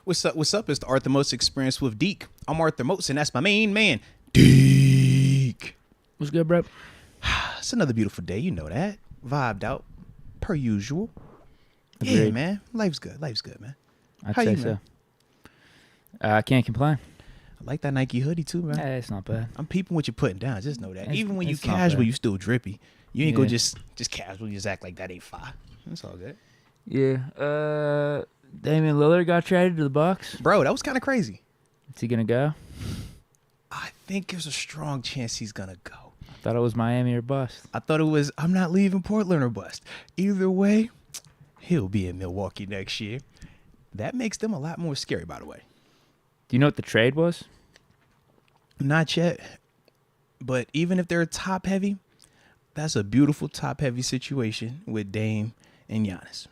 What's up? What's up? It's the Arthur Moats Experience with Deke. I'm Arthur Moats, and that's my main man, Deke. What's good, bro? It's another beautiful day. You know that. Vibed out, per usual. Agreed. Yeah, man. Life's good. Life's good, man. I'd How say you, so. man? I can't complain. I like that Nike hoodie too, man. It's not bad. I'm peeping what you're putting down. Just know that. It's- Even when you it's not casual, bad. you still drippy. You ain't gonna Yeah. just casual. You just act like that ain't fire. That's all good. Yeah. Damian Lillard got traded to the Bucks. Bro, that was kind of crazy. Is he gonna go? I think there's a strong chance he's gonna go. I thought it was Miami or bust. I thought it was I'm not leaving Portland or bust. Either way, he'll be in Milwaukee next year. That makes them a lot more scary, by the way. Do you know what the trade was? Not yet. But even if they're top heavy, that's a beautiful top heavy situation with Dame and Giannis.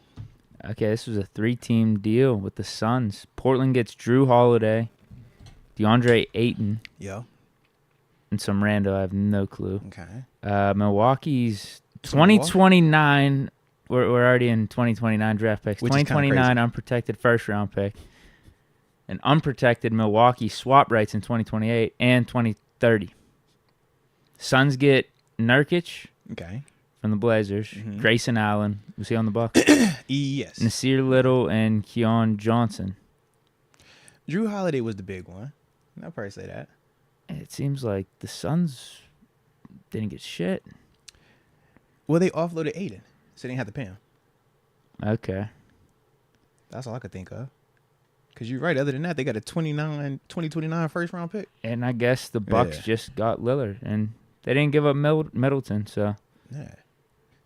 Okay, this was a 3-team deal with the Suns. Portland gets Drew Holiday, DeAndre Ayton, Yo. and some rando. I have no clue. Okay. Milwaukee's So Milwaukee- 2029. We're already in 2029 draft picks. Which is kinda 2029 crazy. unprotected first-round pick. An unprotected Milwaukee swap rights in 2028 and 2030. Suns get Nurkic Okay. from the Blazers. Mhm. Grayson Allen. Was he on the Bucks? Yes. Nasir Little and Keon Johnson. Drew Holiday was the big one. I'll probably say that. It seems like the Suns didn't get shit. Well, they offloaded Aiden, so they didn't have to pay him. Okay. That's all I could think of. Because you're right. Other than that, they got a 2029 first-round pick. And I guess the Bucks Yeah. just got Lillard, and they didn't give up Middleton, so Yeah.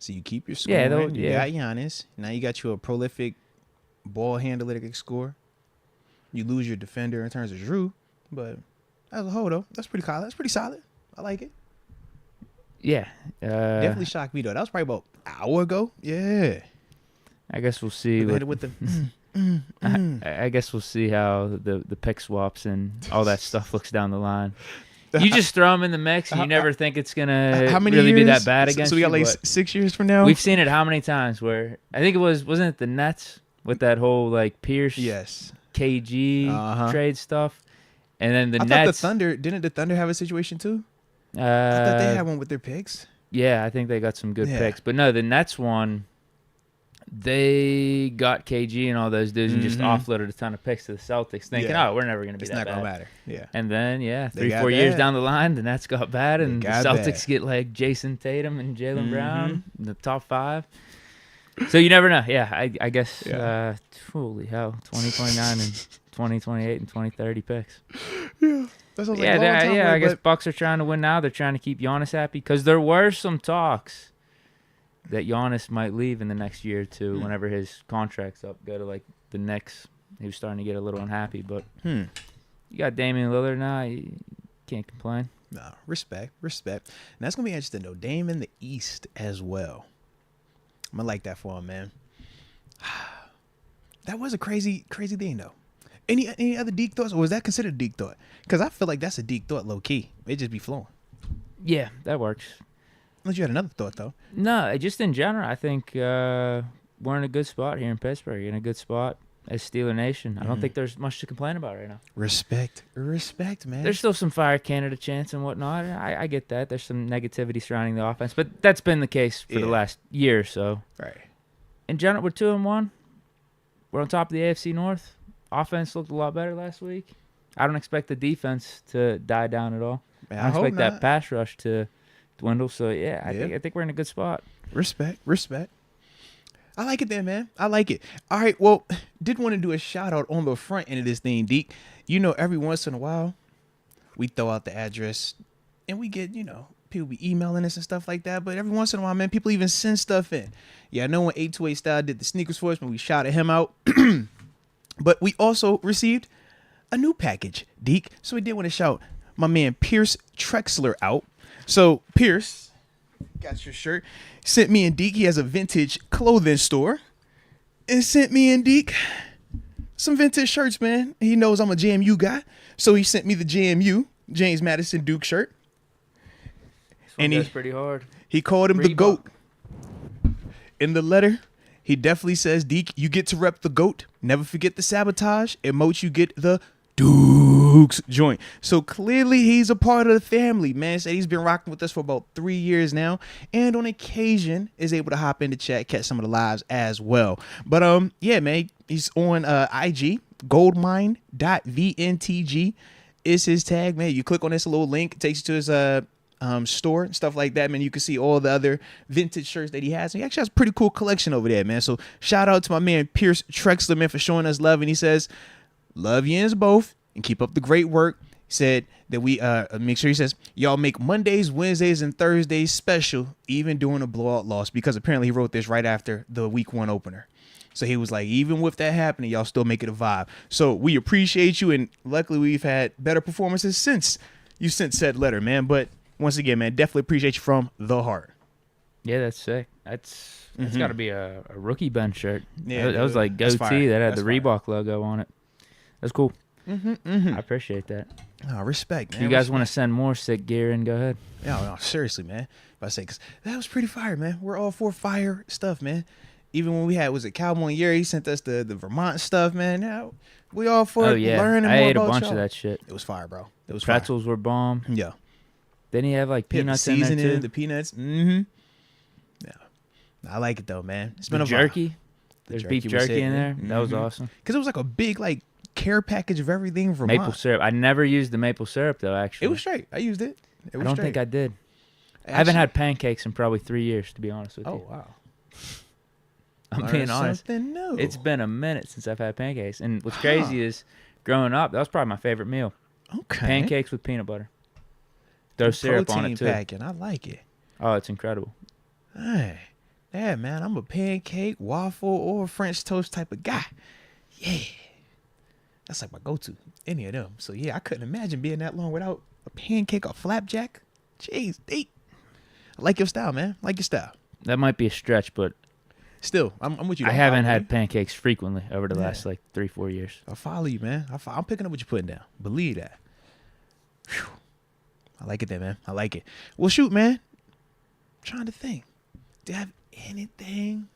So you keep your Yeah, scoring. they'll- You yeah. got Giannis. Now you got you a prolific ball handler that can score. You lose your defender in terms of Drew, but as a whole, though, that's pretty solid. That's pretty solid. I like it. yeah. Definitely shocked me, though. That was probably about an hour ago. Yeah. I guess we'll see. Hit What, it with the. I guess we'll see how the pick swaps and all that stuff looks down the line. You just throw them in the mix, and you never think it's gonna How many really years? be that bad against So we got you. like but 6 years from now. we've seen it how many times? Where I think wasn't it the Nets with that whole like Pierce Yes. KG Uh-huh. trade stuff, and then the I thought the Nets. Thunder didn't the Thunder have a situation too? I thought they had one with their picks. Yeah, I think they got some good Yeah. picks. But no, the Nets one, they got KG and all those dudes and just Mhm. offloaded a ton of picks to the Celtics, thinking, Yeah. oh, we're never going to be It's that not gonna bad. matter. Yeah. And then, yeah, They got 3-4 years bad. down the line, the Nets got bad, and the got Celtics bad. get like Jason Tatum and Jalen Mhm. Brown in the top 5. So you never know. Yeah, I guess, Yeah. holy hell, 2029 and 2028 and 2030 picks. That sounds like Yeah, a long time away, I guess but- Bucks are trying to win now. They're trying to keep Giannis happy because there were some talks that Giannis might leave in the next year or two whenever his contract's up, go to like the Knicks. He was starting to get a little unhappy, but you got Damian Lillard now. You can't complain. No, respect. And that's going to be interesting, though. Dame in the East as well. I'm going to like that for him, man. That was a crazy thing, though. Any other Deke thoughts? Or was that considered a Deke thought? Because I feel like that's a Deke thought low-key. It just be flowing. Yeah, that works. Unless you had another thought, though. No, just in general, I think we're in a good spot here in Pittsburgh. In a good spot as Steeler Nation. I don't think there's much to complain about right now. Respect, man. There's still some fire candidate chance and whatnot. I get that. There's some negativity surrounding the offense, but that's been the case for the last year or so. Right. In general, we're 2-1. We're on top of the AFC North. Offense looked a lot better last week. I don't expect the defense to die down at all. Man, I don't hope expect that not. pass rush to dwindle. So yeah, I think we're in a good spot. Respect. I like it then, man. I like it. All right, well, did want to do a shout out on the front end of this thing, Deke. You know, every once in a while, we throw out the address and we get, people be emailing us and stuff like that. But every once in a while, man, people even send stuff in. Yeah, I know when 828 Style did the sneakers for us, when we shouted him out. But we also received a new package, Deke. So we did want to shout my man Pierce Trexler out. So Pierce, got your shirt. Sent me and Deke. He has a vintage clothing store. And sent me and Deke some vintage shirts, man. He knows I'm a JMU guy. So he sent me the JMU, James Madison Duke shirt. This one And goes pretty hard. He called him the Reebok. GOAT. In the letter, He definitely says, Deke, you get to rep the GOAT. Never forget the sabotage. And Moats, you get the Dukes joint. So clearly he's a part of the family, man. Said he's been rocking with us for about 3 years now, and on occasion is able to hop into chat, catch some of the lives as well. But yeah, man, he's on IG. Goldmine.vntg is his tag, man. You click on this little link, it takes you to his store and stuff like that, man. You can see all the other vintage shirts that he has. He actually has a pretty cool collection over there, man. So shout out to my man Pierce Trexler, man, for showing us love. And he says, love yins both and keep up the great work. He said that we make sure, he says, y'all make Mondays, Wednesdays, and Thursdays special, even during a blowout loss, because apparently he wrote this right after the week 1 opener. So he was like, even with that happening, y'all still make it a vibe. So we appreciate you, and luckily we've had better performances since you sent said letter, man. But once again, man, definitely appreciate you from the heart. Yeah, that's sick. That's got to be a rookie bench shirt. Yeah, that was like goatee that had the Reebok logo on it. That's cool. I appreciate that. Oh, respect, man. If you guys want to send more sick gear in, go ahead. No, seriously, man. If I say, because that was pretty fire, man. We're all for fire stuff, man. Even when we had, was it Cowboy Year? He sent us the Vermont stuff, man. Now we all for learning more about I ate a bunch of that shit. It was fire, bro. It was Pretzels were bomb. Yeah. Didn't he have like peanuts in there too? The peanuts. Yeah. I like it though, man. It's been a jerky. There's beef jerky in there. That was awesome. Because it was like a big care package of everything from maple syrup. I never used the maple syrup though. Actually, it was straight. I used it. I don't think I did. I haven't had pancakes in probably 3 years, to be honest with you. Oh wow. I'm being honest. Something new. It's been a minute since I've had pancakes, and what's crazy is, growing up, that was probably my favorite meal. Okay. Pancakes with peanut butter. Throw syrup on it too. Packing. I like it. Oh, it's incredible. Hey, yeah, man. I'm a pancake, waffle, or French toast type of guy. Yeah, that's like my go-to. Any of them. So yeah, I couldn't imagine being that long without a pancake or flapjack. Jeez, I like your style, man. I like your style. That might be a stretch, but still, I'm with you. I haven't had pancakes frequently over the last 3-4 years. I follow you, man. I'm picking up what you're putting down. Believe that. Whew. I like it there, man. I like it. Well, shoot, man. I'm trying to think. Do you have anything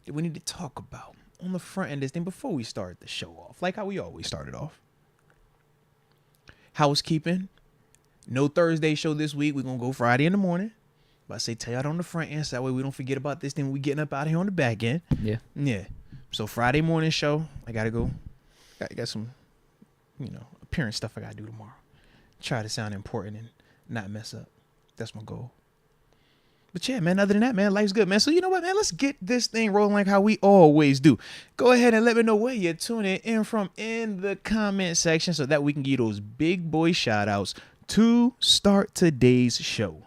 that we need to talk about on the front end of this thing before we start the show off? Like how we always started off. Housekeeping. No Thursday show this week. We're going to go Friday in the morning. But I say tell y'all on the front end so that way we don't forget about this thing when we getting up out of here on the back end. Yeah. Yeah. So Friday morning show, I got to go. I got some, appearance stuff I got to do tomorrow. Try to sound important and not mess up. That's my goal. But yeah, man, other than that, man, life's good, man. So you know what, man? Let's get this thing rolling like how we always do. Go ahead and let me know where you're tuning in from in the comment section so that we can give those big boy shout outs to start today's show.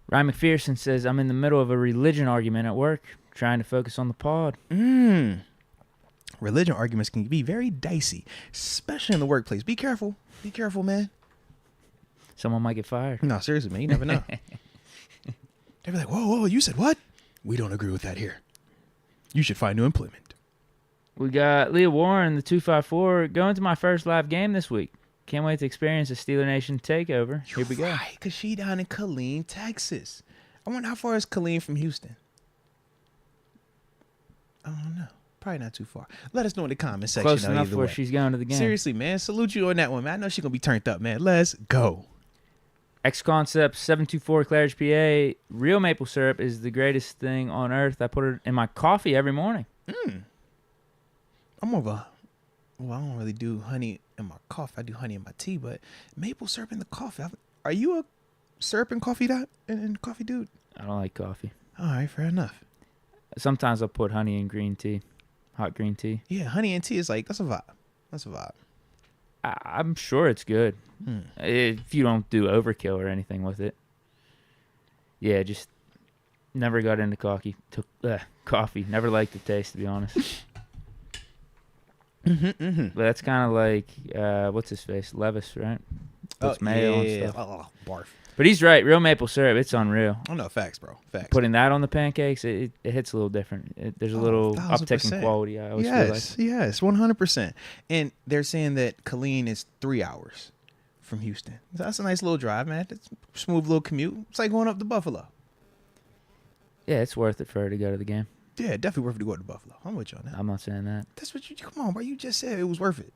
Ryan McPherson says, I'm in the middle of a religion argument at work, trying to focus on the pod. Religion arguments can be very dicey, especially in the workplace. Be careful. Be careful, man. Someone might get fired. No, seriously, man. You never know. They'll be like, whoa, you said what? We don't agree with that here. You should find new employment. We got Leah Warren, the 254, going to my first live game this week. Can't wait to experience the Steeler Nation takeover. Here we go. Right, because she down in Killeen, Texas. I wonder how far is Killeen from Houston? I don't know. Probably not too far. Let us know in the comment section. Close enough where she's going to the game. Seriously, man. Salute you on that one, man. I know she's going to be turned up, man. Let's go. X-Concept 724 Claridge, PA. Real maple syrup is the greatest thing on earth. I put it in my coffee every morning. I'm over. Well, I don't really do honey in my coffee. I do honey in my tea, but maple syrup in the coffee. Are you a syrup and coffee coffee dude? I don't like coffee. All right, fair enough. Sometimes I'll put honey in green tea, hot green tea. Yeah, honey and tea is that's a vibe. That's a vibe. I'm sure it's good. If you don't do overkill or anything with it. Yeah, just never got into coffee. Coffee. Never liked the taste, to be honest. But that's kind of like, what's his face? Levis, right? Puts mayo and stuff. Oh, barf. But he's right. Real maple syrup, it's unreal. Oh, no, facts, bro. Facts. Putting that on the pancakes, it hits a little different. There's a little uptick in quality, I always feel like. Yes, 100%. And they're saying that Killeen is 3 hours from Houston. So that's a nice little drive, man. It's a smooth little commute. It's like going up to Buffalo. Yeah, it's worth it for her to go to the game. Yeah, definitely worth it to go to Buffalo. I'm with you on that. I'm not saying that. That's what you come on, bro. You just said it was worth it.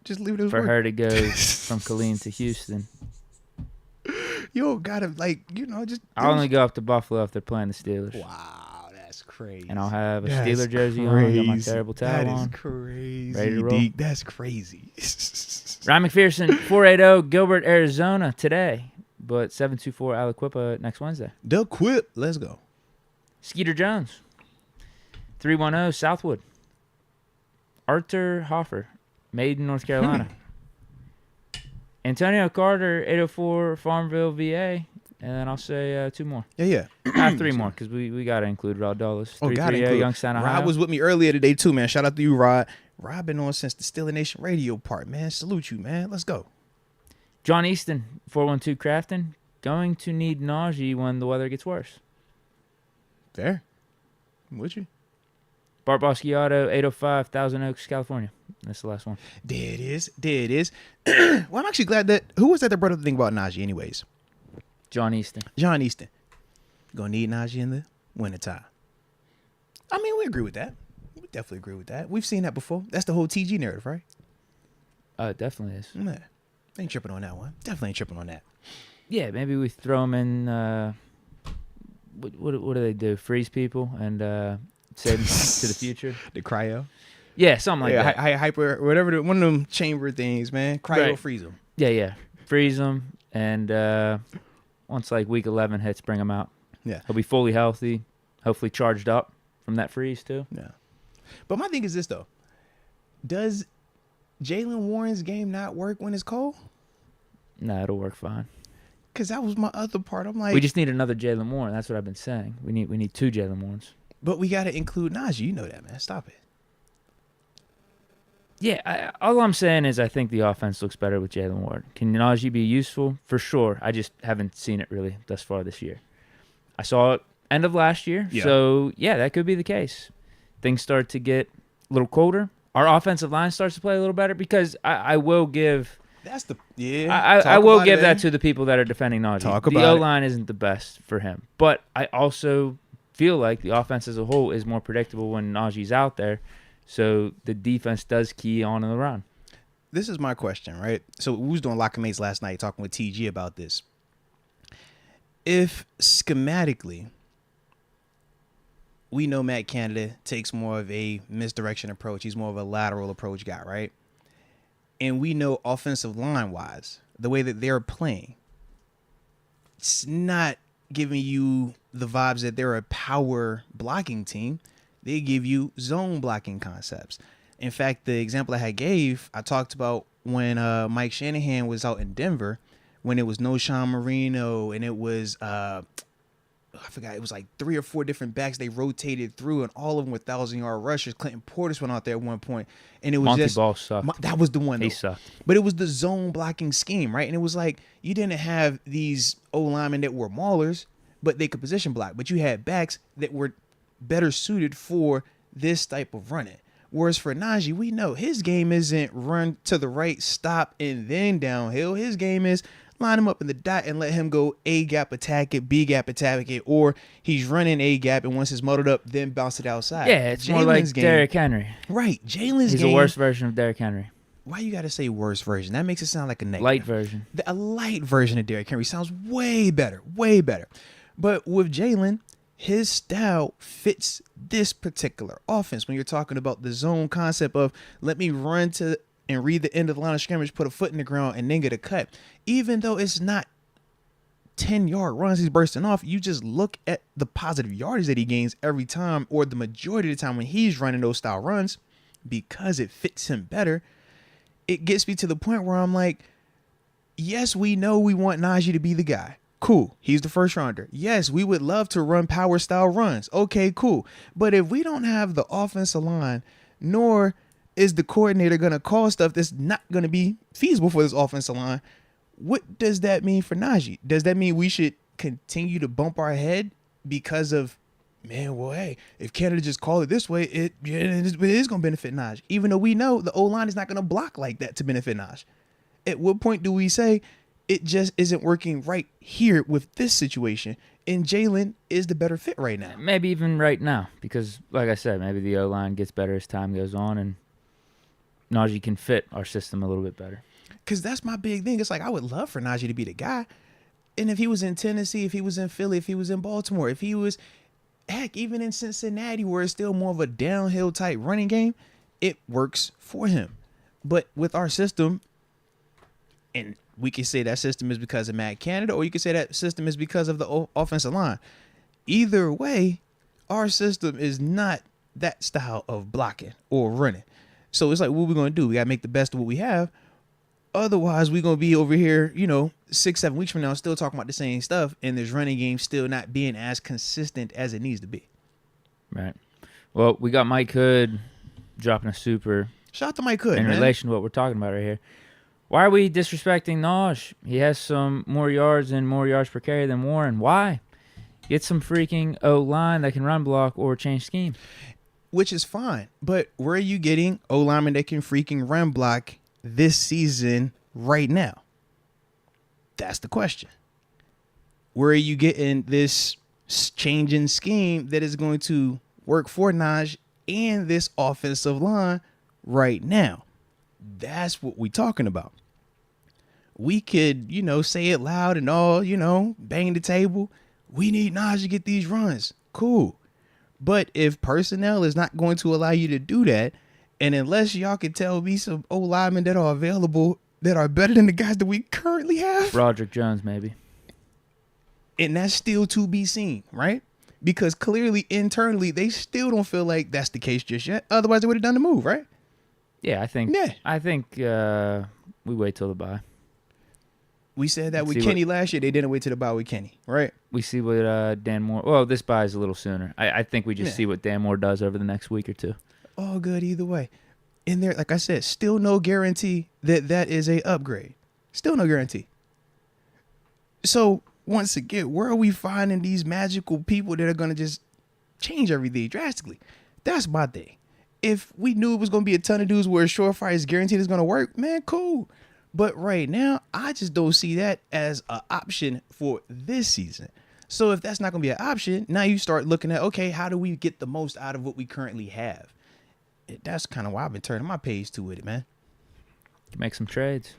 Just leave it as For worth her to go from Killeen to Houston. You don't gotta just. I'll only go up to Buffalo if they're playing the Steelers. Wow, that's crazy. And I'll have a That's Steeler jersey on, got my terrible towel on. That is crazy. Ready to roll. Deke. That's crazy. Ryan McPherson, 480, Gilbert, Arizona today, but 724 Aliquippa next Wednesday. The Quip. Let's go. Skeeter Jones, 310 Southwood. Arthur Hoffer, Maiden, North Carolina. Antonio Carter, 804 Farmville, VA. And then I'll say 2 more. Yeah. I have 3 more because we got to include Rod Dulles. Oh, got to 330 include. Youngstown, Ohio. Rod was with me earlier today, too, man. Shout out to you, Rod. Rod been on since the Steeler Nation radio part, man. Salute you, man. Let's go. John Easton, 412 Crafton. Going to need Naji when the weather gets worse. Fair. I'm with you. Bart Basquiato, 805 Thousand Oaks, California. That's the last one. There it is. Well, I'm actually glad that... Who was that brought up the thing about Naji anyways? John Easton. John Easton. Gonna need Naji in the wintertime. I mean, we agree with that. We definitely agree with that. We've seen that before. That's the whole TG narrative, right? It definitely is. Yeah. Ain't tripping on that one. Definitely ain't tripping on that. Yeah, maybe we throw them in... what do they do? Freeze people and save them to the future? The cryo? Yeah, something like that. Hyper, whatever, one of them chamber things, man. Cryo freeze them. Yeah. Freeze them, and once like week 11 hits, bring them out. Yeah. He'll be fully healthy, hopefully charged up from that freeze too. Yeah. But my thing is this, though. Does Jalen Warren's game not work when it's cold? No, it'll work fine. Because that was my other part. I'm like... We just need another Jalen Warren. That's what I've been saying. We need 2 Jalen Warrens. But we got to include Naji. You know that, man. Stop it. Yeah, all I'm saying is I think the offense looks better with Jalen Warren. Can Naji be useful? For sure. I just haven't seen it really thus far this year. I saw it end of last year. Yeah. So, yeah, that could be the case. Things start to get a little colder. Our offensive line starts to play a little better because I will give... That's the... Yeah. I will give that to the people that are defending Naji. The it. O-line isn't the best for him. But I also feel like the offense as a whole is more predictable when Naji's out there. So the defense does key on in the run. This is my question, right? So we was doing Lock and Mates last night talking with TG about this. If schematically we know Matt Canada takes more of a misdirection approach, he's more of a lateral approach guy, right? And we know offensive line-wise, the way that they're playing, it's not giving you the vibes that they're a power blocking team. They give you zone blocking concepts. In fact, the example I talked about when Mike Shanahan was out in Denver, when it was no Sean Marino and it was, I forgot, it was like 3 or 4 different backs they rotated through, and all of them were 1,000-yard rushers. Clinton Portis went out there at one point, and it was Monty just... Ball sucked. That was the one, though. He sucked. But it was the zone blocking scheme, right? And it was like you didn't have these O-linemen that were maulers, but they could position block. But you had backs that were better suited for this type of running. Whereas for Naji, we know his game isn't run to the right, stop, and then downhill. His game is line him up in the dot and let him go A-gap attack it, B-gap attack it, or he's running A-gap and once it's muddled up, then bounce it outside. Yeah, it's more like Derrick Henry. Right. Jalen's game. He's a worse version of Derrick Henry. Why you got to say worse version? That makes it sound like a negative. Light version. A light version of Derrick Henry sounds way better. Way better. But with Jalen, his style fits this particular offense. When you're talking about the zone concept of let me run to and read the end of the line of scrimmage, put a foot in the ground, and then get a cut. Even though it's not 10-yard runs he's bursting off, you just look at the positive yardage that he gains every time, or the majority of the time when he's running those style runs, because it fits him better. It gets me to the point where I'm like, yes, we know we want Naji to be the guy. Cool. He's the first rounder. Yes, we would love to run power style runs. Okay, cool. But if we don't have the offensive line, nor is the coordinator going to call stuff that's not going to be feasible for this offensive line, what does that mean for Naji? Does that mean we should continue to bump our head because of, man, well, hey, if Canada just call it this way, it is going to benefit Naji, even though we know the O-line is not going to block like that to benefit Naji? At what point do we say, It just isn't working right here with this situation. And Jalen is the better fit right now. Maybe even right now, because like I said, maybe the O-line gets better as time goes on, and Naji can fit our system a little bit better. Because that's my big thing. It's like I would love for Naji to be the guy. And if he was in Tennessee, if he was in Philly, if he was in Baltimore, if he was, heck, even in Cincinnati, where it's still more of a downhill type running game, it works for him. But with our system, and we can say that system is because of Matt Canada, or you can say that system is because of the offensive line. Either way, our system is not that style of blocking or running. So it's like, what are we going to do? We got to make the best of what we have. Otherwise, we're going to be over here, 6-7 weeks from now, still talking about the same stuff, and this running game still not being as consistent as it needs to be. Right. Well, we got Mike Hood dropping a super. Shout out to Mike Hood, in relation to what we're talking about right here. Why are we disrespecting Naj? He has some more yards and more yards per carry than Warren. Why? Get some freaking O-line that can run block or change scheme. Which is fine. But where are you getting O-linemen that can freaking run block this season right now? That's the question. Where are you getting this changing scheme that is going to work for Naj and this offensive line right now? That's what we're talking about. We could, say it loud and all, bang the table. We need Naj to get these runs. Cool. But if personnel is not going to allow you to do that, and unless y'all can tell me some old linemen that are available that are better than the guys that we currently have. Roderick Jones, maybe. And that's still to be seen, right? Because clearly, internally, they still don't feel like that's the case just yet. Otherwise, they would have done the move, right? Yeah, I think we wait till the bye. We said that with Kenny last year. They didn't wait till the bye with Kenny, right? We see what Dan Moore... Well, this bye is a little sooner. I think we just see what Dan Moore does over the next week or two. All good either way. In there, like I said, still no guarantee that is a upgrade. Still no guarantee. So, once again, where are we finding these magical people that are going to just change everything drastically? That's my thing. If we knew it was going to be a ton of dudes where Surefire is guaranteed it's going to work, man, cool. But right now, I just don't see that as an option for this season. So if that's not going to be an option, now you start looking at, okay, how do we get the most out of what we currently have? That's kind of why I've been turning my page to it, man. Make some trades.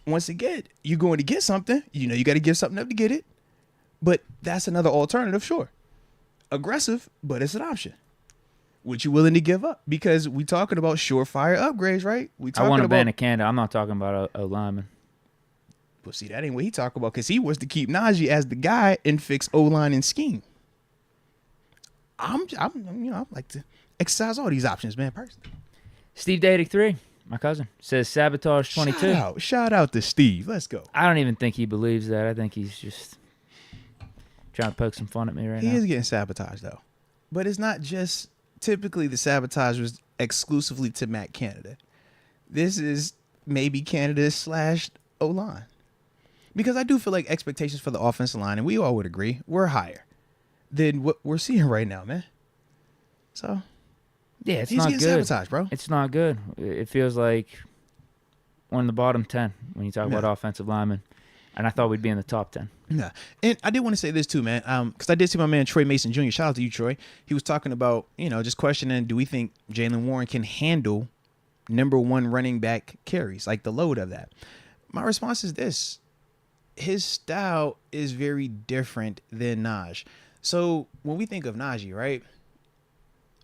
Once again, you're going to get something. You got to give something up to get it. But that's another alternative, sure. Aggressive, but it's an option. What you willing to give up? Because we talking about surefire upgrades, right? I want to ban a Canada. I'm not talking about a lineman. Well, see, that ain't what he talking about, because he was to keep Naji as the guy and fix O-line and scheme. I like to exercise all these options, man, personally. Steve Dadick 3, my cousin, says Sabotage 22. Shout out to Steve. Let's go. I don't even think he believes that. I think he's just trying to poke some fun at me right now. He is getting sabotaged, though. But it's not just... Typically, the sabotage was exclusively to Matt Canada. This is maybe Canada / O-line. Because I do feel like expectations for the offensive line, and we all would agree, we're higher than what we're seeing right now, man. So, yeah, it's he's not getting good. sabotaged, bro. It's not good. It feels like we're in the bottom 10 when you talk about offensive linemen. And I thought we'd be in the top 10. Yeah. And I did want to say this too, man, because I did see my man Troy Mason Jr. Shout out to you, Troy. He was talking about, just questioning, do we think Jalen Warren can handle number one running back carries, like the load of that? My response is this. His style is very different than Naj. So when we think of Naji, right,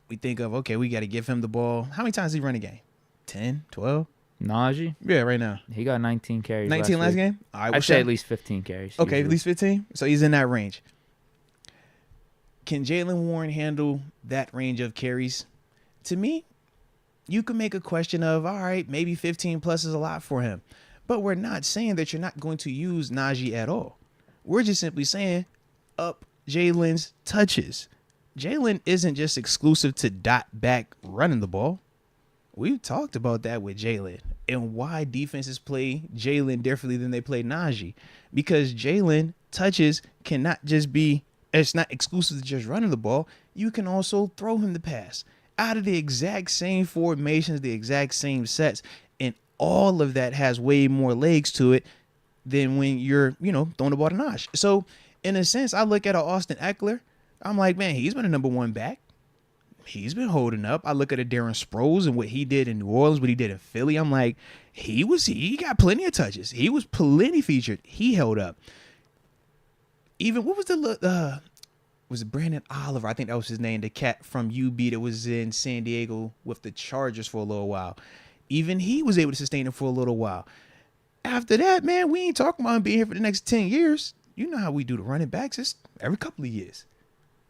we think of, okay, we got to give him the ball. How many times did he run a game? 10, 12? Naji? Yeah, right now. He got 19 carries 19 last game? All right, I'd say at least 15 carries. Okay, at least 15? So he's in that range. Can Jalen Warren handle that range of carries? To me, you can make a question of, all right, maybe 15 plus is a lot for him. But we're not saying that you're not going to use Naji at all. We're just simply saying up Jalen's touches. Jalen isn't just exclusive to dot back running the ball. We've talked about that with Jalen and why defenses play Jalen differently than they play Naji. Because Jalen touches cannot just be, it's not exclusive to just running the ball. You can also throw him the pass out of the exact same formations, the exact same sets. And all of that has way more legs to it than when you're, throwing the ball to Naj. So, in a sense, I look at a Austin Eckler. I'm like, man, he's been a number one back. He's been holding up. I look at a Darren Sproles and what he did in New Orleans, what he did in Philly. I'm like, he got plenty of touches. He was plenty featured. He held up. Even, what was was it Brandon Oliver? I think that was his name, the cat from UB that was in San Diego with the Chargers for a little while. Even he was able to sustain it for a little while. After that, man, we ain't talking about him being here for the next 10 years. You know how we do the running backs. It's every couple of years.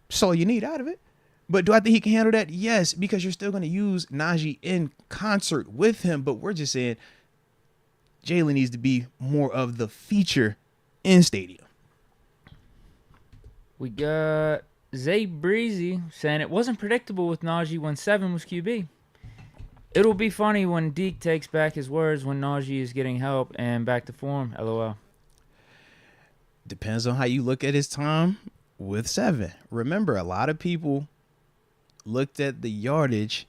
That's all you need out of it. But do I think he can handle that? Yes, because you're still going to use Naji in concert with him. But we're just saying Jalen needs to be more of the feature in stadium. We got Zay Breezy saying it wasn't predictable with Naji when 7 was QB. It'll be funny when Deke takes back his words when Naji is getting help and back to form. LOL. Depends on how you look at his time with 7. Remember, a lot of people looked at the yardage,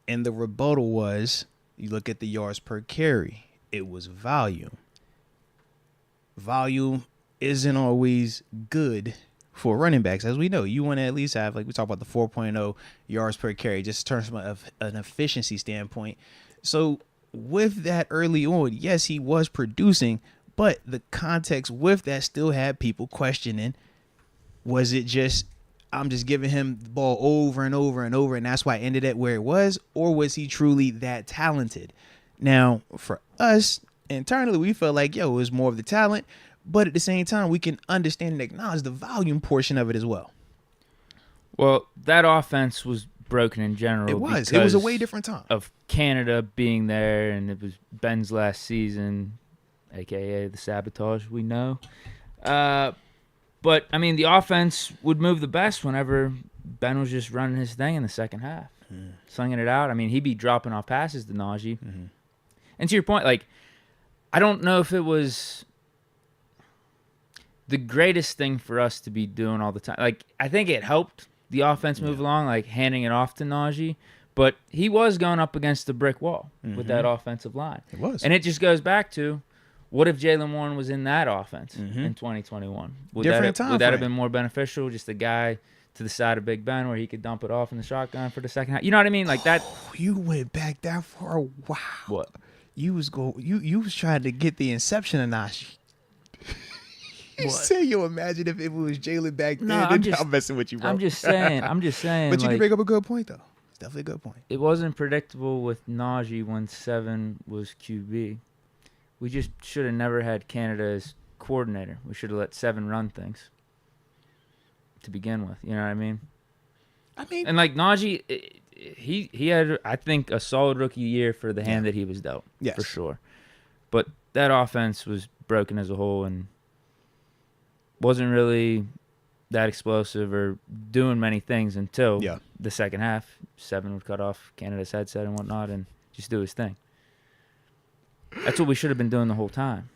and the rebuttal was, you look at the yards per carry. It was volume. Volume isn't always good for running backs, as we know. You want to at least have, like we talk about the 4.0 yards per carry, just in terms of an efficiency standpoint. So with that early on, yes, he was producing, but the context with that still had people questioning, was it just, I'm just giving him the ball over and over and over, and that's why I ended at where it was, or was he truly that talented? Now, for us, internally, we felt like, it was more of the talent, but at the same time, we can understand and acknowledge the volume portion of it as well. Well, that offense was broken in general. It was. It was a way different time. Of Canada being there, and it was Ben's last season, a.k.a. the sabotage we know. But, I mean, the offense would move the best whenever Ben was just running his thing in the second half, slinging it out. I mean, he'd be dropping off passes to Naji. Mm-hmm. And to your point, like, I don't know if it was the greatest thing for us to be doing all the time. Like, I think it helped the offense move along, like handing it off to Naji. But he was going up against the brick wall with that offensive line. It was. And it just goes back to, what if Jaylen Warren was in that offense in 2021? Would that have been more beneficial? Just a guy to the side of Big Ben where he could dump it off in the shotgun for the second half. You know what I mean? Like that. You went back that far. Wow. What? You was trying to get the inception of Naji. You say, imagine if it was Jalen back then. No, I'm messing with you, bro. I'm just saying. But you can bring up a good point, though. It's definitely a good point. It wasn't predictable with Naji when 7 was QB. We just should have never had Canada as coordinator. We should have let 7 run things to begin with. You know what I mean? And like Naji, he had, I think, a solid rookie year for the hand that he was dealt. Yes. For sure. But that offense was broken as a whole and wasn't really that explosive or doing many things until the second half. 7 would cut off Canada's headset and whatnot and just do his thing. That's what we should have been doing the whole time.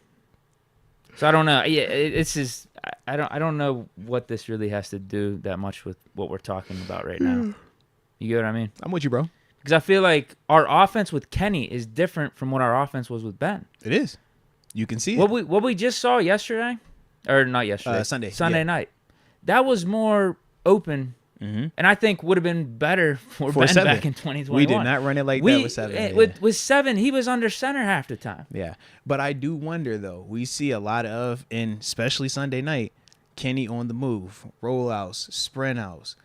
So I don't know. Yeah, it's just I don't know what this really has to do that much with what we're talking about right now. You get what I mean? I'm with you, bro. Because I feel like our offense with Kenny is different from what our offense was with Ben. It is. You can see it. What we just saw yesterday, or not yesterday, Sunday night. That was more open. Mm-hmm. And I think would have been better for Ben 7. Back in 2021. We did not run it like that with 7. With 7, he was under center half the time. Yeah. But I do wonder, though. We see a lot of, and especially Sunday night, Kenny on the move, rollouts, sprint outs.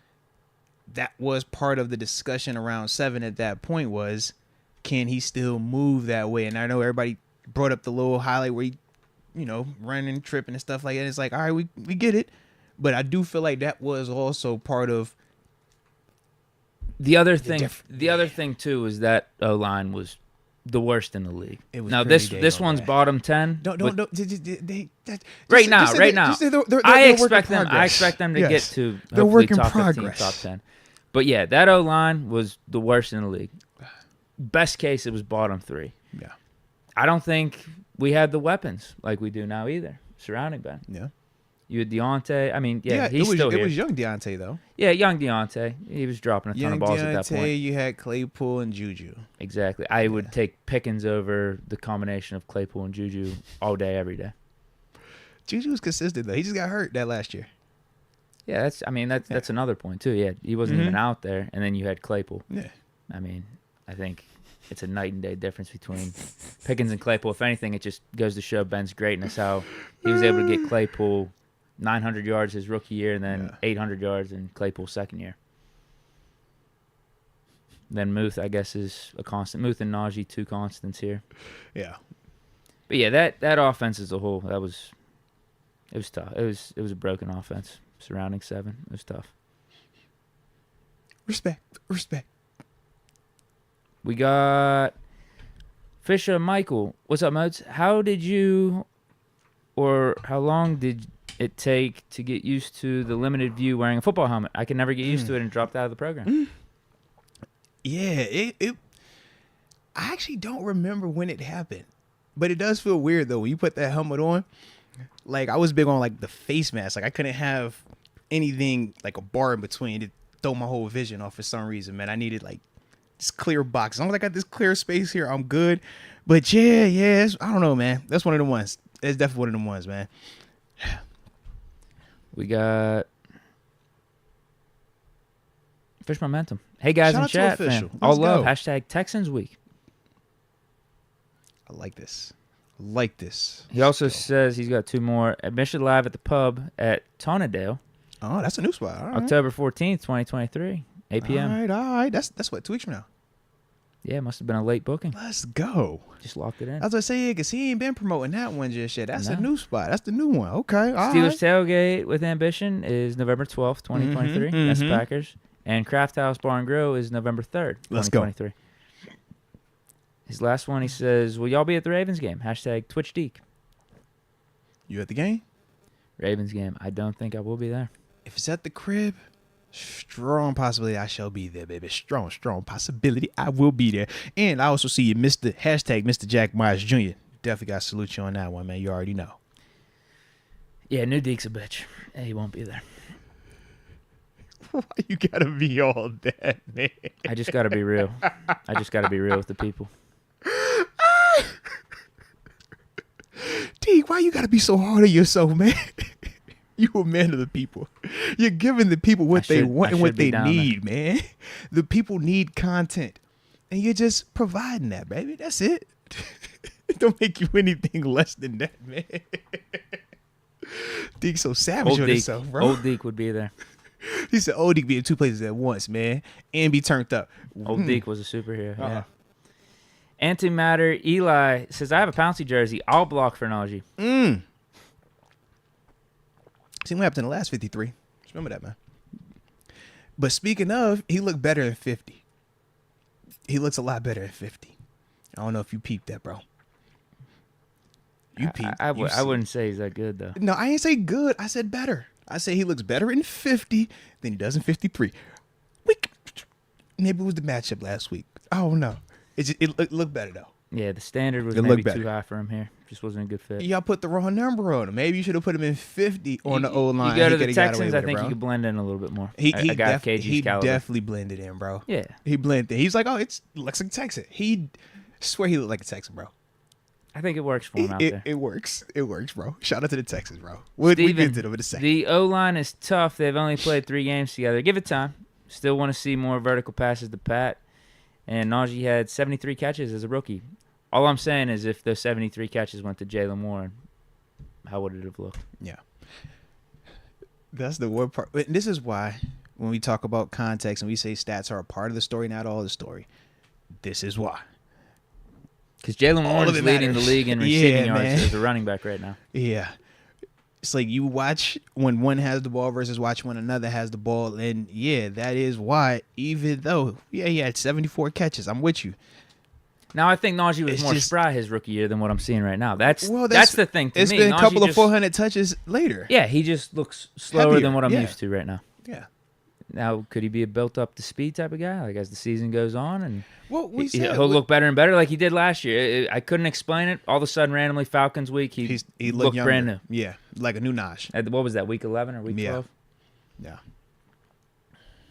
That was part of the discussion around 7 at that point was, can he still move that way? And I know everybody brought up the little highlight where he, running, tripping and stuff like that. It's like, all right, we get it. But I do feel like that was also part of the other thing. The other thing too is that O-line was the worst in the league. It was now this one's bottom 10. No. Right now. I expect them to get to hopefully top 15, top 10. But yeah, that O-line was the worst in the league. Best case, it was bottom 3. Yeah. I don't think we had the weapons like we do now either surrounding Ben. Yeah. You had Deontay. I mean, he's still here. It was young Deontay, though. Yeah, young Deontay. He was dropping a ton of balls at that point. You had Claypool and Juju. Exactly. I would take Pickens over the combination of Claypool and Juju all day, every day. Juju was consistent though. He just got hurt that last year. Yeah, that's another point too. Yeah, he wasn't even out there, and then you had Claypool. Yeah. I mean, I think it's a night and day difference between Pickens and Claypool. If anything, it just goes to show Ben's greatness, how he was able to get Claypool 900 yards his rookie year and then 800 yards in Claypool's second year. Then Muth, I guess, is a constant. Muth and Naji, two constants here. Yeah. But yeah, that offense as a whole, it was tough. It was a broken offense surrounding 7. It was tough. Respect. We got Fisher Michael. What's up, Moats? How long did it take to get used to the limited view wearing a football helmet? I can never get used to it and dropped out of the program. Yeah, I actually don't remember when it happened, but it does feel weird though when you put that helmet on. Like I was big on like the face mask. Like I couldn't have anything like a bar in between to throw my whole vision off for some reason, man. I needed like this clear box. As long as I got this clear space here, I'm good. But yeah, I don't know, man. That's one of the ones. That's definitely one of the ones, man. We got Fish Momentum. Hey guys in chat, man. All love. Hashtag Texans Week. I like this. He also says he's got 2 more. Admission live at the pub at Tonadale. Oh, that's a new spot. All right. October 14th, 2023, 8 p.m. All right. That's what, 2 weeks from now. Yeah, must have been a late booking. Let's go. Just locked it in. I was gonna say, because he ain't been promoting that one just yet. That's a new spot. That's the new one. Okay. All Steelers right. Tailgate with Ambition is November 12th, 2023. That's Packers. And Craft House Bar and Grill is November 3rd, 2023. Let's go. His last one, he says, will y'all be at the Ravens game? Hashtag Twitch Deke. You at the game? Ravens game. I don't think I will be there. If it's at the crib, strong possibility I shall be there, baby. Strong possibility I will be there. And I also see you, Mr. Jack Myers Jr. Definitely got to salute you on that one, man. You already know. Yeah, new Deke's a bitch. Yeah, he won't be there. Why you gotta be all that, man? I just gotta be real. I just gotta be real with the people. Deke, why you gotta be so hard on yourself, man? You a man of the people. You're giving the people what they want and what they need, man. The people need content. And you're just providing that, baby. That's it. Don't make you anything less than that, man. Deke's so savage on himself, bro. Old Deke would be there. He said, old Deke be in 2 places at once, man. And be turned up. Old Deke was a superhero, yeah. Antimatter Eli says, I have a Pouncey jersey. I'll block for Naji. See what happened in the last 53. Just remember that, man. But speaking of, he looked better than 50. He looks a lot better than 50. I don't know if you peeped that, bro. You peeped. I wouldn't say he's that good, though. No, I ain't say good. I said better. I say he looks better in 50 than he does in 53. Maybe it was the matchup last week. I don't know. It looked better, though. Yeah, the standard was maybe too high for him here. Just wasn't a good fit. Y'all put the wrong number on him. Maybe you should have put him in 50 on the O-line. You go to the Texans, I think he could blend in a little bit more. He definitely blended in, bro. Yeah. He blended in. He's like, it looks like a Texan. Swear he looked like a Texan, bro. I think it works for him out there. It works. It works, bro. Shout out to the Texans, bro. We'll get to them in a second. The O-line is tough. They've only played 3 games together. Give it time. Still want to see more vertical passes to Pat. And Naji had 73 catches as a rookie. All I'm saying is if those 73 catches went to Jalen Warren, how would it have looked? Yeah. That's the one part. This is why when we talk about context and we say stats are a part of the story, not all the story, this is why. Because Jalen Warren is leading the league in receiving yards as a running back right now. Yeah. It's like you watch when one has the ball versus watch when another has the ball. And, yeah, that is why, even though, he had 74 catches. I'm with you. Now, I think Naji was more spry his rookie year than what I'm seeing right now. That's the thing to me. It's been a couple of 400 touches later. Yeah, he just looks slower than what I'm used to right now. Yeah. Now, could he be a built-up to speed type of guy, like as the season goes on? And he'll look better and better like he did last year. I couldn't explain it. All of a sudden, randomly, Falcons week, he looked brand new. Yeah, like a new Naji. What was that, week 11 or week 12? Yeah.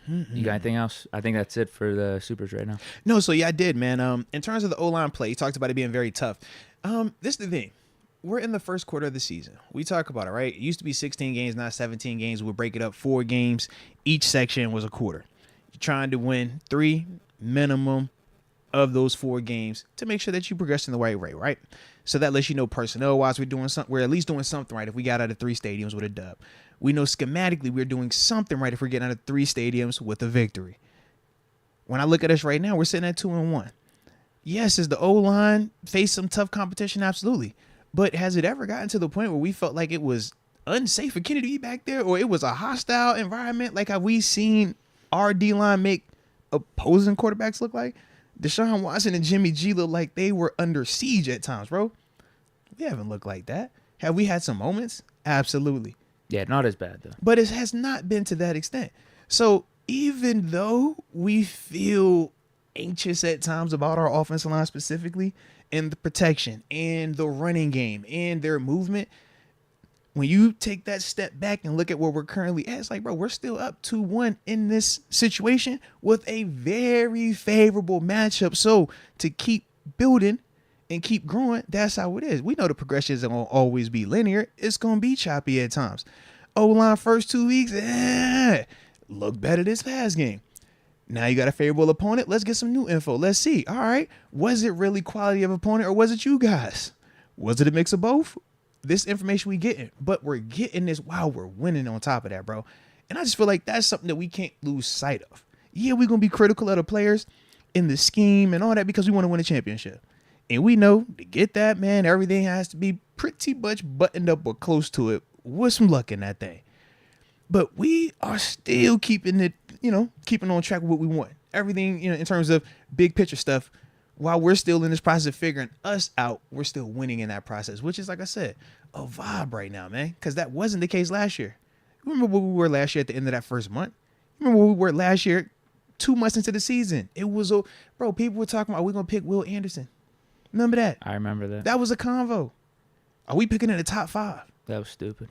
You got anything else? I think that's it for the Supers right now. No, so yeah, I did, man. In terms of the O-line play, you talked about it being very tough. This is the thing. we're in the first quarter of the season. We talk about it, right? It used to be 16 games, not 17 games. We'll break it up 4 games. Each section was a quarter. You're trying to win 3 minimum of those 4 games to make sure that you progress in the right way, right? So that lets you know personnel-wise we're at least doing something right if we got out of 3 stadiums with a dub. We know schematically we're doing something right if we're getting out of 3 stadiums with a victory. When I look at us right now, we're sitting at 2-1. Yes, is the O-line face some tough competition? Absolutely. But has it ever gotten to the point where we felt like it was unsafe for Kenny to be back there, or it was a hostile environment? Like, have we seen our D-line make opposing quarterbacks look like? Deshaun Watson and Jimmy G look like they were under siege at times, bro. We haven't looked like that. Have we had some moments? Absolutely. Yeah, not as bad, though. But it has not been to that extent. So even though we feel anxious at times about our offensive line specifically, and the protection, and the running game, and their movement, when you take that step back and look at where we're currently at, it's like, bro, we're still up 2-1 in this situation with a very favorable matchup. So to keep building and keep growing, that's how it is. We know the progression isn't going to always be linear. It's going to be choppy at times. O-line first 2 weeks, look better this past game. Now you got a favorable opponent. Let's get some new info. Let's see. All right. Was it really quality of opponent, or was it you guys? Was it a mix of both? This information we getting, but we're getting this while we're winning on top of that, bro. And I just feel like that's something that we can't lose sight of. Yeah, we're going to be critical of the players in the scheme and all that because we want to win a championship. And we know to get that, man, everything has to be pretty much buttoned up or close to it with some luck in that thing. But we are still keeping it, keeping on track with what we want. Everything, in terms of big picture stuff, while we're still in this process of figuring us out, we're still winning in that process, which is, like I said, a vibe right now, man, because that wasn't the case last year. Remember where we were last year at the end of that first month? Remember where we were last year 2 months into the season? It was, bro, people were talking about, we're going to pick Will Anderson. Remember that? I remember that. That was a convo. Are we picking in the top 5? That was stupid.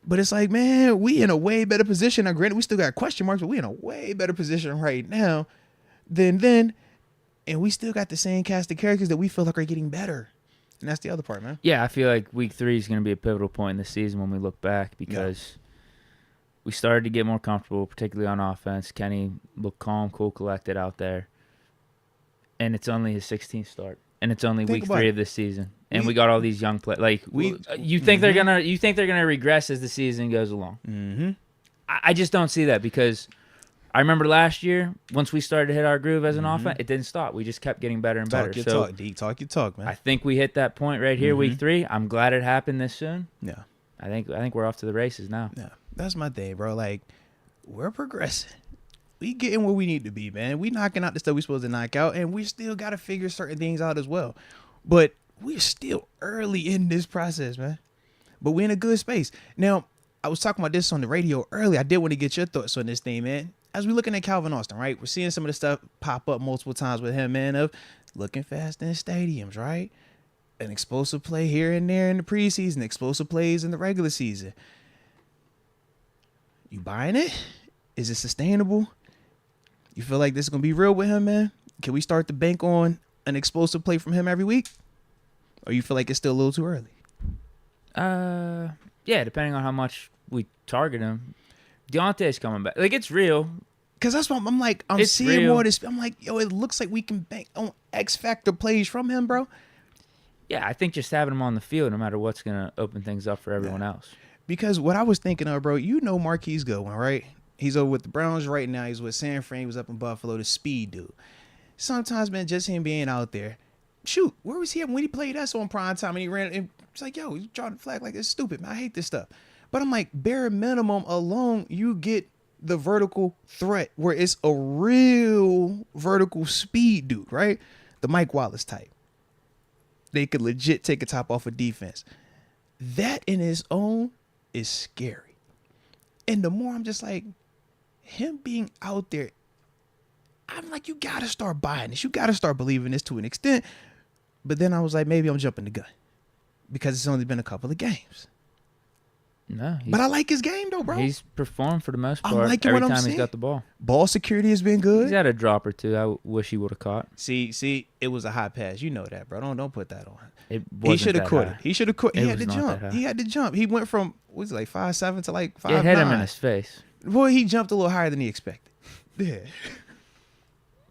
But it's like, man, we in a way better position. Now, granted, we still got question marks, but we in a way better position right now than then. And we still got the same cast of characters that we feel like are getting better. And that's the other part, man. Yeah, I feel like week 3 is going to be a pivotal point in the season when we look back because we started to get more comfortable, particularly on offense. Kenny looked calm, cool, collected out there. And it's only his 16th start. And it's only week 3 of this season. And we got all these young players. Like, you think they're gonna regress as the season goes along. Mm-hmm. I just don't see that because I remember last year, once we started to hit our groove as an offense, it didn't stop. We just kept getting better and better. Talk your talk, Deke. Talk your talk, man. I think we hit that point right here, week 3. I'm glad it happened this soon. Yeah. I think we're off to the races now. Yeah. That's my thing, bro. Like, we're progressing. We getting where we need to be, man. We knocking out the stuff we supposed to knock out, and we still got to figure certain things out as well. But we're still early in this process, man. But we're in a good space. Now, I was talking about this on the radio earlier. I did want to get your thoughts on this thing, man. As we're looking at Calvin Austin, right? We're seeing some of the stuff pop up multiple times with him, man, of looking fast in stadiums, right? An explosive play here and there in the preseason, explosive plays in the regular season. You buying it? Is it sustainable? You feel like this is going to be real with him, man? Can we start to bank on an explosive play from him every week? Or you feel like it's still a little too early? Yeah, depending on how much we target him. Deontay's coming back. Like, it's real. Because that's what I'm like, I'm It's seeing real. more of this. I'm like, yo, it looks like we can bank on X factor plays from him, bro. Yeah, I think just having him on the field, no matter what's going to open things up for everyone else. Because what I was thinking of, bro, Marquise Goodwin, right? He's over with the Browns right now. He's with San Fran. He was up in Buffalo, the speed dude. Sometimes, man, just him being out there. Shoot, where was he at when he played us on prime time and he ran? And it's like, yo, he's drawing the flag like it's stupid, man. I hate this stuff. But I'm like, bare minimum alone, you get the vertical threat where it's a real vertical speed dude, right? The Mike Wallace type. They could legit take a top off of defense. That in its own is scary. And the more I'm just like, him being out there, I'm like, you got to start buying this. You got to start believing this to an extent. But then I was like, maybe I'm jumping the gun because it's only been a couple of games. No, But I like his game, though, bro. He's performed for the most I'm part liking every what I'm time he's seeing. got the ball. Ball security has been good. He's had a drop or two. I wish he would have caught. See, it was a high pass. You know that, bro. Don't put that on. It He should have caught high. it. He should have caught. He It had to was not that jump. high. He had to jump. He went from was it like 5'7" to like 5'9". It hit him in his face. Boy, he jumped a little higher than he expected. Yeah.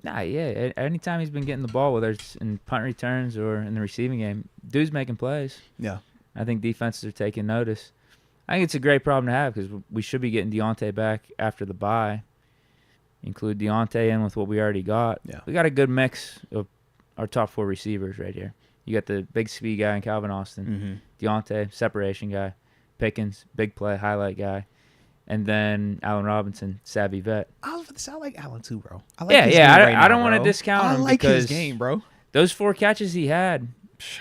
Nah, yeah. Anytime he's been getting the ball, whether it's in punt returns or in the receiving game, dude's making plays. Yeah. I think defenses are taking notice. I think it's a great problem to have because we should be getting Deontay back after the bye. Include Deontay in with what we already got. Yeah. We got a good mix of our top 4 receivers right here. You got the big speed guy in Calvin Austin, Deontay, separation guy, Pickens, big play, highlight guy, and then Allen Robinson, savvy vet. I was about to say, I like Allen too, bro. I like his Yeah. game right I don't now, want to bro. discount him I like because his game, bro. those 4 catches he had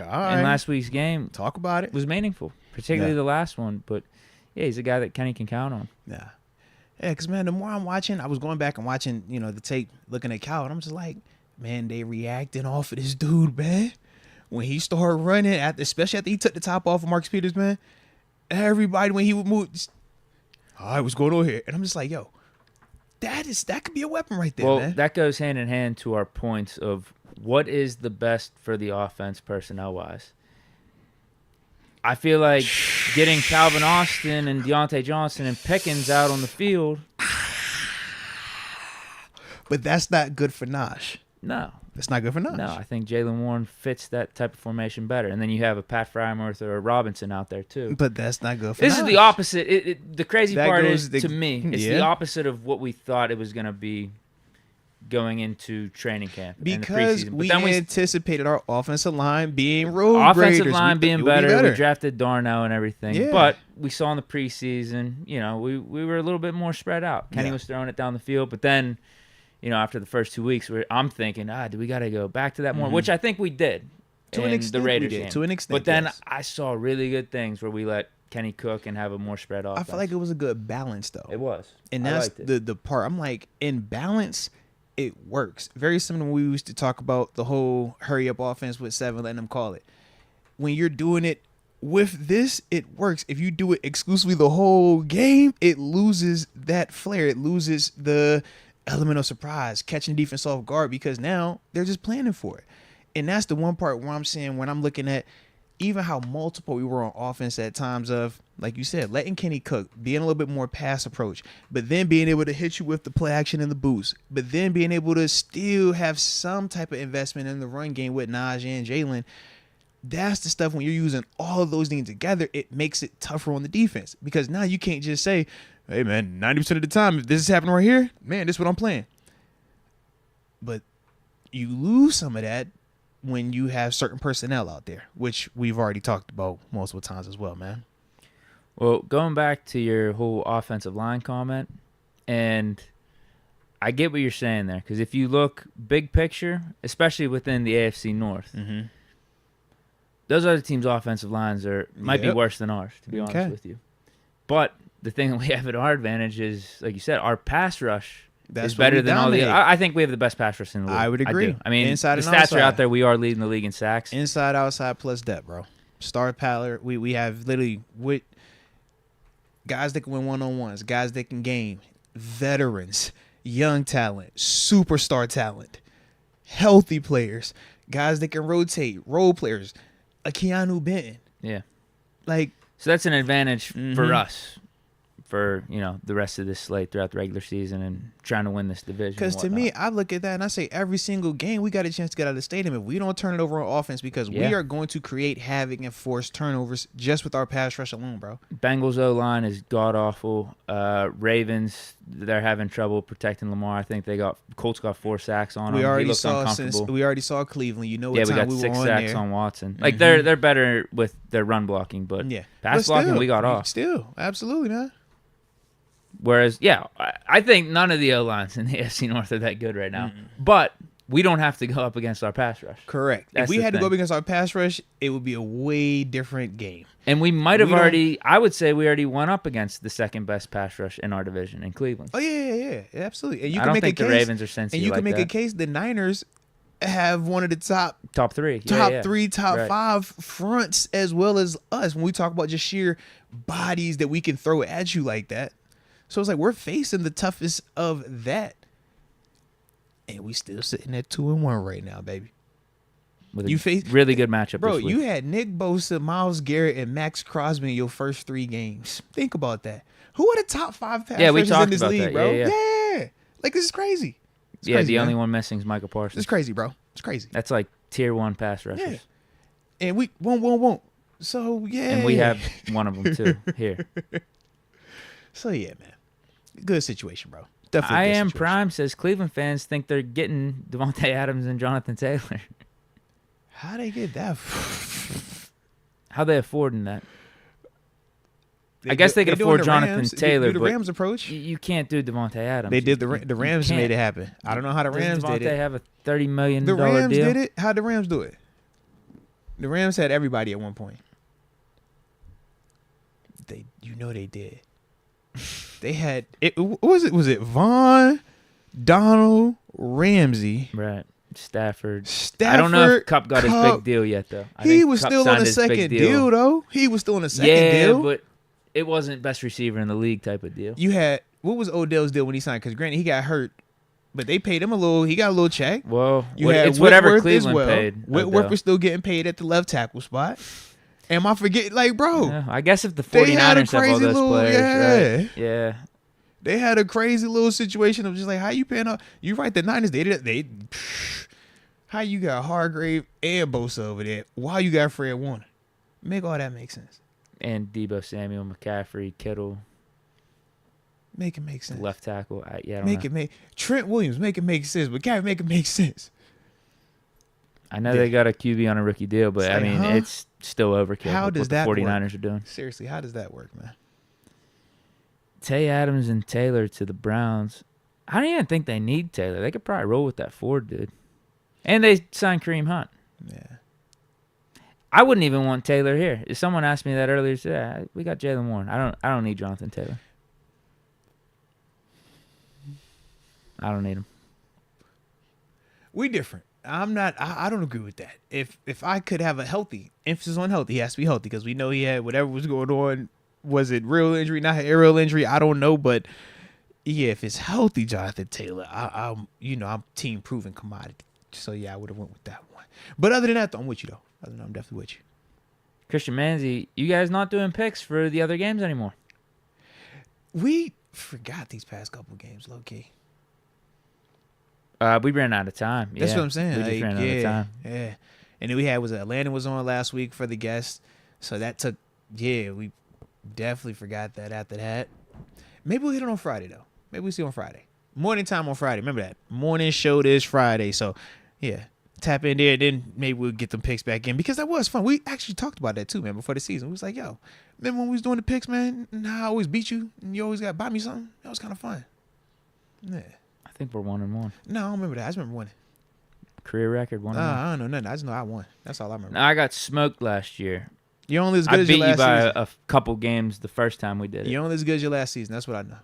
All in right. last week's game Talk about it. was meaningful, particularly the last one. But yeah, he's a guy that Kenny can count on. Yeah. Yeah, because, man, the more I'm watching, I was going back and watching, the tape, looking at Cal, and I'm just like, man, they reacting off of this dude, man. When he started running, especially after he took the top off of Marcus Peters, man, everybody, when he would move, all right, what's going on here? And I'm just like, yo, that could be a weapon right there, Well, man. that goes hand in hand to our points of what is the best for the offense personnel-wise. I feel like getting Calvin Austin and Deontay Johnson and Pickens out on the field. But that's not good for Naj. No. That's not good for Naj. No, I think Jalen Warren fits that type of formation better. And then you have a Pat Frymouth or a Robinson out there, too. But that's not good for This Naj. is the opposite. The crazy That part goes is, the- to me, it's yeah. the opposite of what we thought it was going to be going into training camp. and the Because preseason. But we then anticipated our offensive line being road offensive graders. line We being it would be better. We drafted Darnell and everything. Yeah. But we saw in the preseason, we were a little bit more spread out. Kenny Yeah. was throwing it down the field. But then, after the first 2 weeks, I'm thinking, do we got to go back to that more? Which I think we did. To an in extent, the we Raiders did. game. To an extent, But then yes. I saw really good things where we let Kenny cook and have a more spread I offense. feel like it was a good balance, though. It was. And I that's liked it. the part. I'm like, in balance, it works. Very similar when we used to talk about the whole hurry up offense with 7, letting them call it. When you're doing it with this, it works. If you do it exclusively the whole game, it loses that flair. It loses the element of surprise, catching the defense off guard, because now they're just planning for it. And that's the one part where I'm saying, when I'm looking at even how multiple we were on offense at times of, like you said, letting Kenny cook, being a little bit more pass approach, but then being able to hit you with the play action and the boost, but then being able to still have some type of investment in the run game with Naji and Jalen. That's the stuff when you're using all of those things together, it makes it tougher on the defense, because now you can't just say, hey, man, 90% of the time, if this is happening right here, man, this is what I'm playing. But you lose some of that when you have certain personnel out there, which we've already talked about multiple times as well, man. Well, going back to your whole offensive line comment, and I get what you're saying there, because if you look big picture, especially within the AFC North, those other teams' offensive lines might be worse than ours, to be honest with you. But the thing that we have at our advantage is, like you said, our pass rush is better than all the other. I think we have the best pass rush in the league. I would agree. I mean, Inside the and stats outside. are out there. We are leading the league in sacks. Inside, outside, plus depth, bro. Star power. We have literally with guys that can win one-on-ones, guys that can game, veterans, young talent, superstar talent, healthy players, guys that can rotate, role players, a Keanu Benton. Yeah. Like, So that's an advantage for us for, the rest of this slate throughout the regular season and trying to win this division. because to me, I look at that and I say every single game we got a chance to get out of the stadium if we don't turn it over on offense, because we are going to create havoc and force turnovers just with our pass rush alone, bro. Bengals O-line is god-awful. Ravens, they're having trouble protecting Lamar. I think Colts got 4 sacks on him. We He already looked saw uncomfortable. we already saw Cleveland. You know what Yeah, we time got we were 6 on sacks there. on Watson. Like, they're better with their run blocking, but pass But blocking, still, we got off. Still, absolutely, man. Whereas, I think none of the O-lines in the AFC North are that good right now. But we don't have to go up against our pass rush. Correct. That's if we the had to go thing. up against our pass rush, it would be a way different game. And we might have We don't- already, I would say we already went up against the second best pass rush in our division in Cleveland. Oh yeah, absolutely. And you I can don't make think a the case, Ravens are Cincy and you like can make that. a case the Niners have one of the top three, top yeah. 3, top Right. 5 fronts as well as us when we talk about just sheer bodies that we can throw at you like that. So it's like we're facing the toughest of that. And we still sitting at 2-1 right now, baby. With You a face really good matchup Bro, this week. you had Nick Bosa, Myles Garrett, and Max Crosby in your first 3 games. Think about that. Who are the top 5 pass Yeah, we rushers in talked this about league, that. bro? Yeah. Like, this is crazy. It's yeah, crazy, the man. only one missing is Michael Parsons. It's crazy, bro. It's crazy. That's like tier 1 pass rushers. Yeah. And we won't. So, yeah. And we have one of them, too, here. So, yeah, man. Good situation, bro. Definitely I good Am situation. Prime says Cleveland fans think they're getting Devontae Adams and Jonathan Taylor. How they get that? How they affording that? I guess they could doing afford the Jonathan Rams. Taylor, Do the but Rams approach? you can't do Devontae Adams. They did. The You Rams can't. made it happen. I don't know how the Rams Doesn't did Devontae it. have a $30 million The Rams deal? did it. How'd the Rams do it? The Rams had everybody at one point. They did. They had it. What was it? Was it Vaughn, Donald, Ramsey, Right. Stafford. Stafford? I don't know if Kupp got his Kupp. big deal yet, though. I He think was Kupp still on signed a his big second deal, though. He was still on a second yeah, deal. but it wasn't best receiver in the league type of deal. You had what was Odell's deal when he signed? Because granted, he got hurt, but they paid him a little. He got a little check. Well, You had it's whatever Whitworth as Cleveland well. paid. Whitworth Odell. was still getting paid at the left tackle spot. Am I forgetting? Like, bro, Yeah, I guess if the They had a 49ers have all crazy those little- players, right? Yeah. they had a crazy little situation of just like, how you paying up? You right, the Niners, they how you got Hargrave and Bosa over there? Why you got Fred Warner? Make all that make sense. And Debo Samuel, McCaffrey, Kittle, Make it make sense. left tackle. I don't Make know. it make Trent Williams. Make it make sense. But Gary, make it make sense. I know Yeah. they got a QB on a rookie deal, but It's I like, mean, huh? it's still overkill. How with does what that the work? 49ers are doing? Seriously, how does that work, man? Tay Adams and Taylor to the Browns. I don't even think they need Taylor. They could probably roll with that Ford dude. And they signed Kareem Hunt. Yeah. I wouldn't even want Taylor here. If someone asked me that earlier today, we got Jalen Warren. I don't need Jonathan Taylor. I don't need him. We different. I'm not. I don't agree with that. If I could have a healthy emphasis on healthy, he has to be healthy because we know he had whatever was going on. Was it real injury, not a real injury? I don't know, but yeah, if it's healthy, Jonathan Taylor, I'm team proven commodity. So yeah, I would have went with that one. But other than that, though, I'm with you though. Other than that, I'm definitely with you. Christian Manzi, you guys not doing picks for the other games anymore? We forgot these past couple games, low key. We ran out of time. That's Yeah, what I'm saying. We just Like, ran out of time. Yeah. And then we had Atlanta was on last week for the guests. So that took we definitely forgot that after that. Maybe we'll hit it on Friday though. Maybe we'll see on Friday. Morning time on Friday. Remember that. Morning show this Friday. So yeah. Tap in there, then maybe we'll get them picks back in because that was fun. We actually talked about that too, man, before the season. We was like, yo, remember when we was doing the picks, man, and how I always beat you and you always got to buy me something? That was kind of fun. Yeah. I think we're 1-1. No, I don't remember that. I just remember winning. Career record 1-1. I don't know nothing. I just know I won. That's all I remember. No, I got smoked last year. You're only as good I as beat your you last by season. a couple games the first time we did it. You're only as good as your last season. That's what I know.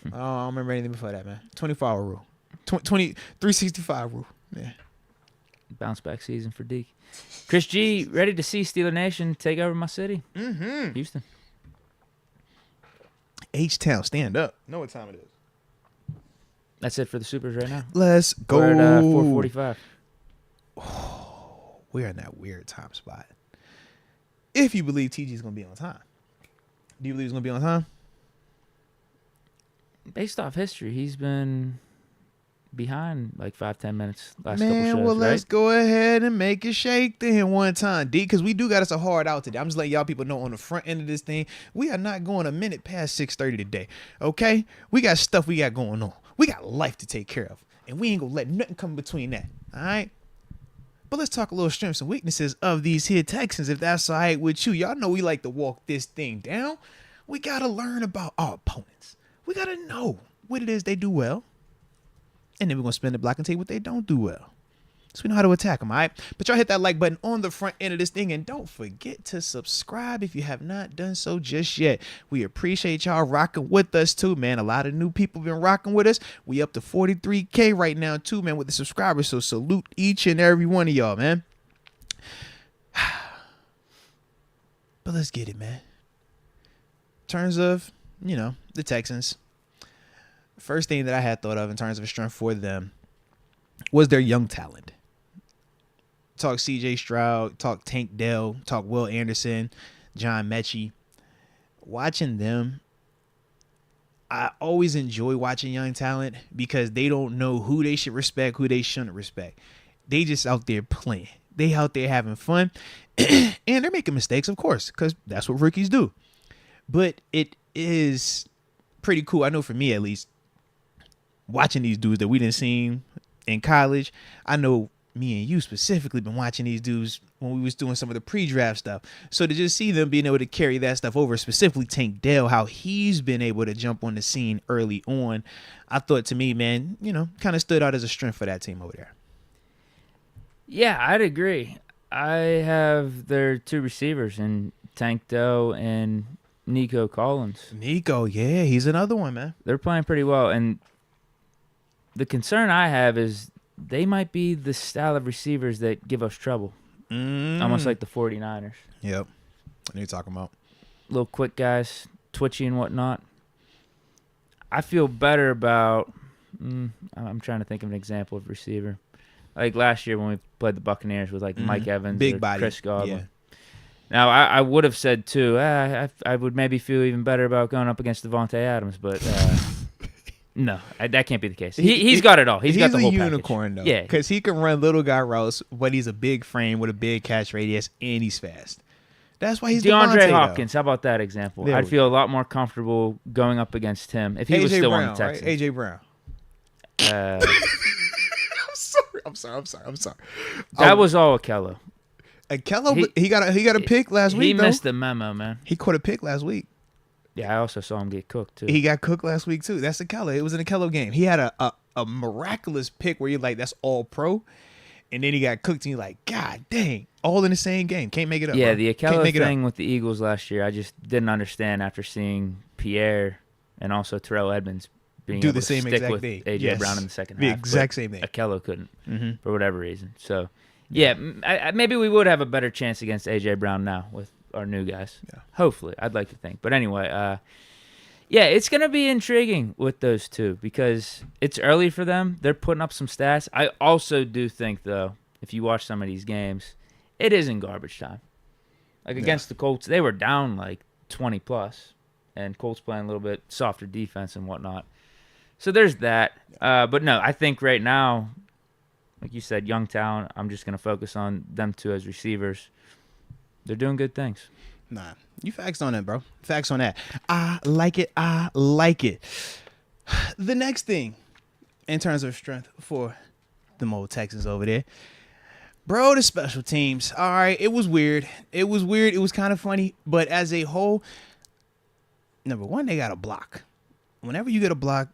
I don't remember anything before that, man. 24-hour rule. 365 rule. Yeah. Bounce back season for Deke. Chris G, ready to see Steeler Nation take over my city. Mm-hmm. Houston. H-Town, stand up. Know what time it is. That's it for the Supers right now. Let's go. We're at 4:45. We're in that weird time spot. If you believe TG is going to be on time. Do you believe he's going to be on time? Based off history, he's been behind like 5-10 minutes last couple Man, shows, well, right? let's go ahead and make it shake then one time, D, because we do got us a hard out today. I'm just letting y'all people know on the front end of this thing, we are not going a minute past 6:30 today, okay? We got stuff we got going on. We got life to take care of, and we ain't going to let nothing come between that, all right? But let's talk a little strengths and weaknesses of these here Texans, if that's all right with you. Y'all know we like to walk this thing down. We got to learn about our opponents. We got to know what it is they do well. And then we're going to spin the block and tell you what they don't do well. so we know how to attack them, all right? But y'all hit that like button on the front end of this thing, and don't forget to subscribe if you have not done so just yet. We appreciate y'all rocking with us too, man. A lot of new people been rocking with us. We up to 43K right now too, man, with the subscribers. So salute each and every one of y'all, man. But let's get it, man. In terms of, the Texans, first thing that I had thought of in terms of a strength for them was their young talent. Talk CJ Stroud, talk Tank Dell, talk Will Anderson, John Mechie. Watching them, I always enjoy watching young talent because they don't know who they should respect, who they shouldn't respect. They just out there playing. They out there having fun. And they're making mistakes, of course, because that's what rookies do. But it is pretty cool, I know for me at least, watching these dudes that we didn't see in college. I know me and you specifically been watching these dudes when we was doing some of the pre-draft stuff. So to just see them being able to carry that stuff over, specifically Tank Dell, how he's been able to jump on the scene early on, I thought to me, man, kind of stood out as a strength for that team over there. Yeah, I'd agree. I have their two receivers in Tank Dell and Nico Collins. Nico, yeah, he's another one, man. They're playing pretty well, and the concern I have is they might be the style of receivers that give us trouble. Almost like the 49ers. Yep. I know you're talking about. Little quick guys, twitchy and whatnot. I feel better about I'm trying to think of an example of receiver. Like last year when we played the Buccaneers with Mike Evans Big or body. Chris Godwin. Yeah. Now, I would have said, too, I would maybe feel even better about going up against Devontae Adams, but no, that can't be the case. He's got it all. He's got the whole package. He's a unicorn, though. Yeah. Because he can run little guy routes, but he's a big frame with a big catch radius, and he's fast. That's why he's DeAndre Devontae, Hopkins, how about that example? There I'd we feel a lot more comfortable going up against him if he was still Brown, on the Texans. Right? A.J. Brown. I'm sorry. That was all Akello. Akello, he got a pick last week, He though. missed the memo, man. He caught a pick last week. Yeah, I also saw him get cooked, too. He got cooked last week, too. That's Akello. It was an Akello game. He had a miraculous pick where you're like, that's all pro. And then he got cooked, and you're like, God dang. All in the same game. Can't make it up. Yeah, bro. the Akello thing with the Eagles last year, I just didn't understand after seeing Pierre and also Terrell Edmonds being do able the to same stick exact with thing. A.J. Yes. Brown in the second The half. exact same thing. Akello couldn't for whatever reason. So, yeah, maybe we would have a better chance against A.J. Brown now with our new guys. Yeah. Hopefully. I'd like to think. But anyway, yeah, it's going to be intriguing with those two because it's early for them. They're putting up some stats. I also do think, though, if you watch some of these games, it is in garbage time. Like against the Colts, they were down like 20+, and Colts playing a little bit softer defense and whatnot. So there's that. But no, I think right now, like you said, young talent, I'm just going to focus on them two as receivers. They're doing good things. Nah, you facts on it, bro. Facts on that. I like it. The next thing, in terms of strength for the old Texans over there, bro, the special teams. All right, it was weird. It was kind of funny. But as a whole, number one, they got a block. Whenever you get a block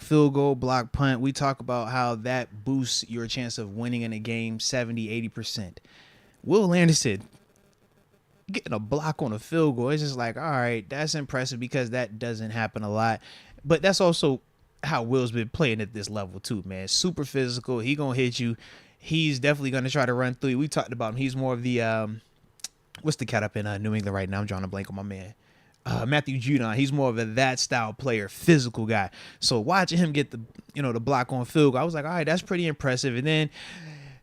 field goal, block punt, we talk about how that boosts your chance of winning in a game 70, 80%. Will Anderson getting a block on a field goal, it's just like, all right, that's impressive because that doesn't happen a lot. But that's also how Will's been playing at this level too, man. Super physical. He gonna hit you. He's definitely gonna try to run through you. We talked about him. He's more of the what's the cat up in New England right now? I'm drawing a blank on my man. Matthew Judon. He's more of that style player, physical guy. So watching him get the block on field goal, I was like, all right, that's pretty impressive. And then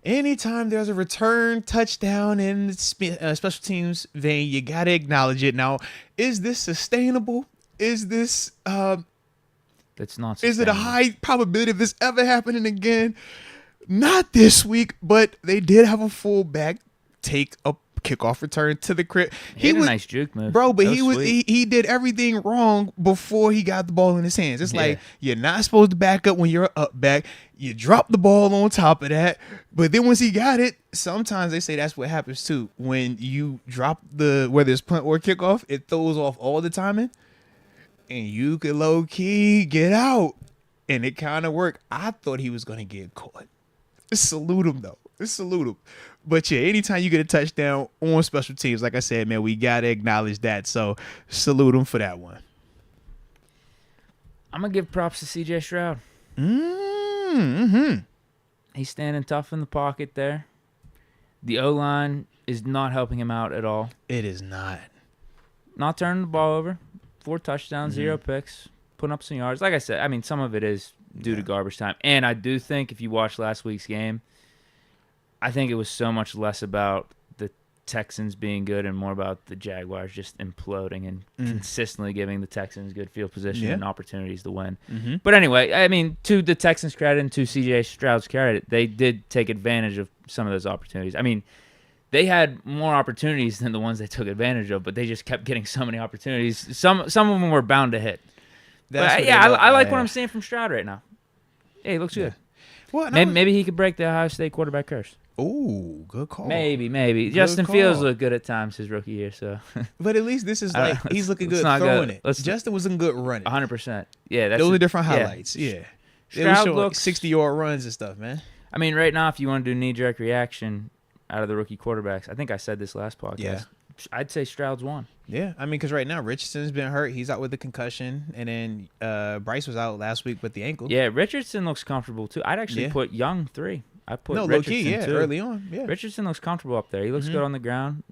anytime there's a return touchdown in the special teams vein, you got to acknowledge it. Now, is this sustainable? Is this That's not is it a high probability of this ever happening again? Not this week, but they did have a fullback take a kickoff return to the crib. He had a nice juke move, bro, but sweet. he did everything wrong before he got the ball in his hands. It's like you're not supposed to back up when you're up back. You drop the ball on top of that, but then once he got it, sometimes they say that's what happens too. When you drop whether it's punt or kickoff, it throws off all the timing, and you could low key get out, and it kind of worked. I thought he was gonna get caught. Salute him, though. Salute him. But yeah, anytime you get a touchdown on special teams, like I said, man, we got to acknowledge that. So salute him for that one. I'm going to give props to C.J. Stroud. Mm-hmm. He's standing tough in the pocket there. The O-line is not helping him out at all. It is not. Not turning the ball over. 4 touchdowns, 0 picks, putting up some yards. Like I said, I mean, some of it is due to garbage time. And I do think if you watch last week's game, I think it was so much less about the Texans being good and more about the Jaguars just imploding and consistently giving the Texans good field position and opportunities to win. Mm-hmm. But anyway, I mean, to the Texans' credit and to C.J. Stroud's credit, they did take advantage of some of those opportunities. I mean, they had more opportunities than the ones they took advantage of, but they just kept getting so many opportunities. Some of them were bound to hit. I like what I'm seeing from Stroud right now. Hey, he looks good. Well, maybe he could break the Ohio State quarterback curse. Ooh, good call. Maybe. Justin Fields looked good at times his rookie year, so. But at least this is like he's looking good throwing it. Justin was looking good running. 100%. Yeah, those are different highlights. Yeah. Stroud looks 60-yard runs and stuff, man. I mean, right now, if you want to do knee-jerk reaction out of the rookie quarterbacks, I think I said this last podcast. Yeah. I'd say Stroud's one. Yeah, I mean, because right now Richardson's been hurt. He's out with the concussion, and then Bryce was out last week with the ankle. Yeah, Richardson looks comfortable too. I'd actually put Young 3. I put Richardson low key, 2. early on. Yeah, Richardson looks comfortable up there. He looks good on the ground.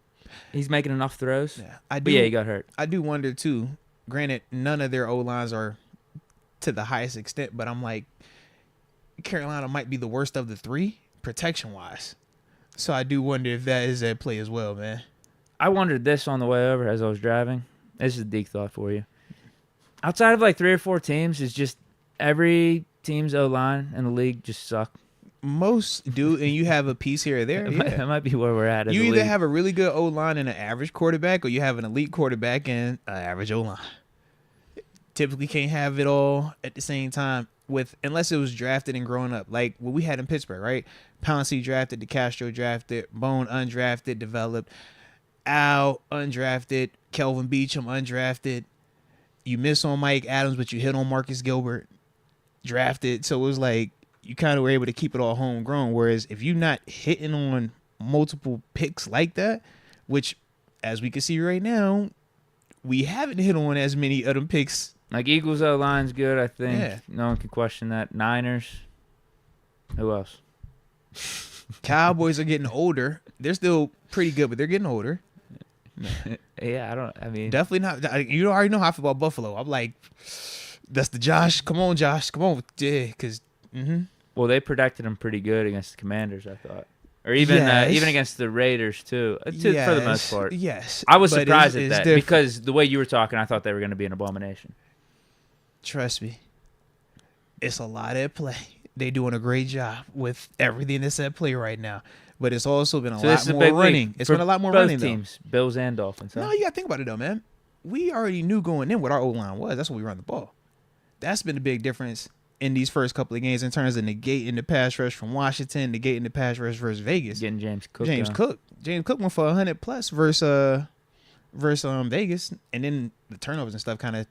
He's making enough throws. Yeah, he got hurt. I do wonder too. Granted, none of their O lines are to the highest extent, but I'm like, Carolina might be the worst of the 3 protection wise. So I do wonder if that is at play as well, man. I wondered this on the way over as I was driving. This is a Deke thought for you. Outside of like 3 or 4 teams, is just every team's O-line in the league just suck. Most do, and you have a piece here or there. That might be where we're at. You either have a really good O-line and an average quarterback, or you have an elite quarterback and an average O-line. Typically can't have it all at the same time, unless it was drafted and growing up. Like what we had in Pittsburgh, right? Pouncey drafted, DeCastro drafted, Bone undrafted, developed. Al undrafted, Kelvin Beachum undrafted. You miss on Mike Adams, but you hit on Marcus Gilbert, drafted. So it was like you kind of were able to keep it all homegrown. Whereas if you're not hitting on multiple picks like that, which as we can see right now, we haven't hit on as many of them picks. Like Eagles O-line's good, I think. Yeah. No one can question that. Niners. Who else? Cowboys are getting older. They're still pretty good, but they're getting older. I mean. Definitely not. You already know how I feel about Buffalo. I'm like, that's the Josh. Come on, Josh. Come on. Yeah, because. Well, they protected him pretty good against the Commanders, I thought. Or even against the Raiders, too, for the most part. Yes. I was surprised at that different. because the way you were talking, I thought they were going to be an abomination. Trust me. It's a lot at play. They're doing a great job with everything that's at play right now. But it's also been a lot more running. It's been a lot more running, though. Both teams, Bills and Dolphins. Huh? No, you got to think about it, though, man. We already knew going in what our O-line was. That's when we run the ball. That's been the big difference in these first couple of games in terms of negating the pass rush from Washington, negating the pass rush versus Vegas. Getting James Cook. James Cook went for 100+ versus Vegas. And then the turnovers and stuff kind of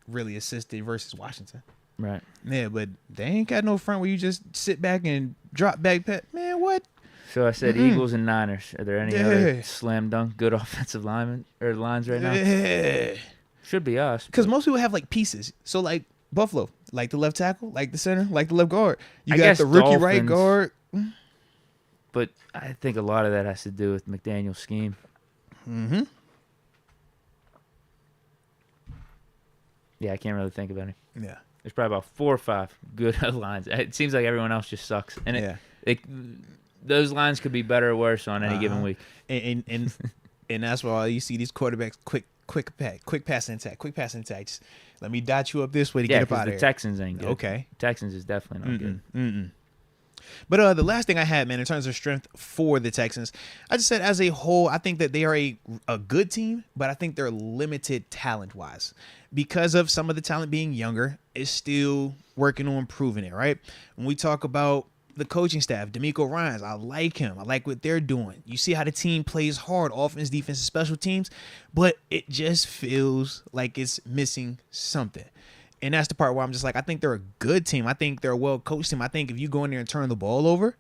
really assisted versus Washington. Right. Yeah, but they ain't got no front where you just sit back and drop back. Man, what? So I said Eagles and Niners. Are there any other slam dunk good offensive linemen or lines right now? Yeah. Should be us. Because most people have like pieces. So like Buffalo, like the left tackle, like the center, like the left guard. You got the rookie right guard. But I think a lot of that has to do with McDaniel's scheme. Mm-hmm. Yeah, I can't really think of any. Yeah. There's probably about 4 or 5 good lines. It seems like everyone else just sucks. And those lines could be better or worse on any given week. And that's why you see these quarterbacks quick passing attack. Just let me dot you up this way to get up out of here. The Texans ain't good. Okay. Texans is definitely not good. But the last thing I had, man, in terms of strength for the Texans, I just said as a whole, I think that they are a good team, but I think they're limited talent-wise. Because of some of the talent being younger, it's still working on improving it, right? When we talk about the coaching staff, D'Amico Ryans, I like him. I like what they're doing. You see how the team plays hard, offense, defense, and special teams, but it just feels like it's missing something. And that's the part where I'm just like, I think they're a good team. I think they're a well-coached team. I think if you go in there and turn the ball over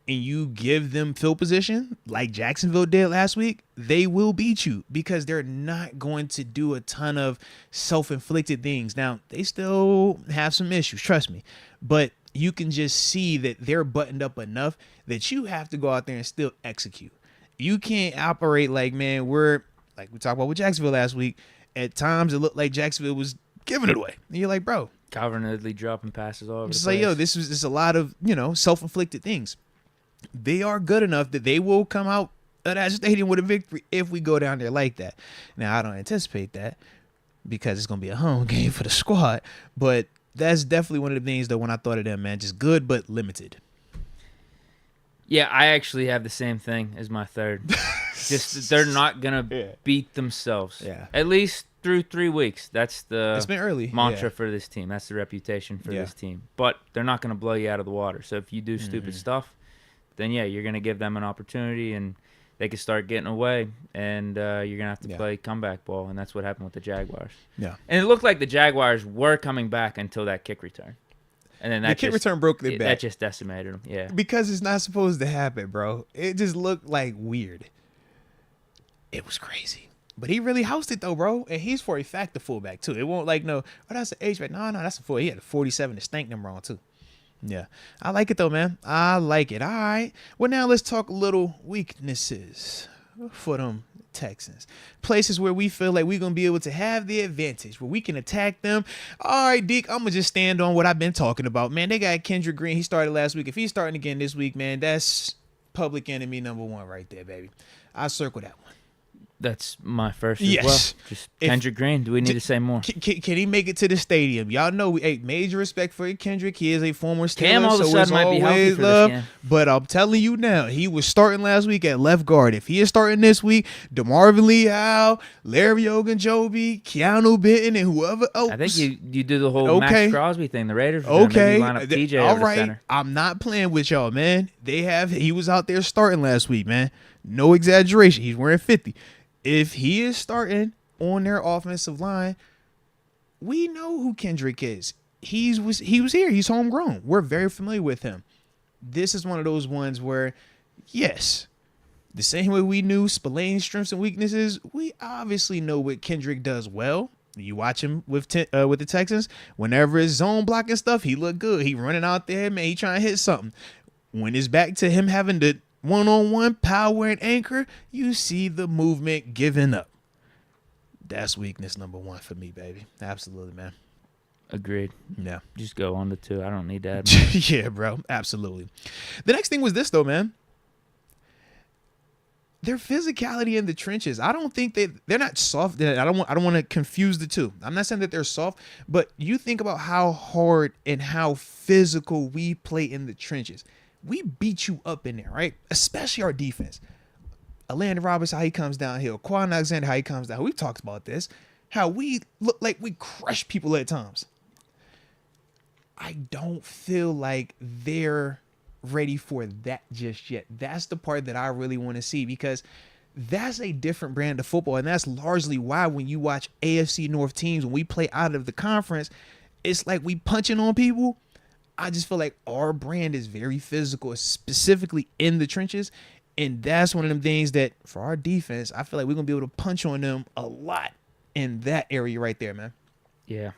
and you give them field position like Jacksonville did last week, they will beat you because they're not going to do a ton of self-inflicted things. Now, they still have some issues, trust me, but you can just see that they're buttoned up enough that you have to go out there and still execute. You can't operate like, man, we're like we talked about with Jacksonville last week. At times, it looked like Jacksonville was giving it away. And you're like, bro. Calvin Ridley dropping passes all over the It's place. like, yo, this is a lot of, self-inflicted things. They are good enough that they will come out of that stadium with a victory if we go down there like that. Now, I don't anticipate that because it's going to be a home game for the squad. But that's definitely one of the things, though, when I thought of them, man. Just good but limited. Yeah, I actually have the same thing as my third. Just they're not going to beat themselves. Yeah. At least through 3 weeks. That's the It's been early. mantra for this team. That's the reputation for this team. But they're not going to blow you out of the water. So if you do stupid stuff, then, yeah, you're going to give them an opportunity, and they can start getting away, and you're going to have to play comeback ball, and that's what happened with the Jaguars. Yeah. And it looked like the Jaguars were coming back until that kick return. And then that kick return broke their back. That just decimated them, yeah. Because it's not supposed to happen, bro. It just looked like weird. It was crazy. But he really housed it, though, bro. And he's for a fact the fullback, too. It won't that's an H-back. No, that's a full. He had a 47 to stank them wrong, too. Yeah. I like it, though, man. I like it. All right. Well, now let's talk a little weaknesses for them Texans. Places where we feel like we're going to be able to have the advantage, where we can attack them. All right, Deke, I'm going to just stand on what I've been talking about. Man, they got Kendrick Green. He started last week. If he's starting again this week, man, that's public enemy number one right there, baby. I circle that one. That's my first as yes. well. Just Kendrick Green. Do we need to say more? Can he make it to the stadium? Y'all know major respect for Kendrick. He is a former Steeler, Cam all of a so sudden it's might be healthy always for love. this game. But I'm telling you now, he was starting last week at left guard. If he is starting this week, DeMarvin Leal, Larry Ogunjobi, Keanu Benton, and whoever else. I think you do the whole Max Crosby thing. The Raiders were gonna maybe line up TJ all over right. the center. I'm not playing with y'all, man. He was out there starting last week, man. No exaggeration. He's wearing 50. If he is starting on their offensive line, we know who Kendrick is. He was here. He's homegrown. We're very familiar with him. This is one of those ones where, yes, the same way we knew Spillane's strengths and weaknesses, we obviously know what Kendrick does well. You watch him with the Texans. Whenever it's zone blocking stuff, he look good. He running out there, man. He trying to hit something. When it's back to him having to one-on-one power and anchor, you see the movement giving up. That's weakness number one for me, baby. Absolutely, man. Agreed. Yeah. Just go on to 2. I don't need to add more. Yeah, bro. Absolutely. The next thing was this, though, man. Their physicality in the trenches. I don't think they're not soft. I don't want to confuse the two. I'm not saying that they're soft, but you think about how hard and how physical we play in the trenches. We beat you up in there, right? Especially our defense. Alandon Roberts, how he comes downhill. Quan Alexander, how he comes down. We've talked about this. How we look like we crush people at times. I don't feel like they're ready for that just yet. That's the part that I really want to see, because that's a different brand of football. And that's largely why when you watch AFC North teams, when we play out of the conference, it's like we punching on people. I just feel like our brand is very physical, specifically in the trenches. And that's one of them things that for our defense, I feel like we're going to be able to punch on them a lot in that area right there, man. Yeah.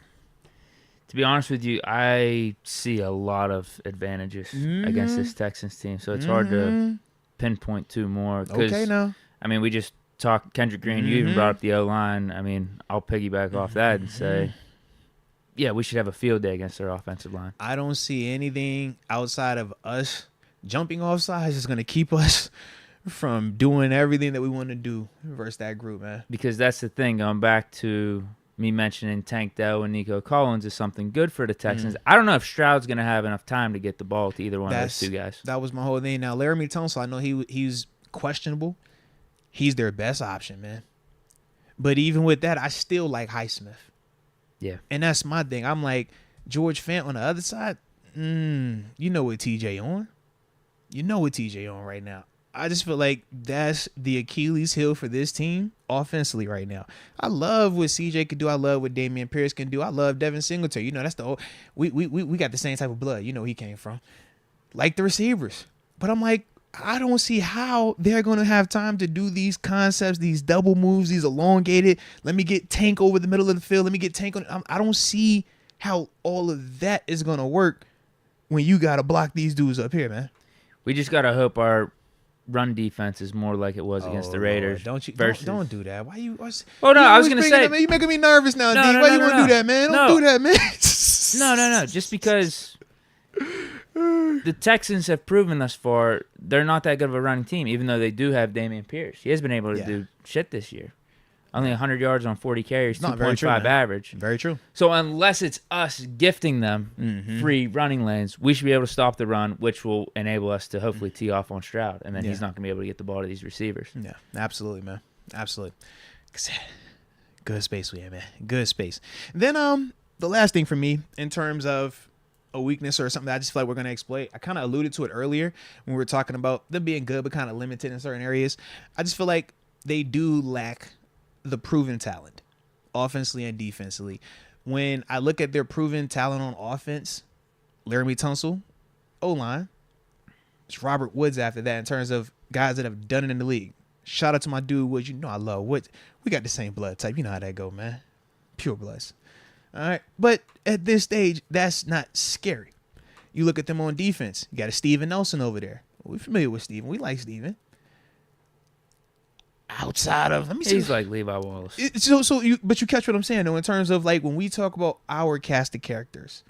To be honest with you, I see a lot of advantages against this Texans team. So it's hard to pinpoint 2 more. Okay, now. I mean, we just talked Kendrick Green. You even brought up the O-line. I mean, I'll piggyback off that and say, yeah, we should have a field day against their offensive line. I don't see anything outside of us jumping off sides is going to keep us from doing everything that we want to do versus that group, man. Because that's the thing, going back to me mentioning Tank Dell and Nico Collins is something good for the Texans. I don't know if Stroud's going to have enough time to get the ball to either one of those 2 guys. That was my whole thing. Now, Laramie Tunsil, I know he's questionable. He's their best option, man. But even with that, I still like Highsmith. Yeah. And that's my thing. I'm like, George Fant on the other side, you know what TJ on. You know what TJ on right now. I just feel like that's the Achilles heel for this team offensively right now. I love what CJ can do. I love what Damian Pierce can do. I love Devin Singletary. You know, that's the whole we got the same type of blood. You know where he came from. Like the receivers. But I'm like, I don't see how they're going to have time to do these concepts, these double moves, these elongated. Let me get Tank over the middle of the field. Let me get Tank on. I don't see how all of that is going to work when you got to block these dudes up here, man. We just got to hope our run defense is more like it was against the Raiders. Don't you versus... don't do that. Why you? Oh no, I was gonna say you're making me nervous now, D. Why you want to do that, man? Don't do that, man. No. Just because the Texans have proven thus far they're not that good of a running team, even though they do have Damian Pierce. He has been able to do shit this year. Only 100 yards on 40 carries, 2.5 average. Very true. So unless it's us gifting them free running lanes, we should be able to stop the run, which will enable us to hopefully tee off on Stroud, and then he's not going to be able to get the ball to these receivers. Yeah, absolutely, man. Absolutely. Good space we have, man. Good space. Then the last thing for me in terms of a weakness or something that I just feel like we're going to exploit, I kind of alluded to it earlier when we were talking about them being good but kind of limited in certain areas. I just feel like they do lack the proven talent, offensively and defensively. When I look at their proven talent on offense, Laramie Tunsil, O-line, it's Robert Woods after that in terms of guys that have done it in the league. Shout out to my dude Woods. You know I love Woods. We got the same blood type. You know how that go, man. Pure bloods. All right. But at this stage, that's not scary. You look at them on defense. You got a Steven Nelson over there. We're familiar with Steven. We like Steven. Outside of, let me see. He's like Levi Wallace. But you catch what I'm saying, though, in terms of like when we talk about our cast of characters,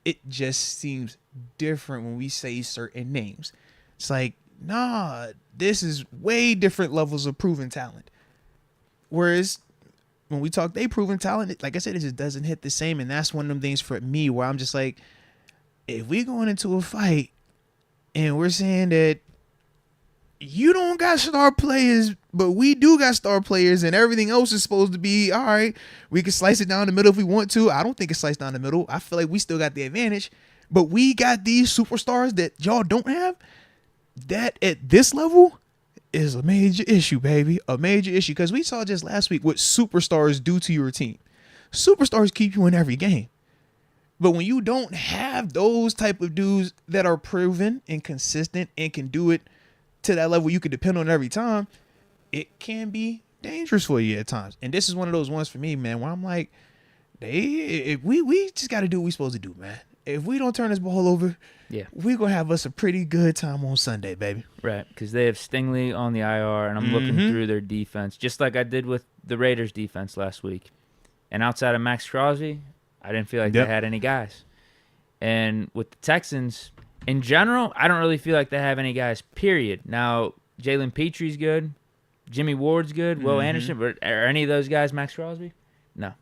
it just seems different when we say certain names. It's like, nah, this is way different levels of proven talent. Whereas when we talk they proven talent, like I said, it just doesn't hit the same. And that's one of them things for me where I'm just like, if we going into a fight and we're saying that you don't got star players, but we do got star players, and everything else is supposed to be all right. We can slice it down the middle if we want to. I don't think it's sliced down the middle. I feel like we still got the advantage, but we got these superstars that y'all don't have. That at this level is a major issue, baby. A major issue, because we saw just last week what superstars do to your team. Superstars keep you in every game. But when you don't have those type of dudes that are proven and consistent and can do it to that level you can depend on every time, it can be dangerous for you at times. And this is one of those ones for me, man, where I'm like, we just got to do what we're supposed to do, man. If we don't turn this ball over, we're going to have us a pretty good time on Sunday, baby. Right, because they have Stingley on the IR, and I'm looking through their defense, just like I did with the Raiders' defense last week. And outside of Max Crosby, I didn't feel like they had any guys. And with the Texans, in general, I don't really feel like they have any guys, period. Now, Jalen Petre's good. Jimmy Ward's good. Will Anderson. But are any of those guys Max Crosby? No.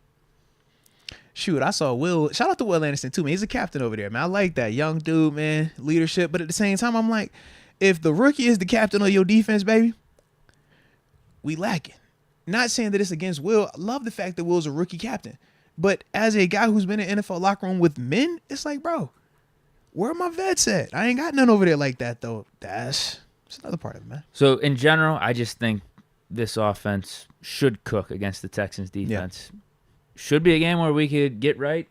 Shoot, I saw Will. Shout out to Will Anderson, too, man. He's a captain over there, man. I like that. Young dude, man. Leadership. But at the same time, I'm like, if the rookie is the captain of your defense, baby, we lack it. Not saying that it's against Will. I love the fact that Will's a rookie captain. But as a guy who's been in NFL locker room with men, it's like, bro, where are my vets at? I ain't got none over there like that, though. It's another part of it, man. So, in general, I just think this offense should cook against the Texans' defense. Yeah. Should be a game where we could get right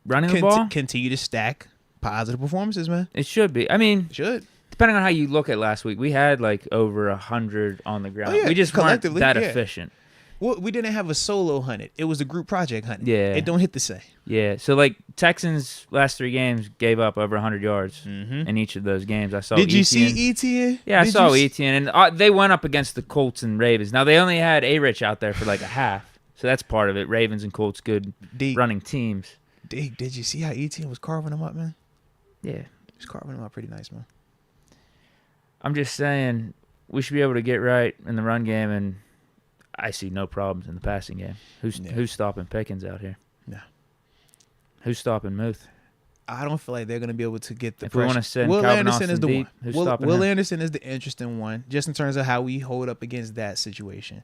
running the ball. Continue to stack positive performances, man. It should be. I mean, it should. Depending on how you look at last week, we had like over 100 on the ground. Oh, yeah. We just weren't that efficient. Well, we didn't have a solo hunted. It was a group project hunting. Yeah. It don't hit the same. Yeah. So, like, Texans last 3 games gave up over 100 yards in each of those games. I saw Did you see ETN? Yeah, I saw ETN. And they went up against the Colts and Ravens. Now, they only had A-Rich out there for like a half. So that's part of it. Ravens and Colts, good running teams. Deke, did you see how ETN was carving them up, man? Yeah. He was carving them up pretty nice, man. I'm just saying we should be able to get right in the run game, and I see no problems in the passing game. Who's stopping Pickens out here? No. Who's stopping Muth? I don't feel like they're going to be able to get the if pressure. We want to send Will Calvin Anderson Austin is the deep, one. Who's stopping Will him? Anderson is the interesting one, just in terms of how we hold up against that situation.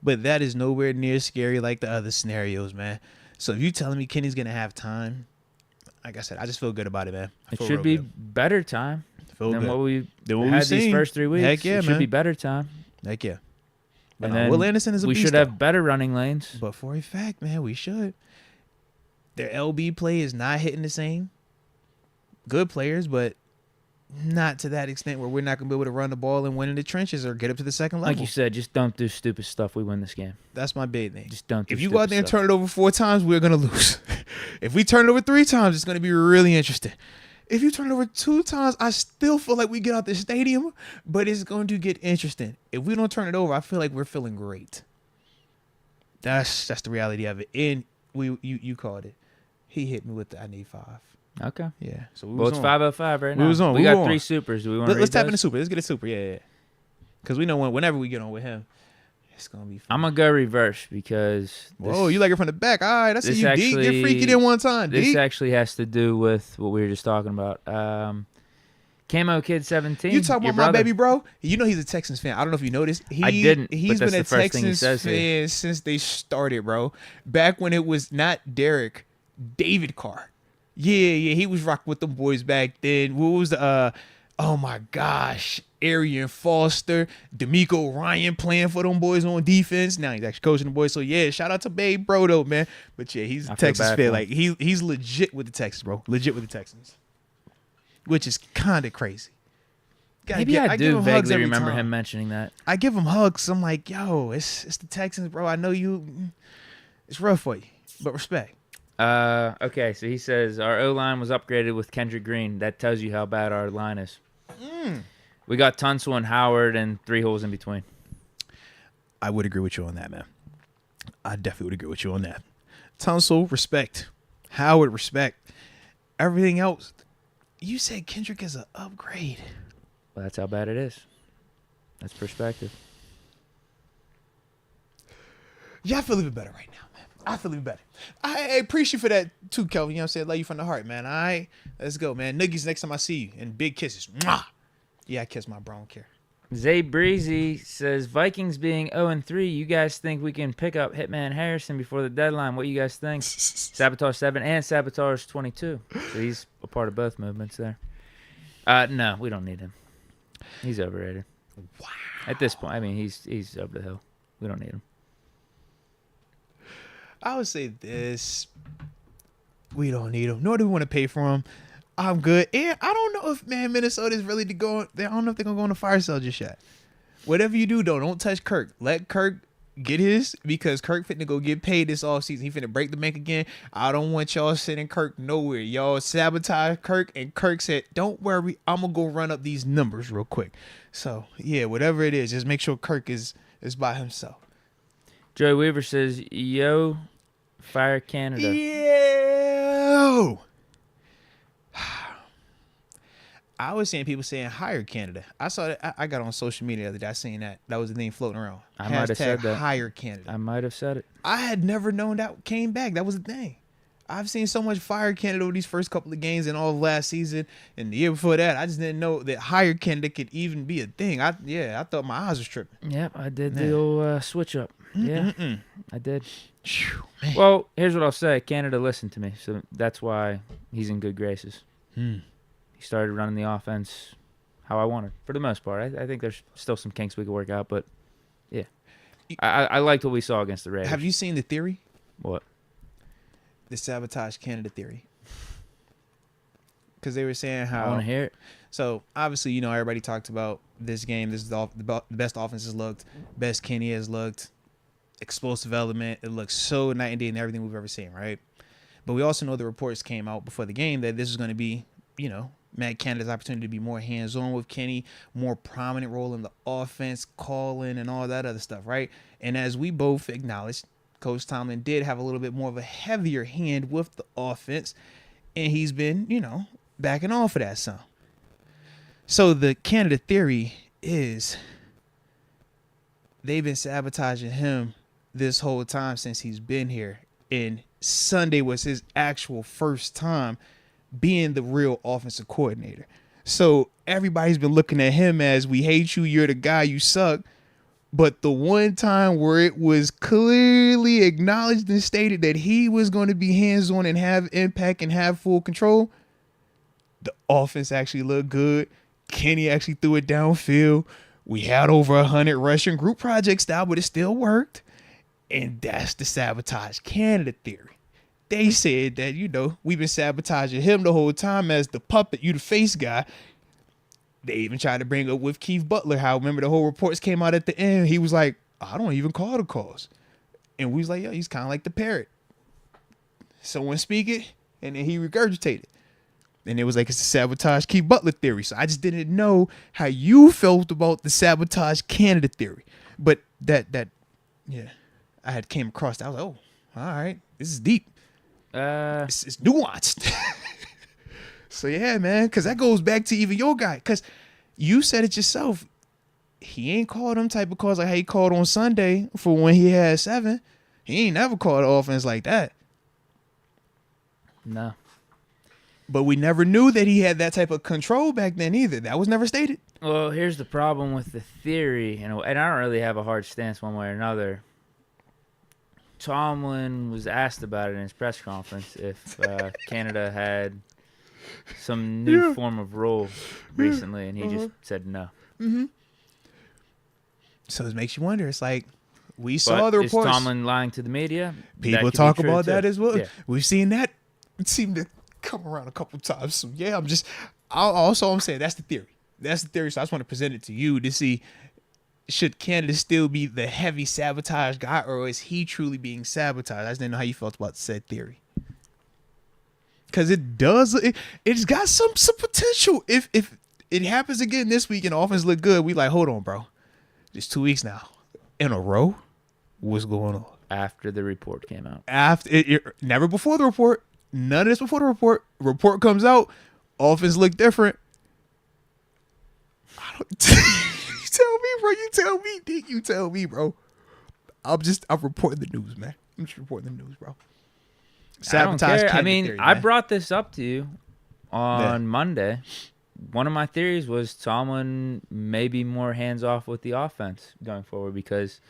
But that is nowhere near scary like the other scenarios, man. So if you're telling me Kenny's going to have time, like I said, I just feel good about it, man. It should be better time than what we had these first 3 weeks. Heck yeah, it should be better time. Heck yeah. And then Will Anderson is a beast. We should have better running lanes. But for a fact, man, we should. Their LB play is not hitting the same. Good players, but not to that extent where we're not going to be able to run the ball and win in the trenches or get up to the second level. Like you said, just don't do stupid stuff. We win this game. That's my big thing. Just don't do If you stupid go out there and stuff. turn it over 4 times, we're going to lose. If we turn it over 3 times, it's going to be really interesting. If you turn it over 2 times, I still feel like we get out the stadium, but it's going to get interesting. If we don't turn it over, I feel like we're feeling great. That's the reality of it. And you called it. He hit me with the I need 5. Okay. Yeah. So Well, it's 5:05 right now. We was on. We We got were 3 on. supers. Do we want to Let's tap those? into super. Let's get a super. Yeah. Because we know whenever we get on with him, it's gonna be fun. I'm gonna go reverse because Whoa, you like it from the back. All right, I see this you, Deke. Get freaky there one time, This Deke. actually has to do with what we were just talking about. Camo Kid 17. You talking your about my brother. baby bro? You know he's a Texans fan. I don't know if you noticed. I didn't, He's but been a that's the first thing he Texans says here. fan since they started, bro. Back when it was not Derek, David Carr. Yeah, he was rocking with them boys back then. What was the oh my gosh, Arian Foster, D'Amico Ryan playing for them boys on defense. Now he's actually coaching the boys. So yeah, shout out to Babe Bro though, man. But yeah, he's a I feel Texas bad fan. for Like he's legit with the Texans, bro. Legit with the Texans. Which is kind of crazy. Maybe I give do him hugs vaguely every remember time. him mentioning that. I give him hugs. I'm like, yo, it's the Texans, bro. I know you. It's rough for you, but respect. Okay, so he says our O-line was upgraded with Kendrick Green. That tells you how bad our line is. We got Tunsil and Howard and 3 holes in between. I would agree with you on that, man. I definitely would agree with you on that. Tunsil, respect. Howard, respect. Everything else, you said Kendrick is an upgrade. Well, that's how bad it is. That's perspective. Yeah, I feel even better right now, man. I feel even better. I appreciate you for that too, Kelvin. You know what I'm saying? Love you from the heart, man. All right, let's go, man. Nuggies next time I see you. And big kisses. Mwah! Yeah, I kiss my bro. I don't care. Zay Breezy says Vikings being 0-3. You guys think we can pick up Hitman Harrison before the deadline? What you guys think? Sabotage 7 and Sabotage 22. So he's a part of both movements there. No, we don't need him. He's overrated. Wow. At this point, I mean, he's over the hill. We don't need him. I would say this. We don't need him. Nor do we want to pay for him. I'm good. And I don't know if, man, Minnesota's really to go. I don't know if they're going to go on a fire sale just yet. Whatever you do, though, don't touch Kirk. Let Kirk get his, because Kirk finna go get paid this offseason. He finna break the bank again. I don't want y'all sending Kirk nowhere. Y'all sabotage Kirk, and Kirk said, don't worry, I'm going to go run up these numbers real quick. So, yeah, whatever it is, just make sure Kirk is by himself. Joey Weaver says, yo, fire Canada. Yo! I was seeing people saying hire Canada. I saw that. I got on social media the other day. I seen that. That was the thing floating around. I might have said that. Hire Canada. I might have said it. I had never known that came back. That was the thing. I've seen so much fire Canada over these first couple of games and all of last season and the year before that. I just didn't know that hire Canada could even be a thing. I thought my eyes was tripping. Yep, I did the old switch up. Yeah, I did. Phew, man. Well, here's what I'll say. Canada listened to me, so that's why he's in good graces. He started running the offense how I wanted, for the most part. I think there's still some kinks we could work out, but yeah. I liked what we saw against the Raiders. Have you seen the theory? What? The sabotage Canada theory. Because they were saying how... I want to hear it. So, obviously, you know, everybody talked about this game. This is the best offense has looked. Best Kenny has looked. Explosive element. It looks so night and day in everything we've ever seen, right? But we also know the reports came out before the game that this is going to be, you know, Matt Canada's opportunity to be more hands-on with Kenny, more prominent role in the offense, calling, and all that other stuff, right? And as we both acknowledged, Coach Tomlin did have a little bit more of a heavier hand with the offense, and he's been, you know, backing off of that some. So the Canada theory is they've been sabotaging him this whole time since he's been here, and Sunday was his actual first time being the real offensive coordinator. So everybody's been looking at him as, we hate you, you're the guy, you suck. But the one time where it was clearly acknowledged and stated that he was going to be hands-on and have impact and have full control, the offense actually looked good. Kenny actually threw it downfield. We had over 100 rushing group project style, but it still worked. And that's the sabotage Canada theory. They said that, you know, we've been sabotaging him the whole time as the puppet, you the face guy. They even tried to bring up with Keith Butler how, remember, the whole reports came out at the end. He was like, I don't even call the calls. And we was like, yo, he's kind of like the parrot. Someone speak it, and then he regurgitated. And it was like, it's a sabotage Keith Butler theory. So I just didn't know how you felt about the sabotage Canada theory. But yeah, I had came across that. I was like, oh, all right, this is deep. It's nuanced. So yeah, man, because that goes back to even your guy. Because you said it yourself. He ain't called them type of calls like how he called on Sunday for when he had 7. He ain't never called the offense like that. No. But we never knew that he had that type of control back then either. That was never stated. Well, here's the problem with the theory, and I don't really have a hard stance one way or another. Tomlin was asked about it in his press conference if Canada had some new form of rule recently, and he just said no. Mm-hmm. So it makes you wonder. It's like, we saw the reports. Is Tomlin lying to the media? People talk about too. that as well. Yeah. We've seen that. It seemed to come around a couple times. So yeah, I'm saying that's the theory. That's the theory. So I just want to present it to you to see, should Canada still be the heavy sabotage guy, or is he truly being sabotaged? I just didn't know how you felt about said theory. Because it's got some potential. If it happens again this week and the offense look good, we like, hold on, bro. It's 2 weeks now in a row. What's going on? After the report came out. Never before the report. None of this before the report. Report comes out. Offense look different. You tell me, bro. You tell me, Deke. You tell me, bro. I'm reporting the news, man. I'm just reporting the news, bro. Sabotage. I mean, theory, I brought this up to you on Monday. One of my theories was Tomlin may be more hands off with the offense going forward because,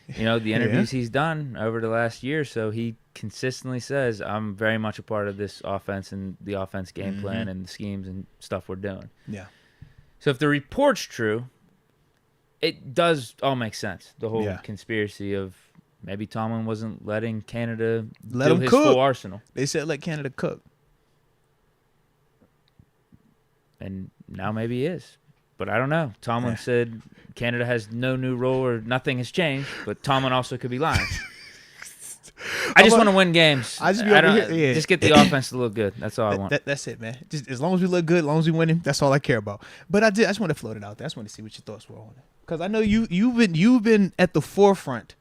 you know, the interviews he's done over the last year or so, he consistently says, I'm very much a part of this offense and the offense game plan and the schemes and stuff we're doing. Yeah. So if the report's true, it does all make sense. The whole conspiracy of maybe Tomlin wasn't letting Canada do his full arsenal. They said let Canada cook. And now maybe he is. But I don't know. Tomlin said Canada has no new role or nothing has changed, but Tomlin also could be lying. I just want to win games. Just get the offense to look good. That's all I want. That's it, man. Just as long as we look good, as long as we winning, that's all I care about. But I just want to float it out there. I just want to see what your thoughts were on it. Because I know you've been at the forefront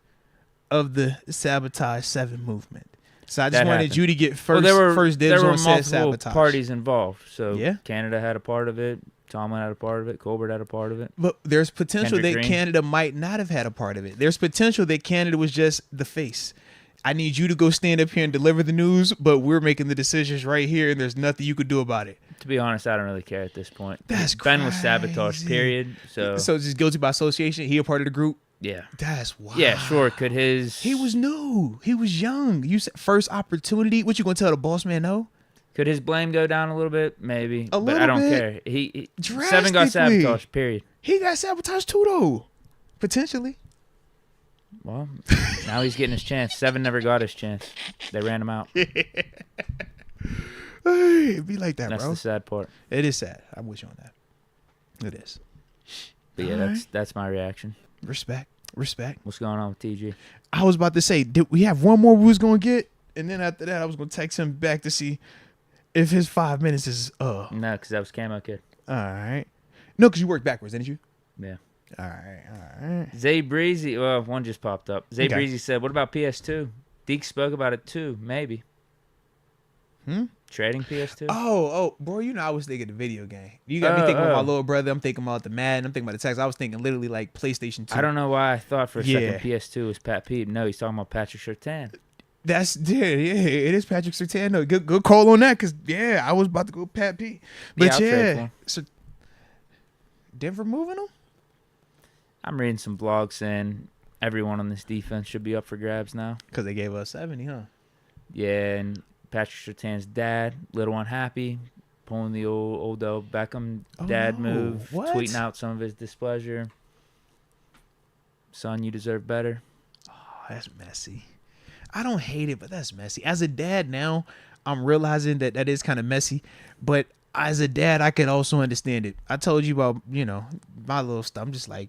of the Sabotage 7 movement. So I just wanted you to get first dibs on said sabotage. There were multiple parties involved. So Canada had a part of it. Tomlin had a part of it. Colbert had a part of it. But there's potential that Canada might not have had a part of it. There's potential that Canada was just the face. I need you to go stand up here and deliver the news, but we're making the decisions right here, and there's nothing you could do about it. To be honest, I don't really care at this point. That's Ben was sabotaged, period. So just guilty by association. He a part of the group. Yeah. That's wild. Yeah, sure. Could he was new. He was young. You said first opportunity. What you gonna tell the boss man no? Could his blame go down a little bit? Maybe. But I don't care. He 7 got sabotaged, period. He got sabotaged too, though. Potentially. Well, now he's getting his chance. 7 never got his chance. They ran him out. Hey, it'd be like that, That's bro. the sad part. It is sad. I'm with you on that. It is. But yeah, that's my reaction. Respect. What's going on with TG? I was about to say, did we have one more we was going to get? And then after that, I was going to text him back to see if his 5 minutes is No, because that was Camo Kid. All right. No, because you worked backwards, didn't you? Yeah. All right. Zay Breezy, well, one just popped up. Zay Breezy said, what about PS2? Deke spoke about it too, maybe. Trading PS2? Oh, bro, you know I was thinking the video game. You got me thinking about my little brother. I'm thinking about the Madden. I'm thinking about the Texans. I was thinking literally like PlayStation 2. I don't know why I thought for a second PS2 was Pat Pete. No, he's talking about Patrick Surtain. It is Patrick Surtain. No, good call on that because, I was about to go Pat Pete. But so Denver moving him? I'm reading some blogs saying everyone on this defense should be up for grabs now. Because they gave us 70, huh? Yeah, and Patrick Surtain's dad, little unhappy, pulling the old Odell Beckham dad move, tweeting out some of his displeasure. Son, you deserve better. Oh, that's messy. I don't hate it, but that's messy. As a dad now, I'm realizing that is kind of messy. But as a dad, I could also understand it. I told you about, my little stuff. I'm just like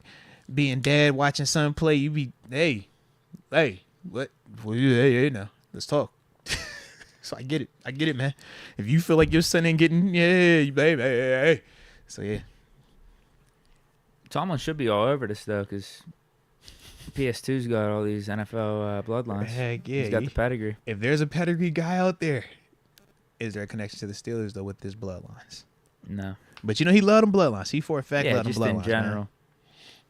being dad, watching son play. You be, hey, what? Well, hey, now let's talk. So I get it, man. If you feel like your son ain't getting, baby, hey. So yeah. Tomlin should be all over this though, because PS2's got all these NFL bloodlines. Heck yeah, he's got the pedigree. If there's a pedigree guy out there, is there a connection to the Steelers though with this bloodlines? No. But he loved them bloodlines. He for a fact loved them just bloodlines. in general.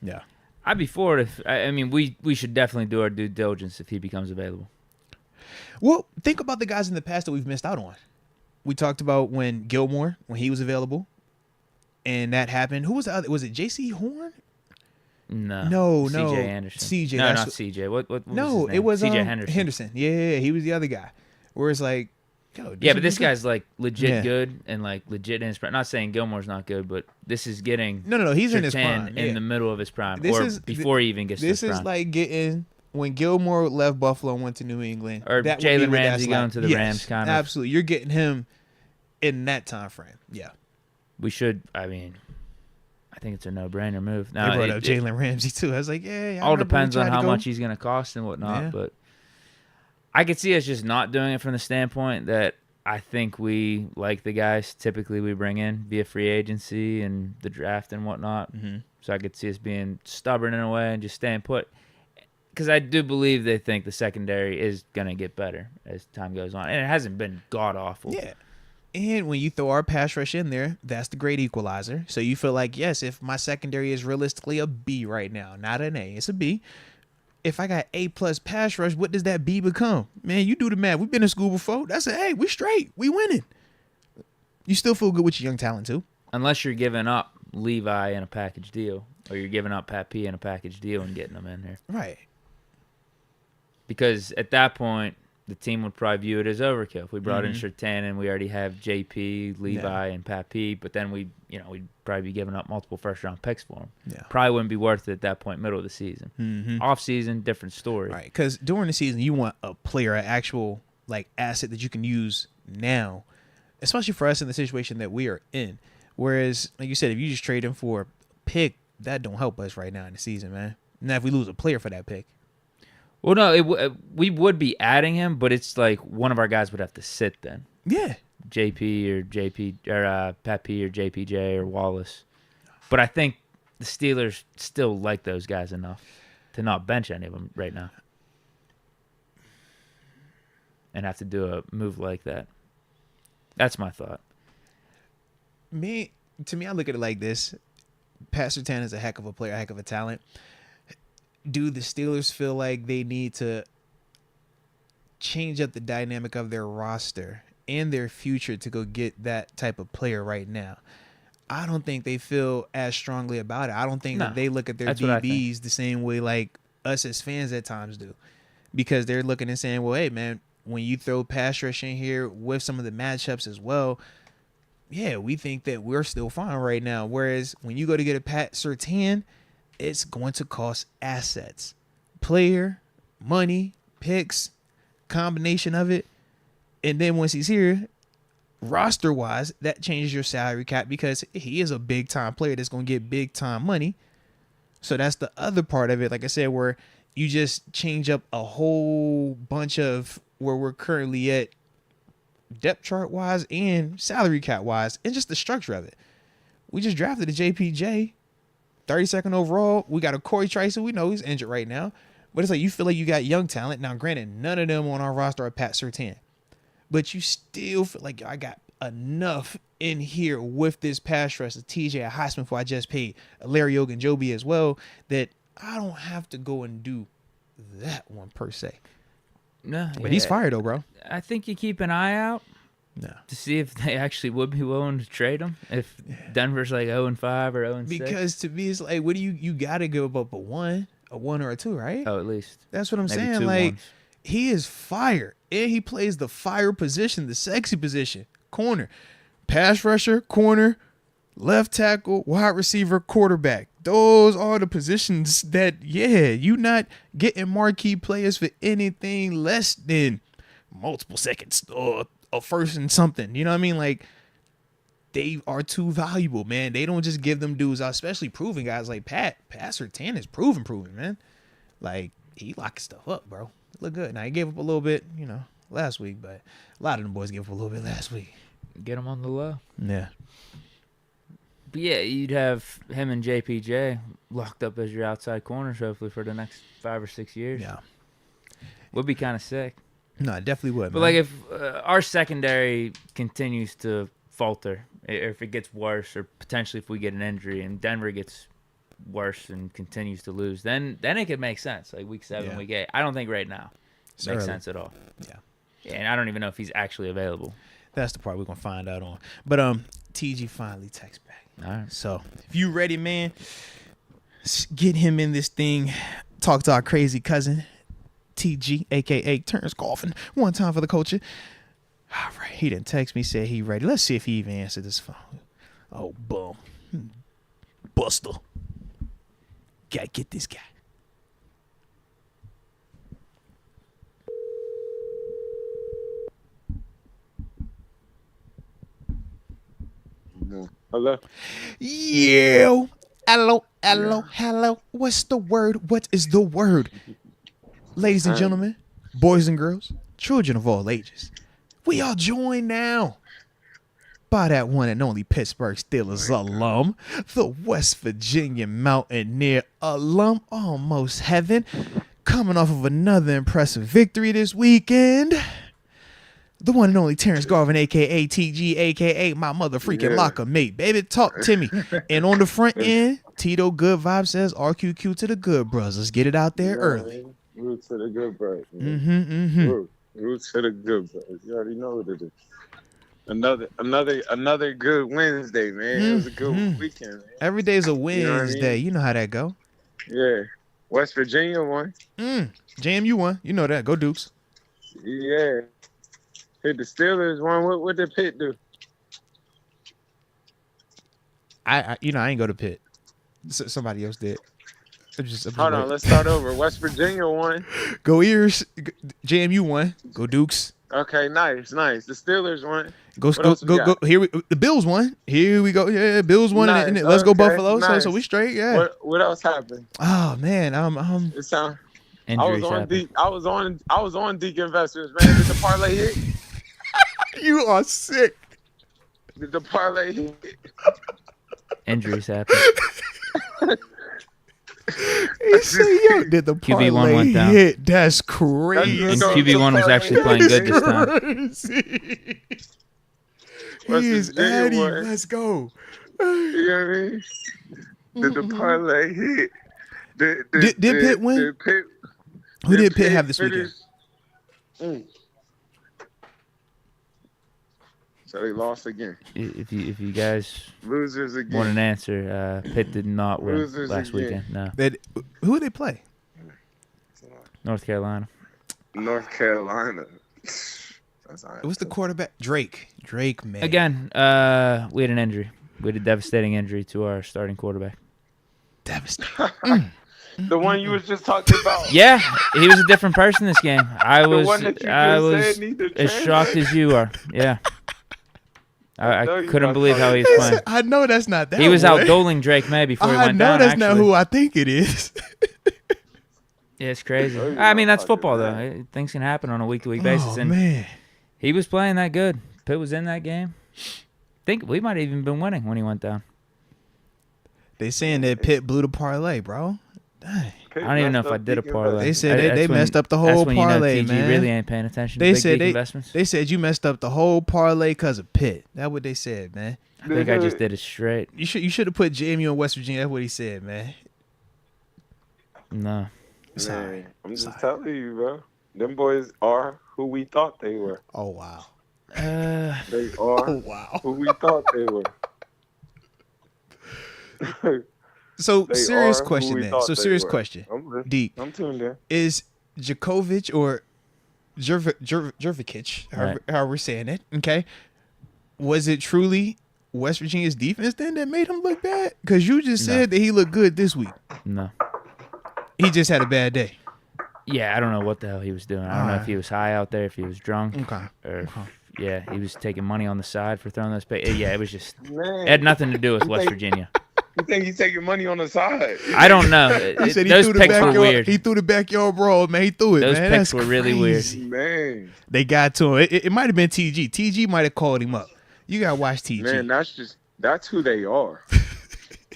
Man. Yeah. I'd be for it if we should definitely do our due diligence if he becomes available. Well, think about the guys in the past that we've missed out on. We talked about when Gilmore, when he was available, and that happened. Who was the other? Was it J.C. Horn? No. C.J. Anderson. C.J. No, not C.J. What was his name? It was C.J. Henderson. Yeah, he was the other guy. Where it's like, but this guy's like legit good and like legit in his prime. Not saying Gilmore's not good, but this is getting no. He's Surtain in his prime, in the middle of his prime, before he even gets. This to his is prime. like getting when Gilmore left Buffalo and went to New England, or Jalen Ramsey going to the Rams. Kind of absolutely. You're getting him in that time frame. Yeah, we should. I think it's a no-brainer move. Now, they brought up Jalen Ramsey too. I was like, all depends on how much he's going to cost and whatnot. Yeah. But I could see us just not doing it from the standpoint that I think we like the guys typically we bring in via free agency and the draft and whatnot. Mm-hmm. So I could see us being stubborn in a way and just staying put. Because I do believe they think the secondary is going to get better as time goes on. And it hasn't been god-awful. Yeah. And when you throw our pass rush in there, that's the great equalizer. So you feel like, yes, if my secondary is realistically a B right now, not an A, it's a B. If I got A+ pass rush, what does that B become? Man, you do the math. We've been in school before. That's an A. We straight. We winning. You still feel good with your young talent, too. Unless you're giving up Levi in a package deal, or you're giving up Pat P in a package deal and getting them in there. Right. Because at that point, the team would probably view it as overkill. If we brought in Surtain and we already have JP, Levi, and Pat P, but then we'd probably be giving up multiple first-round picks for him. Yeah. Probably wouldn't be worth it at that point, middle of the season. Mm-hmm. Off-season, different story. Right, because during the season, you want a player, an actual asset that you can use now, especially for us in the situation that we are in. Whereas, like you said, if you just trade him for a pick, that don't help us right now in the season, man. Now, if we lose a player for that pick. Well, no, we would be adding him, but it's like one of our guys would have to sit then. Yeah. JP or Pat P or JPJ or Wallace. But I think the Steelers still like those guys enough to not bench any of them right now and have to do a move like that. That's my thought. To me, I look at it like this. Pat Surtain is a heck of a player, a heck of a talent. Do the Steelers feel like they need to change up the dynamic of their roster and their future to go get that type of player right now? I don't think they feel as strongly about it. I don't think that they look at their DBs the same way like us as fans at times do, because they're looking and saying, well, hey, man, when you throw pass rush in here with some of the matchups as well, yeah, we think that we're still fine right now. Whereas when you go to get a Pat Surtain, it's going to cost assets, player, money, picks, combination of it. And then once he's here, roster-wise, that changes your salary cap because he is a big-time player that's going to get big-time money. So that's the other part of it, like I said, where you just change up a whole bunch of where we're currently at depth chart-wise and salary cap-wise and just the structure of it. We just drafted a JPJ. 32nd overall. We got a Corey Trice. We know he's injured right now. But it's like you feel like you got young talent. Now, granted, none of them on our roster are Pat Surtain. But you still feel like I got enough in here with this pass rush of TJ Highsmith, who I just paid, Larry Ogunjobi as well, that I don't have to go and do that one per se. No, but he's fired, though, bro. I think you keep an eye out. No. To see if they actually would be willing to trade him. If Denver's like 0-5 or 0-6. Because to me, it's like, what do you got to give up a one or a two, right? Oh, at least. That's what I'm Maybe saying. Like, he is fire. And he plays the fire position, the sexy position. Corner. Pass rusher, corner, left tackle, wide receiver, quarterback. Those are the positions that, you not getting marquee players for anything less than multiple seconds or a first and something. You know what I mean? Like, they are too valuable, man. They don't just give them dudes out, especially proven guys like Pat Surtain is proven, man. Like, he locking stuff up, bro. Look good. Now, he gave up a little bit, last week, but a lot of them boys gave up a little bit last week. Get him on the low. Yeah. But yeah, you'd have him and JPJ locked up as your outside corners, hopefully, for the next 5 or 6 years. Yeah. Would be kind of sick. No, it definitely would, But, man. like, if our secondary continues to falter, or if it gets worse, or potentially if we get an injury and Denver gets worse and continues to lose, then it could make sense. Like, week 7, week 8. I don't think right now it makes sense at all. Yeah. And I don't even know if he's actually available. That's the part we're going to find out on. But TG finally texts back. All right. So, if you ready, man, get him in this thing. Talk to our crazy cousin, TG, a.k.a. Terence Garvin. One time for the culture. All right. He didn't text me, said he ready. Let's see if he even answered this phone. Oh, boom. Buster. Gotta get this guy. Hello. Yeah. Hello. What's the word? What is the word? Ladies and gentlemen, boys and girls, children of all ages, we are joined now by that one and only Pittsburgh Steelers alum, the West Virginia Mountaineer alum, almost heaven, coming off of another impressive victory this weekend. The one and only Terence Garvin, a.k.a. TG, a.k.a. my mother freaking locker mate. Baby, talk to me. And on the front end, Tito Good Vibe says RQQ to the good brothers. Let's get it out there early. Root to the good brothers. Root to the good brothers. You already know what it is. Another good Wednesday, man. It was a good weekend, man. Every day's a Wednesday. You know how that go. Yeah. West Virginia won. JMU won. You know that. Go Dukes. Yeah. Hit the Steelers won. What did Pitt do? I ain't go to Pitt. Somebody else did. Hold on, let's start over. West Virginia won. Go Ears. JMU won. Go Dukes. Okay, nice. The Steelers won. Go. Here the Bills won. Here we go. Yeah, Bills won. Nice. And let's go Buffalo. Nice. So we straight. Yeah. What else happened? Oh man. It sound. Injuries I was on Deke Investors, man. Did the parlay hit? You are sick. Did the parlay hit? Injuries happen. He said, "Yo, did the parlay QB1 went down. hit? That's crazy." And QB1 was actually playing good this time. He is Eddie. Let's go. You know what I mean? Did the parlay hit? Did Pitt win? Who did Pitt have this weekend? So they lost again. If you guys Losers again. want an answer, Pitt did not win Losers last again. weekend. No. Who did they play? North Carolina. North Carolina. What's the quarterback? Drake, man. Again, we had an injury. We had a devastating injury to our starting quarterback. Devastating. The one you was just talking about. Yeah, he was a different person this game. I was said as shocked as you are. Yeah. I couldn't believe how he was playing. I know that's not that. He was boy. outdoling Drake May before he went down. I know that's actually. not who I think it is. Yeah, it's crazy. I mean, that's football, though. Things can happen on a week-to-week basis. Oh, and man. he was playing that good. Pitt was in that game. I think we might have even been winning when he went down. They saying that Pitt blew the parlay, bro. Dang. I don't even know if I did a parlay. They said they messed up the whole parlay, you know, TG man. really ain't paying attention to They big said investments. they said you messed up the whole parlay because of Pitt. That's what they said, man. I think I just did it straight. You should have put JMU in West Virginia. That's what he said, man. No. Sorry. I'm just telling you, bro. Them boys are who we thought they were. Oh wow. They are who we thought they were. So They serious are question who we then. thought So they serious were. question. Deep. I'm tuned in. Is Djokovic or Jervikic, how we're saying it, okay? Was it truly West Virginia's defense then that made him look bad? Because you just said that he looked good this week. No. He just had a bad day. Yeah, I don't know what the hell he was doing. I don't know if he was high out there, if he was drunk, or Yeah, he was taking money on the side for throwing those. Yeah, it was just Man, it had nothing to do with You West think- Virginia. you think he's taking money on the side? I don't know. He said he Those threw the picks were backyard. weird. He threw the backyard brawl, man. He threw it, Those man. picks That's were really weird. crazy. Man, They got to him. It might have been TG. TG might have called him up. You gotta watch TG. man, that's who they are.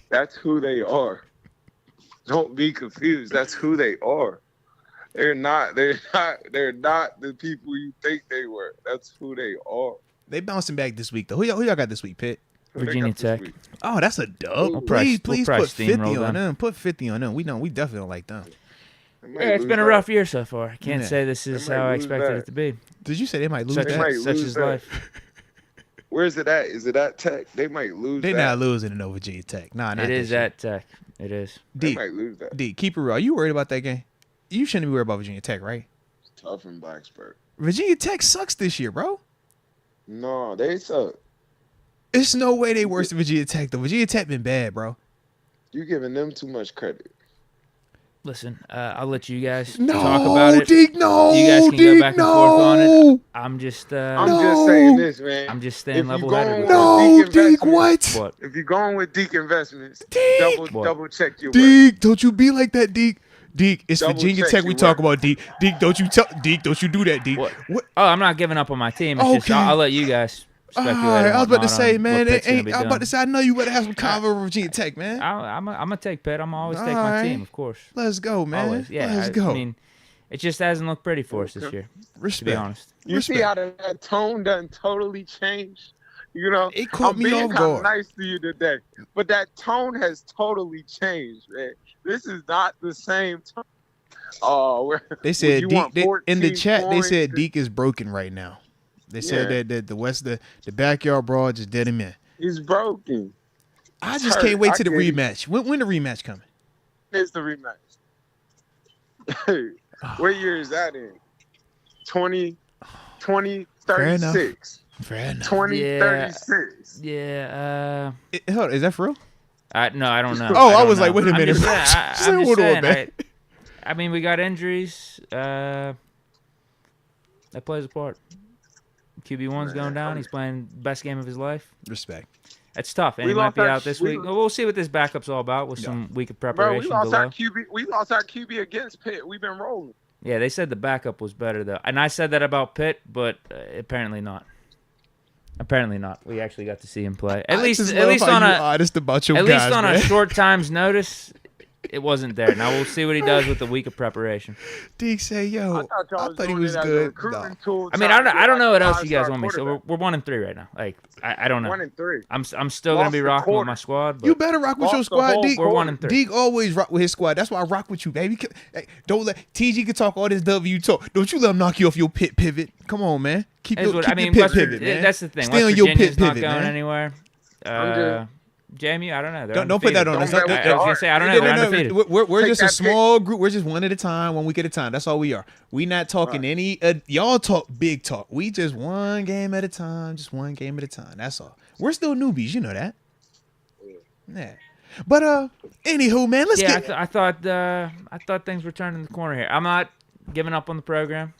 That's who they are. Don't be confused. That's who they are. They're not the people you think they were. That's who they are. They bouncing back this week though. Who y'all got this week, Pitt? Who they Virginia got this Tech. week? Oh, that's a dub. We'll Please probably put 50 steamroll on them. them. Put 50 on them. We definitely don't like them. They might Yeah, it's lose been a that. rough year so far. I can't Yeah. say this is They might how I lose expected that. it to be. Did you say they might lose Such, They that? might such lose is that. life. Where's it at? Is it at Tech? They might lose They that. not losing to Virginia Tech. Nah, not It is this year. at Tech. It is. They D, might lose that. D, keep it real. Are you worried about that game? You shouldn't be worried about Virginia Tech, right? It's tough in Blacksburg. Virginia Tech sucks this year, bro. No, they suck. There's no way they worse than Virginia Tech though. Virginia Tech been bad, bro. You giving them too much credit. Listen, I'll let you guys No, talk about it. Deke, no. You guys can go Deke, back and no. forth on it. I'm just I'm No. just saying this, man. I'm just If staying you level-headed. going with No, Deke Deke, investments. what? What? If you're going with Deke Investments, Deke. double check your work. Deke, don't you be like that, Deke. Deke, it's Double Virginia check Tech we your talk work. about, Deke. Deke, don't you do that, Deke. What? What? Oh, I'm not giving up on my team. It's just Okay. I'll let you guys speculate. All right, I was about to say, man, it I was about to say, I know you better have some convo with Virginia Tech, man. I'm gonna take Pitt. I'm gonna always take All my right. team, of course. Let's go, man. Always. Yeah. Let's I go. mean, it just hasn't looked pretty for us this year, to be Respect. honest. You see how that tone done totally changed? You know, It caught I'm me being off kind of guard. nice to you today, but that tone has totally changed, man. This is not the same tone. Oh, They said you Deke, want in the 14 chat. They points said and- Deke is broken right now. They said Yeah. that the backyard brawl just did him in. he's broken. I He's just hurt. can't wait I till the can't- rematch. When the rematch coming? It's the rematch. What year is that in? 2036. Fair enough. 2036. Yeah. Hold on, is that for real? No, I don't know. Oh, I don't was like, know. wait a I'm minute, just bro. saying, Just I'm just hold on, saying, man. I mean, we got injuries. That plays a part. QB1's going down. He's playing best game of his life. Respect. It's tough, and We he might lost be our- out this we- week. We'll see what this backup's all about with Yeah. some week of Bro, preparation below. We lost our QB against Pitt. We've been rolling. Yeah, they said the backup was better though, and I said that about Pitt, but apparently not. Apparently not. We actually got to see him play. At least on a honest about your at guys, least on man. a short time's notice. It wasn't there. Now we'll see what he does with the week of preparation. Deke say, yo, I thought y'all was he doing was it as a good. recruiting No. tool. I mean, trying to I don't get know like what a else you guys five-star want me. So quarterback. we're 1-3 right now. Like I don't know. 1-3. I'm still gonna Lost be the rocking with quarter. my squad. But You better rock with Lost your the squad, whole Deke. we're 1-3. Deke always rock with his squad. That's why I rock with you, baby. Hey, don't let TG can talk all this W talk. Don't you let him knock you off your pit pivot. Come on, man. Keep That's your, what- keep I mean, your pit West, pivot, man. that's the thing. Stay West on your Virginia's pit not pivot, going man. anywhere. Jamie, I don't know. They're Don't put that on undefeated. us. Don't I was gonna say I don't know. No, They're no, undefeated. We're Take just a that pick. small group. We're just one at a time, 1 week at a time. That's all we are. We not talking Right. any. Y'all talk big talk. We just one game at a time. Just one game at a time. That's all. We're still newbies. You know that. Yeah. But anywho, man, let's Yeah, get. I thought things were turning the corner here. I'm not giving up on the program.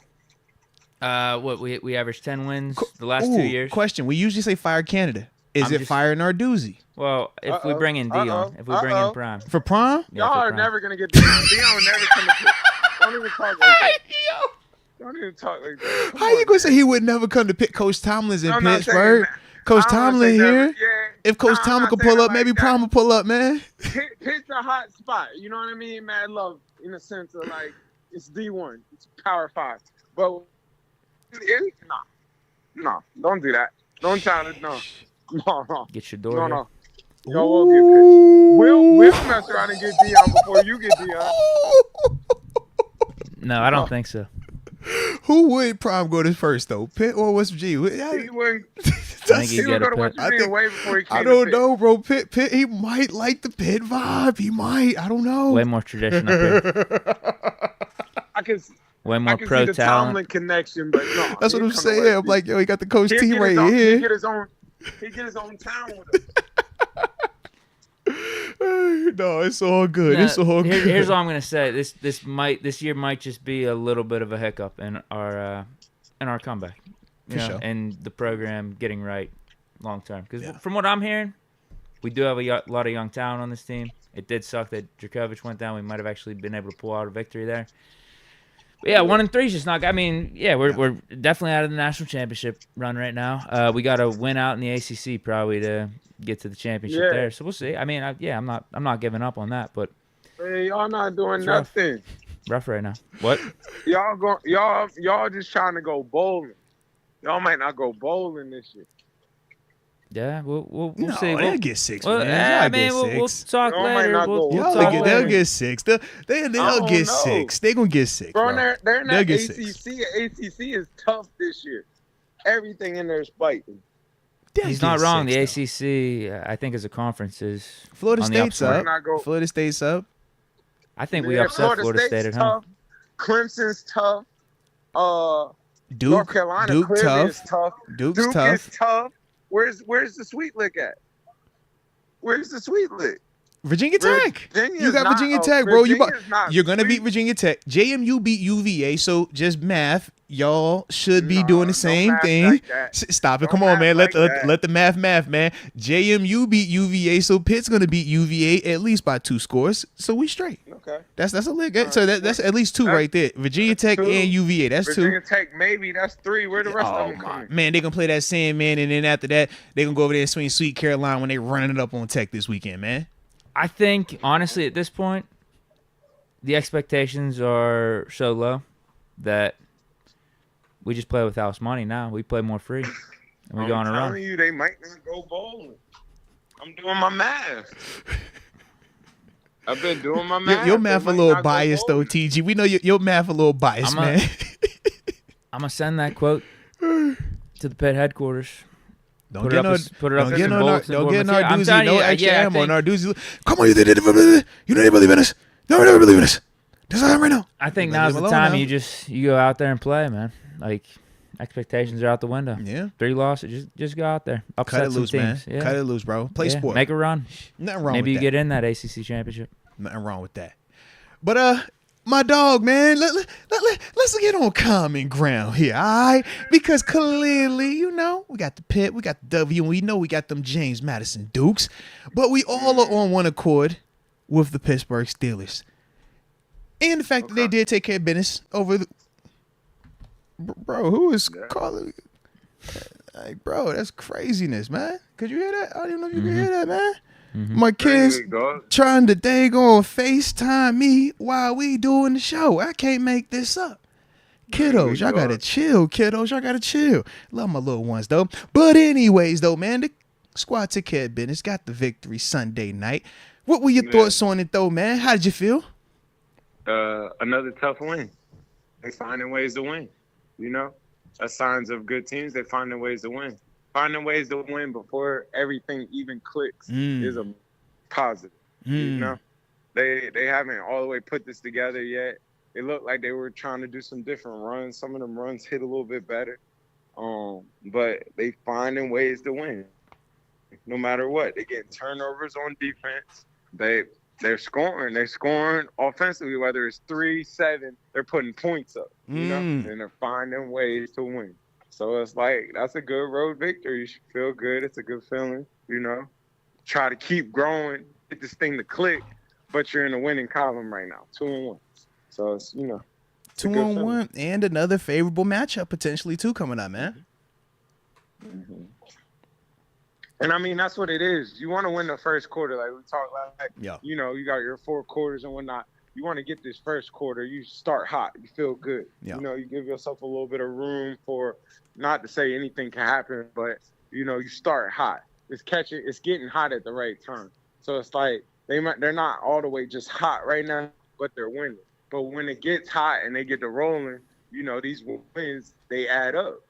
What we averaged 10 wins the last 2 years. Question: we usually say fire Canada. Is I'm it just- fire Narduzzi Well, if we Uh-oh. bring in Dion, if we bring in Prime, for prom? yeah, Y'all for are Prime. never gonna get Dion. Dion will never come to Pitt. Don't even talk like that. Don't even talk like that. Come How on, you gonna man. say he would never come to pick Coach Tomlin's in I'm not saying Pittsburgh? that. Coach I don't wanna Tomlin say here. never. Yeah. If Coach Nah, I'm Tomlin not could saying pull it up, maybe like that. Prime will pull up, man. Pitt's a hot spot. You know what I mean? Mad love in the sense of like it's D1, it's Power 5. But no, don't do that. Don't try to no. Get your door. No, here. no. Y'all will get Pitt. We'll mess around and get Dion before you get Dion. No, I don't think so. Who would Prime go to first though? Pitt or West Virginia? He wouldn't. I think He he'd would get go to a West Pitt. Virginia way before he came I to don't Pitt. know, bro. Pitt. He might like the Pitt vibe. He might. I don't know. Way more tradition up here. I can Way I more can pro see the talent. Tomlin connection, but no. That's what he'll I'm come to saying. West I'm like, yo, he got the coach He'll T get right his own- here. He get his own town with him. No, it's all good. It's all good. Here's all I'm gonna say. This year might just be a little bit of a hiccup in our comeback. you know, sure. and the program getting right long term. Because Yeah. from what I'm hearing, we do have a lot of young talent on this team. It did suck that Djokovic went down. We might have actually been able to pull out a victory there. But yeah, 1-3 is just not. I mean, yeah, we're definitely out of the national championship run right now. We got to win out in the ACC probably to get to the championship there. So we'll see. I mean, I'm not giving up on that, but Man, y'all not doing it's rough. nothing. Rough right now. What? Y'all just trying to go bowling. Y'all might not go bowling this year. Yeah, we'll No, see. they'll get 6, Well, man. I mean, we'll talk Y'all might later. not We'll go- talk They'll later. get 6. They'll get 6. They're gonna get 6, Bro, bro. they're in They'll that get ACC. 6. ACC is tough this year. Everything in there is fighting. They'll He's get not wrong. 6, The though. ACC, I think, as a conference is Florida on the State's upswing. up. Florida State's up. I think we upset Florida State's State at home. tough. Clemson's tough. Duke, North Carolina Duke clearly tough. is tough. Duke's Duke tough. is tough. Where's the Sweet Lick at? Where's the Sweet Lick? Virginia Tech. Virginia's You got not- Virginia Tech, bro. Virginia's not You're gonna sweet. beat Virginia Tech. JMU beat UVA, so just math. Y'all should be doing the No same math thing. like that. Stop it. Don't Come on, math man. like Let that. let the math, man. JMU beat UVA, so Pitt's gonna beat UVA at least by 2 scores. So we straight. Okay. That's a lick. So that's at least 2 right there. Virginia Tech 2. and UVA. That's 2. Virginia Tech, maybe that's 3. Where the rest of Oh them my coming? man, they gonna play that Sandman, and then after that, they gonna go over there and swing Sweet Caroline when they running it up on Tech this weekend, man. I think, honestly, at this point, the expectations are so low that we just play with house money now. We play more free, and we go on a I'm run. telling you, they might not go bowling. I'm doing my math. I've been doing my math. Your They math a might little not go biased though, bowling. TG. We know your math a little biased, man. I'm going to send that quote to the Pitt headquarters. Don't Put get it no, up as- put it up don't as get a no, bulletin don't board get material. I'm Narduzzi. telling No you, extra yeah, I ammo. think- Narduzzi. Come on, you didn't believe in us. No, we never believe in us. That's all right now. I think Leave now's him the alone time now. you go out there and play, man. Like, expectations are out the window. Yeah. 3 losses, just go out there. Upset Cut it some loose, teams. man. Yeah. Cut it loose, bro. Play Yeah, sport. Make a run. Nothing wrong Maybe with you that. get in that ACC championship. Nothing wrong with that. But my dog, man, let's get on common ground here, all right? Because clearly, we got the Pitt, we got the W, and we know we got them James Madison Dukes. But we all are on one accord with the Pittsburgh Steelers. And the fact that they did take care of business over the... Bro, who is calling... Like, bro, that's craziness, man. Could you hear that? I don't even know if you could hear that, man. My kids trying to daggone FaceTime me while we doing the show. I can't make this up. Kiddos, y'all gotta chill. Kiddos, y'all gotta chill. Love my little ones, though. But anyways, though, man, the squad took care of business. Got the victory Sunday night. What were your thoughts on it, though, man? How did you feel? Another tough win. They finding ways to win. That's signs of good teams. They finding ways to win. Finding ways to win before everything even clicks is a positive. They haven't all the way put this together yet. It looked like they were trying to do some different runs. Some of them runs hit a little bit better. But they finding ways to win. No matter what. They getting turnovers on defense. They're scoring. They're scoring offensively, whether it's 3, 7, they're putting points up. And they're finding ways to win. So it's like, that's a good road victory. You should feel good. It's a good feeling, Try to keep growing, get this thing to click, but you're in the winning column right now, 2-1. So it's, it's a good 2-1, and another favorable matchup potentially, too, coming up, man. And I mean, that's what it is. You want to win the first quarter, like we talked like, you got your 4 quarters and whatnot. You want to get this first quarter. You start hot. You feel good. Yeah. You give yourself a little bit of room for, not to say anything can happen, but, you start hot. It's getting hot at the right time. So it's like they're not all the way just hot right now, but they're winning. But when it gets hot and they get to rolling, these wins, they add up,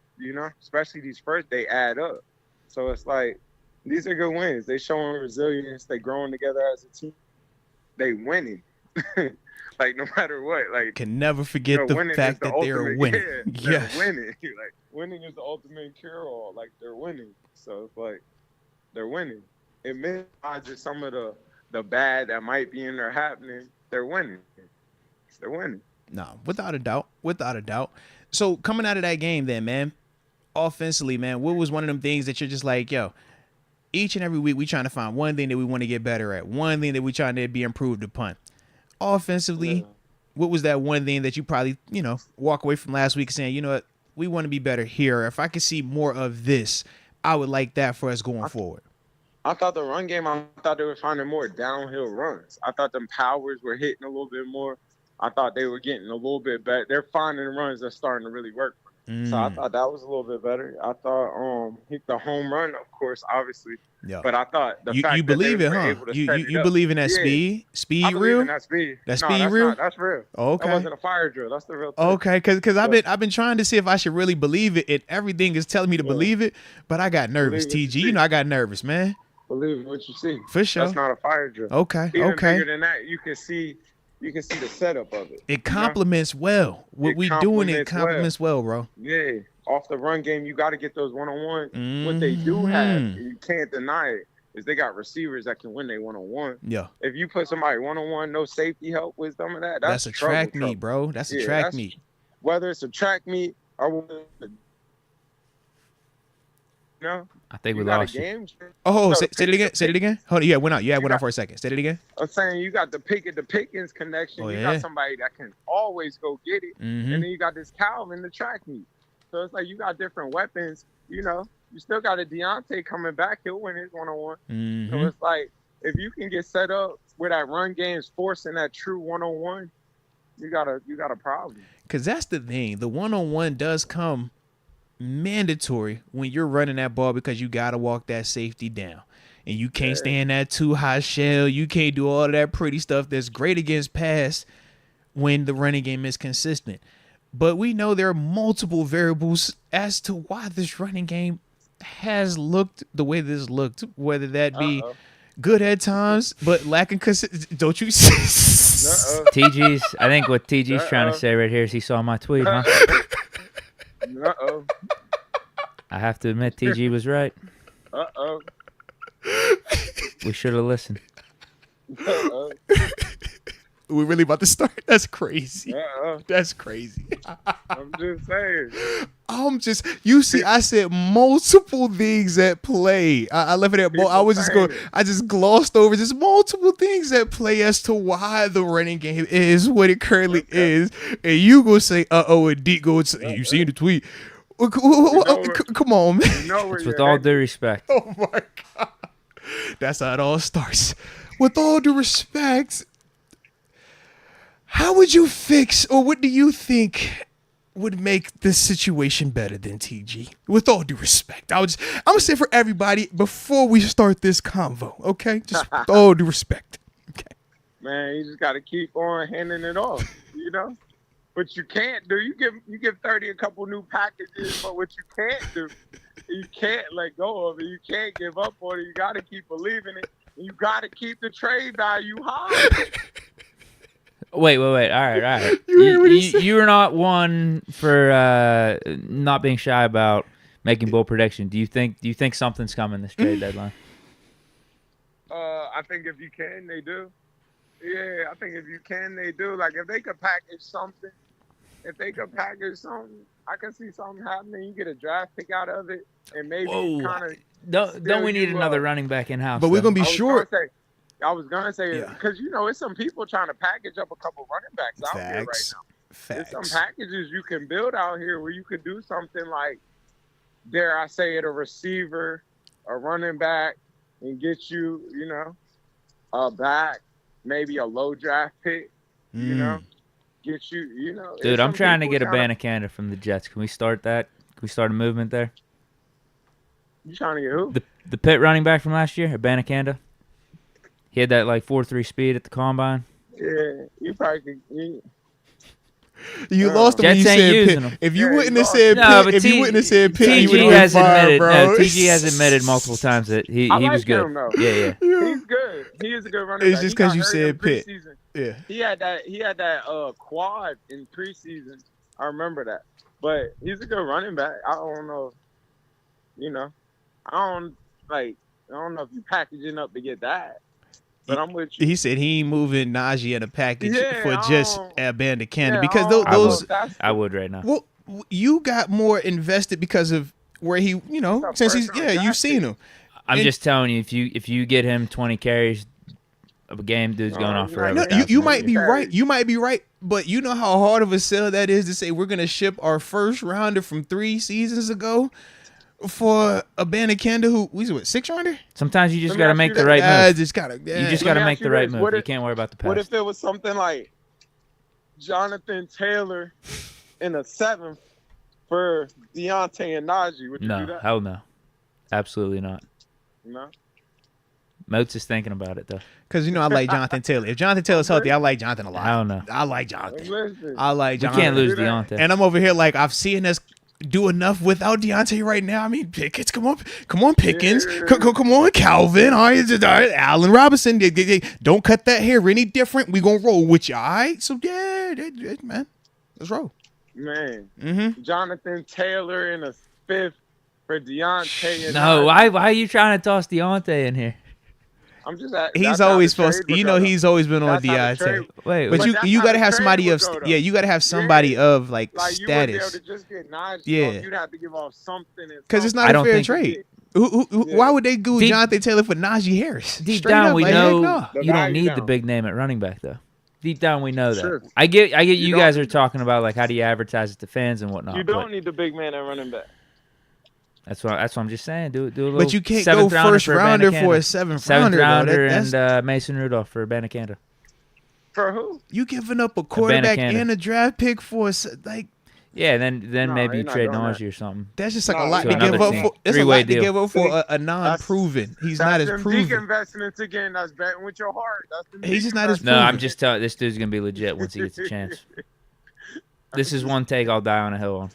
especially these first, they add up. So it's like, these are good wins. They showing resilience. They growing together as a team. They winning. Like, no matter what. Like, can never forget the fact that they're winning. Yeah, they're winning. Like, winning is the ultimate cure-all. Like, they're winning. So it's like, they're winning. It minimizes some of the bad that might be in there happening. They're winning. They're winning. No, without a doubt. So coming out of that game then, man, offensively, man, what was one of them things that you're just like, yo, each and every week we trying to find one thing that we want to get better at, one thing that we trying to be improved upon. Offensively, what was that one thing that you probably, walk away from last week saying, you know what, we want to be better here. If I could see more of this, I would like that for us going forward. I thought the run game, I thought they were finding more downhill runs. I thought them powers were hitting a little bit more. I thought they were getting a little bit better. They're finding runs that's starting to really work. So I thought that was a little bit better. I thought hit the home run, of course, obviously. Yeah. But I thought the fact you that believe they it, were huh? able to You set you it believe in that up. speed? Speed I believe real? in that speed. That No, speed that's real? not- that's real. Okay. That wasn't a fire drill. That's the real thing. Okay, because I've been trying to see if I should really believe it, and everything is telling me to believe it, but I got nervous, Believe what you TG. see. I got nervous, man. Believe what you see. For sure. That's not a fire drill. Okay, Even okay. bigger than that, you can see the setup of it. It complements well. What It we doing, it complements complements well, bro. Yeah. Off the run game, you got to get those one-on-one. What they do have, you can't deny it, is they got receivers that can win they one-on-one. Yeah. If you put somebody one-on-one, no safety help with some of that, That's a track meet, bro. That's a track meet. Whether it's a track meet or I think we you got lost a you. game. Oh, No, say it again. Say it again. Hold on. Yeah, went out. Yeah, went out got- for a second. Say it again. I'm saying you got the Pickens connection. Oh, you yeah. got somebody that can always go get it. Mm-hmm. And then you got this Calvin, the track meet. So it's like you got different weapons. You still got a Deontay coming back. He'll win his one-on-one. Mm-hmm. So it's like if you can get set up where that run game's forcing that true one-on-one, you got a problem. Because that's the thing. The one-on-one does come mandatory when you're running that ball because you got to walk that safety down. And you can't stand that too high shell. You can't do all of that pretty stuff that's great against pass when the running game is consistent. But we know there are multiple variables as to why this running game has looked the way this looked, whether that be good at times, but lacking consistency. Don't you see? I think what TG's trying to say right here is he saw my tweet, huh? I have to admit, TG was right. We should have listened. We really about to start? That's crazy. That's crazy. I'm just saying. You see, I said multiple things at play. I left it at, I just glossed over just multiple things at play as to why the running game is what it currently is. And you go say, and Deke go say, you seen the tweet. Come on, man. It's with all due respect. Oh my God. That's how it all starts. With all due respect, how would you fix, or what do you think would make this situation better than TG? With all due respect, I'm gonna say for everybody before we start this convo, okay? Just with all due respect, okay? Man, you just got to keep on handing it off, What you can't do, you give 30 a couple new packages, but what you can't do, you can't let go of it. You can't give up on it. You got to keep believing it. And you got to keep the trade value high. Wait. All right. You're not one for not being shy about making bold prediction. Do you think something's coming this trade deadline? I think if you can, they do. Yeah, I think if you can, they do. Like if they could package something, I can see something happening. You get a draft pick out of it, and maybe kind of. Don't we need another running back in house? But we're gonna be short. I was gonna say because it's some people trying to package up a couple running backs out here right now. There's some packages you can build out here where you could do something like, dare I say it, a receiver, a running back, and get you, a back, maybe a low draft pick, get you, Dude, I'm trying to get a Banacanda from the Jets. Can we start that? Can we start a movement there? You trying to get who? The Pitt running back from last year, Banacanda. He had that 4.3 speed at the combine. Yeah, you probably could. You lost him when you Jets ain't said using Pitt. him. If you wouldn't have said Pitt, TG has admitted, TG has admitted multiple times that he was good. Him, yeah. He's good. He is a good running back. It's just because you said Pitt. Yeah. He had that quad in preseason. I remember that. But he's a good running back. I don't know. I don't know if you packaging up to get that. But I'm with you. He said he ain't moving Naji in a package for just a Banacanda because I would right now. Well, you got more invested because of where he, since he's you've seen him. I'm And- just telling you, if you get him 20 carries of a game, dude's going off forever. No, you might be right. You might be right, but you know how hard of a sell that is to say we're gonna ship our first rounder from 3 seasons ago for a Banakanda who was what 6th rounder. Sometimes you just Let me gotta ask make you the this. right move. Just gotta. You just Let gotta me make ask the you right this. move. What You if- can't worry about the What past. if it was something like Jonathan Taylor in a 7th for Deontay and Naji? Would you do No, that? hell no, absolutely not. No. Moats is thinking about it though. Because I like Jonathan Taylor. If Jonathan Taylor's healthy, I like Jonathan a lot. Hell no. I like Jonathan. Listen. I like We Jonathan. can't lose do that. Deontay. And I'm over here like I've seen us do enough without Deontay right now. I mean, Pickens, come on, Pickens, Yeah. come on, Calvin. All right, Allen Robinson. Don't cut that hair any different. We gonna roll with you, all right? So yeah, man, let's roll. Man, Mm-hmm. Jonathan Taylor in a 5th for Deontay and No, Naji. why are you trying to toss Deontay in here? I'm just at, He's that's how always the trade supposed. would You know, go. he's always been on That's how the Deontay. Wait, trade- But But you that's you how gotta the have trade somebody would of go, though. you gotta have somebody of like Like you wouldn't be able status to just get Naji. Yeah. You'd have to give off something. because it's I not a don't fair think- trade. Who, Yeah. Why would they do Deep- Jonathan Taylor for Najee Harris? Deep Straight down, up, we like, know heck no. The you don't value need the down. big name at running back though. Deep down, we know that. Sure. I get You you don't guys are need- talking about like how do you advertise it to fans and whatnot. You but don't need the big man at running back. That's what I'm just saying. Do a little. But you can't go 7th rounder first for rounder Banacanda. for a 7th 7th rounder. rounder That's, and Mason Rudolph for Banacanda. For who? you giving up a quarterback Banacanda. and a draft pick for like Yeah, then No, maybe you you're not trade doing that. Najee or something. that's just like No, a lot to to give another up team. for. It's a Three-way lot to deal. give up for See, a non-proven. He's not as them proven. Deke investments again. That's betting with your heart. That's them He's Deke just not as No, proven. I'm just telling. This dude's gonna be legit once he gets a chance. This is one take I'll die on a hill on.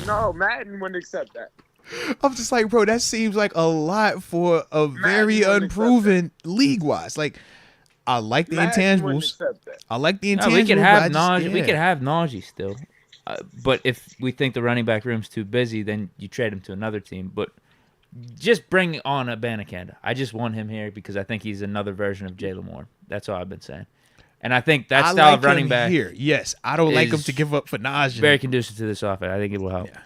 No, Madden wouldn't accept that. I'm just like, bro, that seems like a lot for a very wouldn't accept unproven league-wise. Like, I like the Madden wouldn't intangibles. accept that. I like the No, intangibles. we could but have I just- Najee. We yeah. could have Najee still. But if we think the running back room's too busy, then you trade him to another team. But just bring on a Banacanda. I just want him here because I think he's another version of Jalen Moore. That's all I've been saying. And I think that I style like of running him back here. Yes, I don't like him is to give up for Najee. very conducive to this offense. I think it will help. Yeah.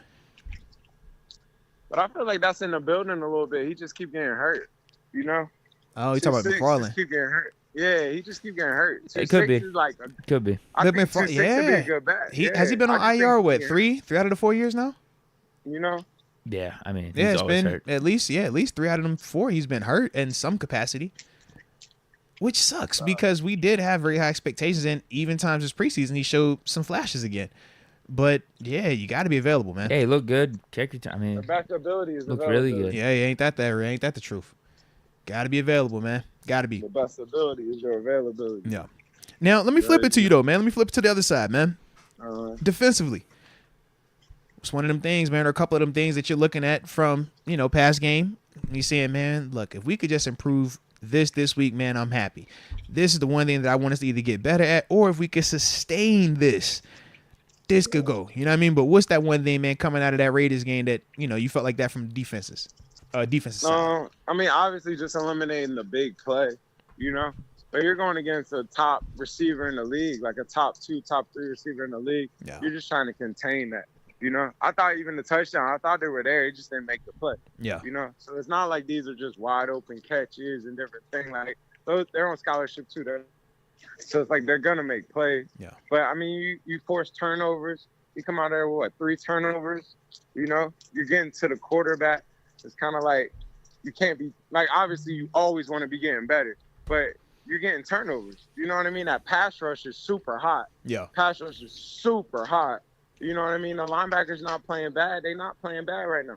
But I feel like that's in the building a little bit. He just keep getting hurt. You know? Oh, you talking about 2'6", McFarland? just keep getting hurt. Yeah, he just keep getting hurt. It could 2'6" be. Is like Could be. I But think McFarland- 2'6" would be yeah. a good bet. Has he been on I just IR? think What he- three out of the 4 years now? You know? Yeah, I mean, Yeah, he's it's always been hurt. at least 3 out of them 4. He's been hurt in some capacity, which sucks because we did have very high expectations, and even times this preseason he showed some flashes again. But yeah, you got to be available, man. Hey, look good. Check your time. I The mean, back ability is Looked really availability. good. Yeah, ain't that the truth? Got to be available, man. Got to be. The best ability is your availability. Yeah. Now let me flip it to you though, man. Let me flip it to the other side, man. Defensively, it's one of them things, man, or a couple of them things that you're looking at from past game. And you're saying, man, look, if we could just improve this week, man, I'm happy. This is the one thing that I want us to either get better at, or if we could sustain this could go. You know what I mean? But what's that one thing, man, coming out of that Raiders game that you felt like that from defenses side? I mean, obviously, just eliminating the big play, But you're going against a top receiver in the league, like a top 2, top 3 receiver in the league. Yeah. You're just trying to contain that. I thought even the touchdown, I thought they were there. It just didn't make the play. Yeah. So it's not like these are just wide open catches and different things. Like they're on scholarship too. So it's like they're gonna make plays. Yeah. But I mean, you force turnovers. You come out there with 3 turnovers. You're getting to the quarterback. It's kind of like you can't be like. Obviously, you always want to be getting better, but you're getting turnovers. You know what I mean? That pass rush is super hot. Yeah. Pass rush is super hot. You know what I mean? The linebackers not playing bad. They're not playing bad right now.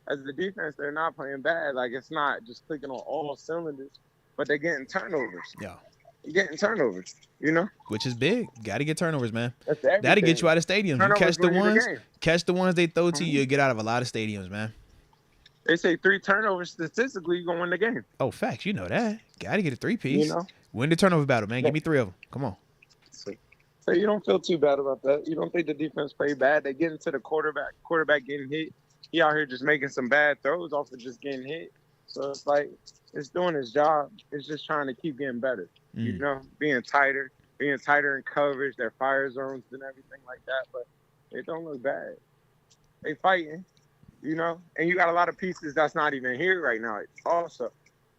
As the defense, they're not playing bad. Like, it's not just clicking on all cylinders, but they're getting turnovers. Yeah. You're getting turnovers, Which is big. Got to get turnovers, man. That's That'll get you out of stadiums. You Turnovers catch the win you ones, game. they throw to you, Mhm. you'll get out of a lot of stadiums, man. They say 3 turnovers statistically, you're going to win the game. Oh, facts. You know that. Got to get a 3-piece. Win the turnover battle, man. Yeah. Give me 3 of them. Come on. So you don't feel too bad about that. You don't think the defense played bad. They get into the quarterback getting hit. He out here just making some bad throws off of just getting hit. So it's like, it's doing his job. It's just trying to keep getting better. Being tighter in coverage, their fire zones and everything like that. But it don't look bad. They fighting. you know, and you got a lot of pieces that's not even here right now. Also,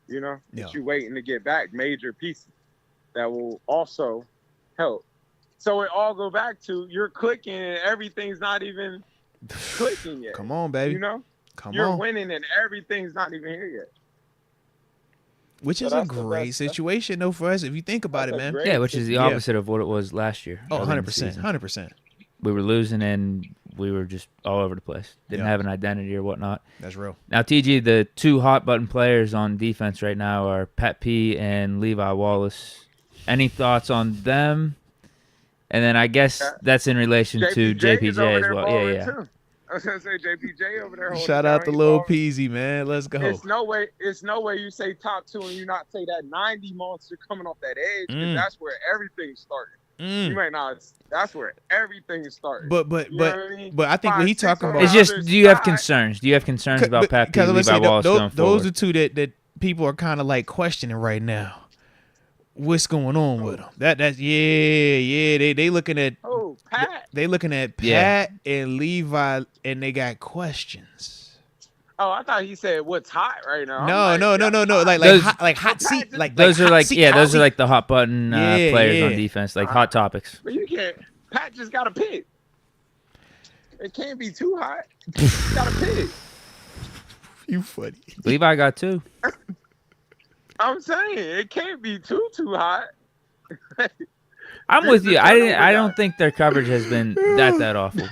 you know, Yeah. that you waiting to get back, major pieces that will also help. So it all go back to you're clicking and everything's not even clicking yet. Come on, baby. You know, Come you're on. winning and everything's not even here yet. Which So is a that's the great best- situation, though, for us, if you think about it, that's a man. great Yeah, which is the Yeah. opposite of what it was last year. Oh, early in the 100%. season. 100%. We were losing and we were just all over the place. Didn't Yeah. have an identity or whatnot. That's real. Now, TG, the two hot button players on defense right now are Pat P and Levi Wallace. Any thoughts on them? And then I guess that's in relation to is over JPJ as there well. balling, Yeah. too. I was gonna say JPJ over there. holding Shout down, out to he Lil balling. Peasy, man. Let's go. It's no way you say top two and you not say that 90 monster coming off that edge, because that's where everything started. You might not. That's where everything started. But You know what I mean? but I think when he 5'6" talking on about the It's just, other do you have side. concerns? Do you have concerns about Pat P and let's Levi say Wallace going those forward? are two that people are kind of like questioning right now. What's going on with them? That's they looking at Oh, Pat. they looking at Pat Yeah. and Levi and they got questions. Oh, I thought he said what's hot right now. No, I'm no, like, like Those- hot seat, like Those are hot like, seat yeah, those are seat. like the hot button Yeah, players on yeah. defense, like hot topics. But you can't. Pat just got to pick. It can't be too hot. You got to pick. You funny. Levi got two. I'm saying it can't be too hot. I'm with you. Turnover I guy. don't think their coverage has been that awful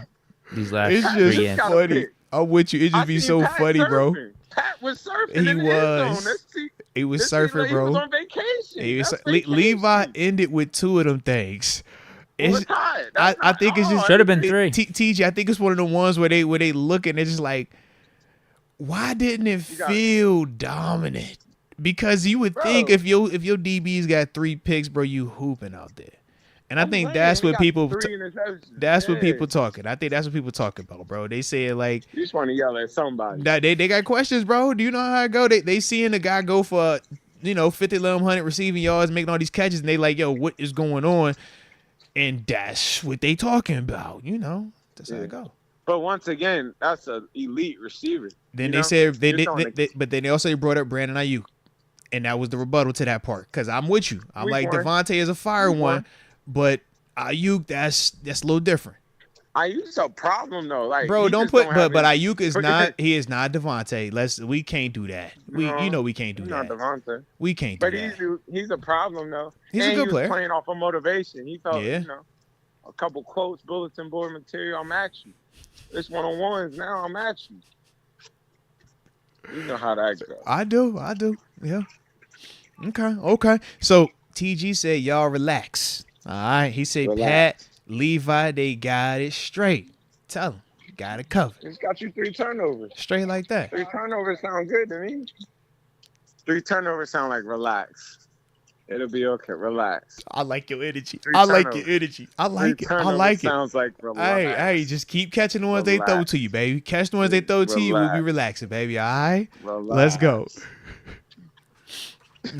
these last It's 3 just games. gotta funny. pick. I'm with you. It just I be seen so Pat funny, bro. surfing. Pat was surfing. He in the end was. zone. He was This seemed surfing, like bro. He was on vacation. He was- That's Levi vacation. ended with two of them things. It was It's, hot. I That's not think it's just hard. Should have been three. TG. I think it's one of the ones where they look and they're just like, why didn't it You got- feel dominant? Because you would Bro. think if your DBs got 3 picks, bro, you hooping out there. And I I'm think saying, that's he what got people. 3 interceptions. That's what Yeah. people talking. I think that's what people talking about, bro. They say like You just want to yell at somebody. that they got questions, bro. Do you know how it go? They seeing the guy go for 50, 100 receiving yards, making all these catches, and they like, yo, what is going on? And that's what they talking about. That's how it go. But once again, that's an elite receiver. Then You they know? said You're throwing but then they also brought up Brandon Ayuk, and that was the rebuttal to that part. Cause I'm with you. I'm Week like one. Devontae is a fire Week one, one. but Ayuk that's a little different, Ayuk's a problem though. Like, bro. he Don't just put have but any- Ayuk is Forget not. it. He is not Devontae. We can't do that. We No, we can't do He's that. not Devontae. We can't do But that. he's a problem though. He's a And good he was player. playing off of motivation. He felt, Yeah. a couple quotes, bulletin board material. I'm at you. It's one-on-ones now. I'm at you. You know how that goes. I do. Yeah. Okay. So TG said, y'all relax. All right. He said, Relax. Pat, Levi, they got it straight. Tell him, you got it covered. He's got you 3 turnovers. Straight like that. 3 turnovers sound good to me. 3 turnovers sound like relax. It'll be okay. Relax. I like your energy. 3 I like turnovers. your energy. I like 3 it. I turnovers like it. Sounds like relax. Hey, just keep catching the ones they throw Relax. to you, baby. Catch the ones they throw to you, we'll be Relax. relaxing, baby. All right? Relax. Let's go.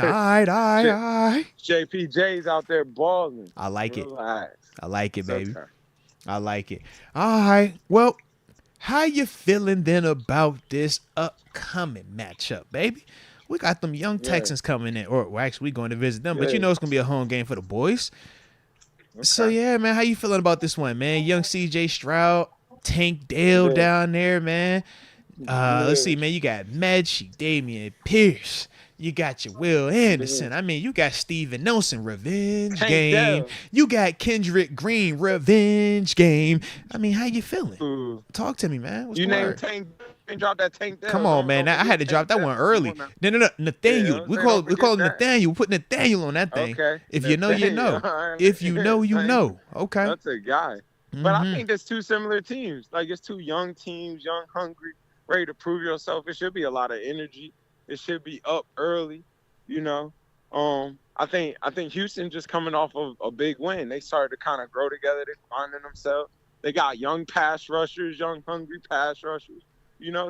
All right. JPJ's out there balling. I like it. Relax. I like it, It's baby. okay. I like it. All right. Well, how you feeling then about this upcoming matchup, baby? We got them young Yeah. Texans coming in, or we're actually going to visit them, but Yeah. it's going to be a home game for the boys. So, Okay. yeah, man, how you feeling about this one, man? Young CJ Stroud, Tank Dale Yeah. down there, man. Yeah. Let's see, man. You got Medchi, Damian Pierce. You got your Will Anderson. I mean, you got Steven Nelson, revenge Tank game. Dell. You got Kendrick Green, revenge game. I mean, how you feeling? Ooh. Talk to me, man. What's You the named word? Tank and drop that Tank down. Come on, man. I had to drop that one early. No. Nathaniel. Yeah, we don't call him forget that. Nathaniel. We put Nathaniel on that thing. Okay. If you know, you know. If you know, you know. Okay. That's a guy. But I Mhm. think there's 2 similar teams. Like, it's 2 young teams, young, hungry, ready to prove yourself. It should be a lot of energy. It should be up early, I think Houston just coming off of a big win. They started to kind of grow together. They're finding themselves. They got young pass rushers, young, hungry pass rushers,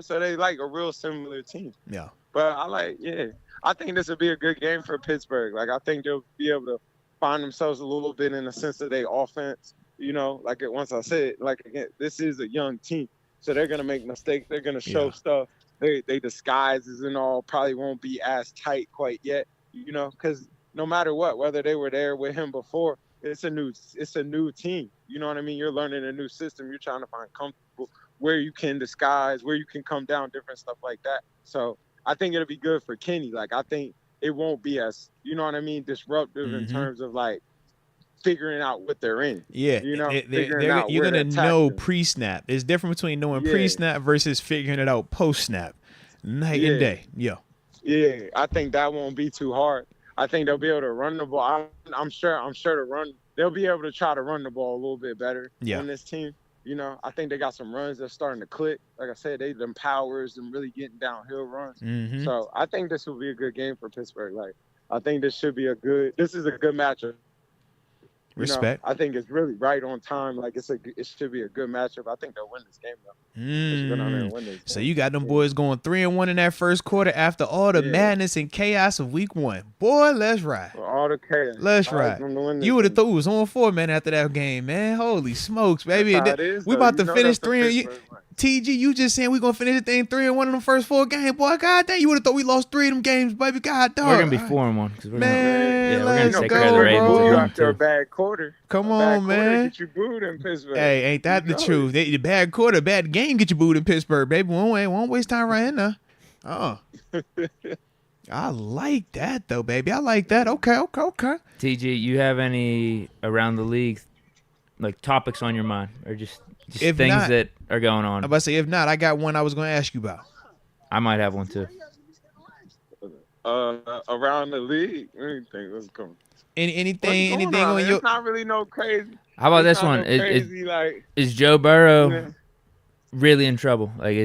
so they like a real similar team. Yeah. But I think this would be a good game for Pittsburgh. Like, I think they'll be able to find themselves a little bit in the sense of their offense. Once I said, like, again, this is a young team. So they're gonna make mistakes. They're gonna show stuff. They disguises and all probably won't be as tight quite yet, because no matter what, whether they were there with him before, it's a new team. You know what I mean? You're learning a new system. You're trying to find comfortable where you can disguise, where you can come down, different stuff like that. So I think it'll be good for Kenny. Like, I think it won't be as, disruptive in terms of like figuring out what they're in. Yeah, you're gonna know pre-snap. It's different between knowing pre-snap versus figuring it out post-snap. Night and day. Yeah, I think that won't be too hard. I think they'll be able to run the ball. I'm sure to run. They'll be able to try to run the ball a little bit better on this team. I think they got some runs that's starting to click. Like I said, them powers and really getting downhill runs. Mm-hmm. So I think this will be a good game for Pittsburgh. Like, I think this is a good matchup. Respect. I think it's really right on time. Like, it should be a good matchup. I think they'll win this game though. So you got them boys going 3-1 in that first quarter after all the madness and chaos of week 1. Boy, let's ride. All the chaos. Let's ride. You would have thought it was on 4, man, after that game, man. Holy smokes, baby. We about to finish 3. TG, you just saying we gonna finish the thing 3-1 in the first 4 games, boy. God damn, you would have thought we lost 3 of them games, baby. God dog. We're gonna be 4-1. Man, we're gonna take care of the Ravens. Ravens After a bad quarter. Come on, man. Get you booed in Pittsburgh. Hey, ain't that the truth? The bad quarter, bad game get you booed in Pittsburgh, baby. Won't waste time right here now. I like that though, baby. I like that. Okay. TG, you have any around the league like topics on your mind, or just things that are going on? I'm about to say, if not, I got one I was going to ask you about. I might have one too. Around the league, anything. Let's go. Anything on your? It's not really no crazy. How about this one? Is Joe Burrow really in trouble? Like,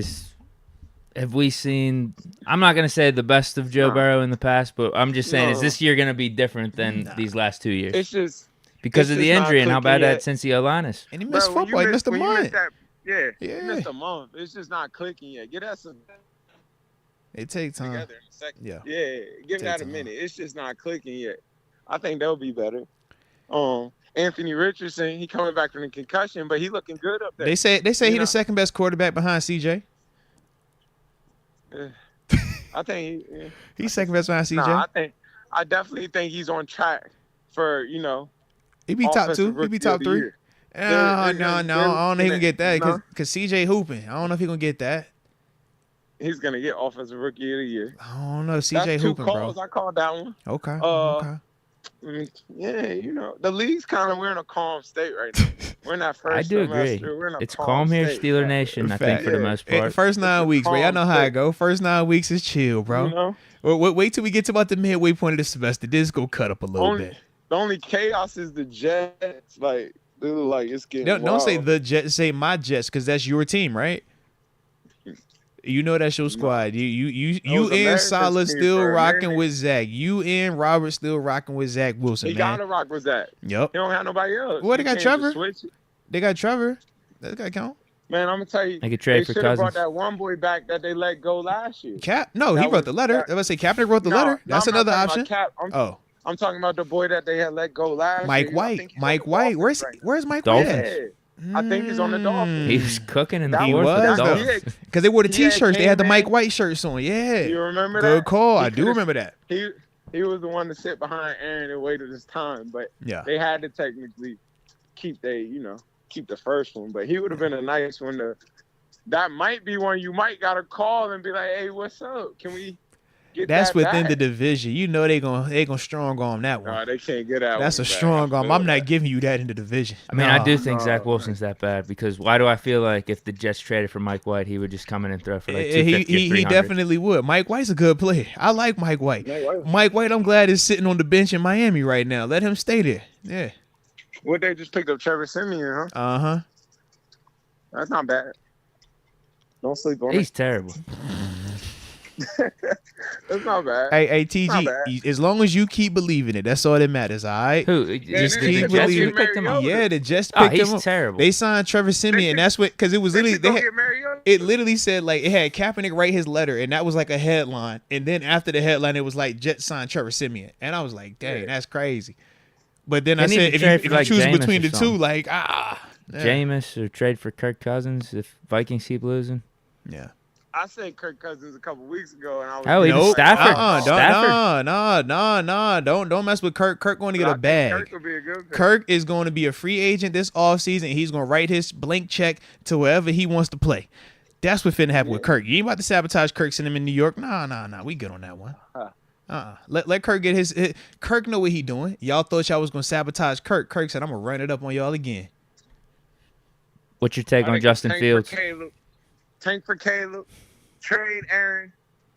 have we seen? I'm not gonna say the best of Joe Burrow in the past, but I'm just saying, is this year gonna be different than these last 2 years? It's just because of the injury and how bad that Cincy O-line is. And he missed football. He missed a month. You missed a month. It's just not clicking yet. Get that some. It takes time. Together in a second. Yeah. Give that a minute. It's just not clicking yet. I think they'll be better. Anthony Richardson, he coming back from the concussion, but he looking good up there. They say he's the second best quarterback behind CJ. I think he's second best behind CJ. Nah, I definitely think he's on track for He be top 2. He be top 3. No. I don't know if he can get that because CJ hooping. I don't know if he gonna get that. He's gonna get offensive rookie of the year. I don't know. CJ hooping, calls. bro. I called that one. Okay. Yeah, the league's we're in a calm state right now. We're in that first I do semester. agree. We're in a it's calm here, state. Steeler Nation. I think for the most part. First 9 weeks, bro. Y'all know how it go. First 9 weeks is chill, bro. Wait till we get to about the midway point of the semester. This go cut up a little bit. The only chaos is the Jets. Like, they look like it's getting wild. Don't say the Jets. Say my Jets, because that's your team, right? You know that's your squad. You and Salah still rocking with Zach. You and Robert still rocking with Zach Wilson, man. He gotta rock with Zach. Yep. He don't have nobody else. Well, they got Trevor. They got Trevor. That got count. Man, I'm gonna tell you. They could trade for Cousins. Brought that one boy back that they let go last year. He wrote the letter. I was say Kaepernick wrote the letter. That's another option. I'm talking about the boy that they had let go last year. Mike White. Mike White. Where's Mike White at? I think he's on the Dolphins. He was cooking in the fourth for the Dolphins. Because they wore the T-shirts. They had the Mike White shirts on. Yeah. You remember that? Good call. I do remember that. He was the one to sit behind Aaron and waited his time. But they had to technically keep the first one. But he would have been a nice one that might be one you might got to call and be like, hey, what's up? Can we get That's that within back? the division. You know they gonna strong arm that one. No, they can't get out. That's a strong arm. I'm not giving you that in the division. I mean, I do think Zach Wilson's that bad because why do I feel like if the Jets traded for Mike White, he would just come in and throw for like 250 or 300? He definitely would. Mike White's a good player. I like Mike White. Mike White, I'm glad is sitting on the bench in Miami right now. Let him stay there. Yeah. What, they just picked up Trevor Siemian, huh? Uh-huh. That's not bad. Don't sleep on He's terrible. That's not bad. Hey, TG, as long as you keep believing it, that's all that matters, all right? Who? Just keep believing it. Yeah, the Jets picked him up. He's terrible. They signed Trevor Siemian, and that's what, because it was literally, it literally said, like, it had Kaepernick write his letter, and that was like a headline. And then after the headline, it was like, Jets signed Trevor Siemian. And I was like, dang, that's crazy. But then I said, if you choose between the two, like, Jameis or trade for Kirk Cousins if Vikings keep losing. Yeah. I said Kirk Cousins a couple weeks ago, and I was Hell, even Nope. Stafford. Stafford. Don't mess with Kirk. Kirk going to get I a think bag. Kirk will be a good pick. Kirk is going to be a free agent this offseason. He's going to write his blank check to wherever he wants to play. That's what finna happen with Kirk. You ain't about to sabotage Kirk, send him in New York. Nah. We good on that one. Let Kirk get his. Kirk know what he doing. Y'all thought y'all was going to sabotage Kirk. Kirk said, I'm going to run it up on y'all again. What's your take on Justin Fields? Tank for Caleb. Trade Aaron.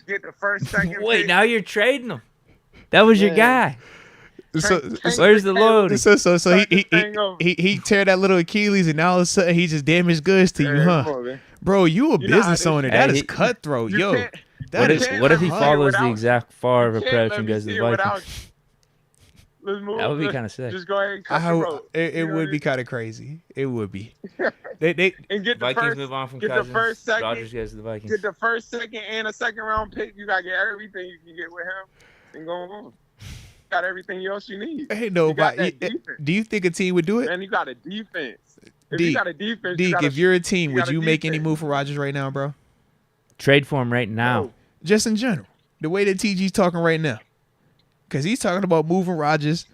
Get the first, second Wait, pick. now you're trading him. That was your guy. So Where's the load? So he tear that little Achilles and all of a sudden he just damaged goods to you, huh? Bro, you a business owner. That is cutthroat, yo. What if he follows the exact Favre You can't approach let and me goes to see the it without- Vikings? Let's move. That would be kind of sick. Just go ahead and cut the rope. It would be kind of crazy. It would be. They And get the Vikings first, move on from get Cousins. the first, second, Rodgers goes to the Vikings. get the first, second, and a second round pick. You gotta get everything you can get with him, and go on. Got everything else you need. Ain't You got nobody. that defense. Do you think a team would do it? And you got a defense. If Deke, you got a defense, you Deke, gotta, if you're a team, you would got a you make any defense. move for Rodgers right now, bro? Trade for him right now. No. Just in general, the way that TG's talking right now, because he's talking about moving Rodgers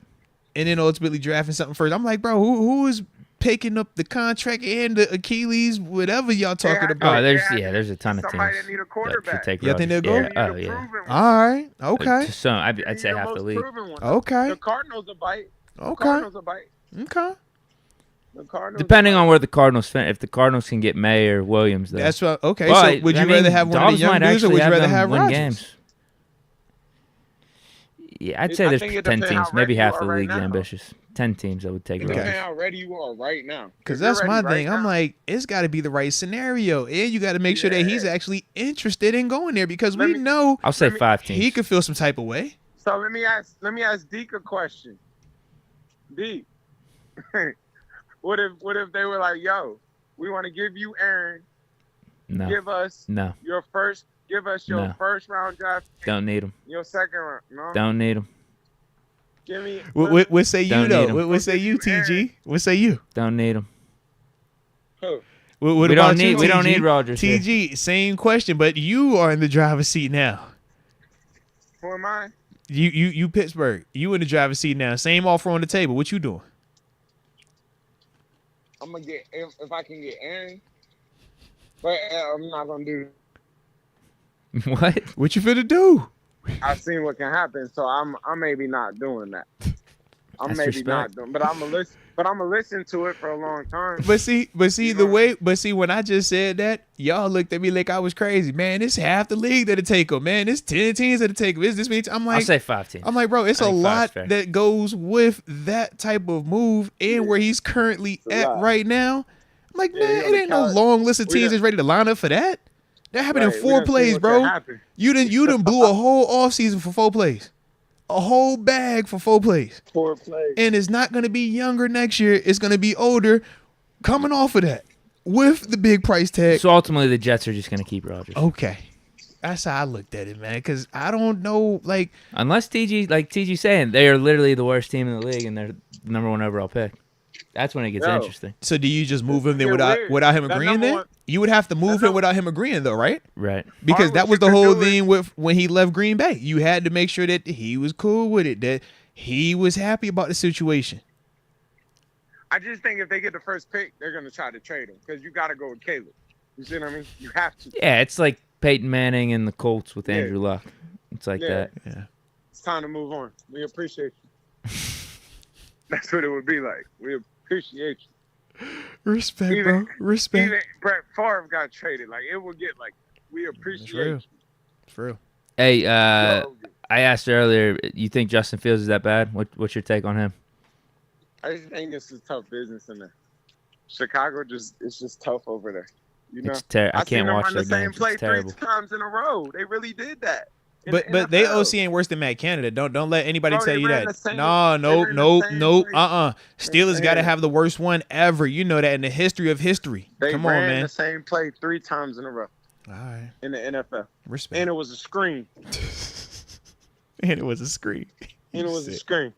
and then ultimately drafting something first. I'm like, bro, who is picking up the contract and the Achilles, whatever y'all talking had- about? Oh, Yeah, there's a ton of teams somebody that need a that should quarterback. take You think Rodgers. they'll go? Yeah. Oh, You need a yeah. proven one. All right, okay, So I'd You say need half the the most league. proven one. okay, The Cardinals will bite. The okay, Cardinals will bite. okay. The Cardinals Depending will on bite. where the Cardinals fin, if the Cardinals can get May or Williams, though. That's what. Okay, But, so would you I mean, rather have one of the Dobbs young might dudes, or actually would you rather them have win Rodgers? games. Yeah, I'd say I there's think it 10 depends teams, how maybe ready you half are the right league's now. ambitious. 10 teams that would take It Okay. Rodgers. depends how ready you are right now. Because If you're that's my ready right thing. I'm now- like, it's got to be the right scenario, and you got to make sure that he's Yeah. actually interested in going there because Let we me- know I'll say Let me- 5 teams. he could feel some type of way. So let me ask Deke a question. Deke, what if they were like, yo, we want to give you Aaron, No, give us no, your first round draft, don't need him. your second round. No, Don't need him. give me. What say you Don't need though? him. What say you, TG? What say you? Don't need him. Who? What We about don't need. you, We don't TG? need Rodgers. here. TG, same question, but you are in the driver's seat now. Who am I? You Pittsburgh. You in the driver's seat now. Same offer on the table. What you doing? I'm gonna get if I can get Aaron, but I'm not gonna do. What? What you finna do? I've seen what can happen, so I'm maybe not doing that. I'm That's maybe respect. not doing, but I'm gonna listen. But I'm gonna listen to it for a long time. But see, You the know- way, when I just said that, y'all looked at me like I was crazy. Man, it's half the league that'll take him. Man, it's 10 teams that'll take him. It's this many. I'm I'll like, say 5 teams. I'm like, bro, it's I a think lot five's fair. that goes with that type of move and where he's currently It's a at lot. right now. I'm like, Yeah, man, you it gotta ain't no count- long list of we teams done- that's ready to line up for that. That happened Right, in we 4 done seen plays, what bro. can happen. You done blew a whole offseason for 4 plays. A whole bag for 4 plays. 4 plays. And it's not going to be younger next year. It's going to be older coming off of that with the big price tag. So ultimately, the Jets are just going to keep Rodgers. Okay. That's how I looked at it, man, because I don't know, like, Unless TG saying, they are literally the worst team in the league and they're the number 1 overall pick. That's when it gets Yo. interesting. so do you just move him then Yeah, weird. without him That agreeing number then? one- You would have to move that him without him agreeing though, right? Right. Because Or that what was you the could whole do is- thing with when he left Green Bay. You had to make sure that he was cool with it, that he was happy about the situation. I just think if they get the first pick, they're gonna try to trade him because you got to go with Caleb. You see what I mean? You have to. Yeah, it's like Peyton Manning and the Colts with Yeah. Andrew Luck. It's like Yeah. that. Yeah. It's time to move on. We appreciate you. That's what it would be like. We appreciate you. Respect, Even- bro. Respect. Even Brett Favre got traded. Like it would get like we real. appreciate you. For real. Hey, Yo, I asked earlier, you think Justin Fields is that bad? What's your take on him? I just think it's a tough business in there. Chicago it's just tough over there. You know, It's I seen can't them watch run the their same games. play It's terrible. 3 times in a row. They really did that. in But the they NFL. OC ain't worse than Matt Canada. Don't let anybody Bro, tell they you ran that. the same- No, they ran the no. same play. Steelers got to Yeah. have the worst one ever. You know that in the history of history. They Come on, ran man. the same play 3 times in a row All right. in the NFL, Respect. and it was a screen. And it was a screen. And it was a screen.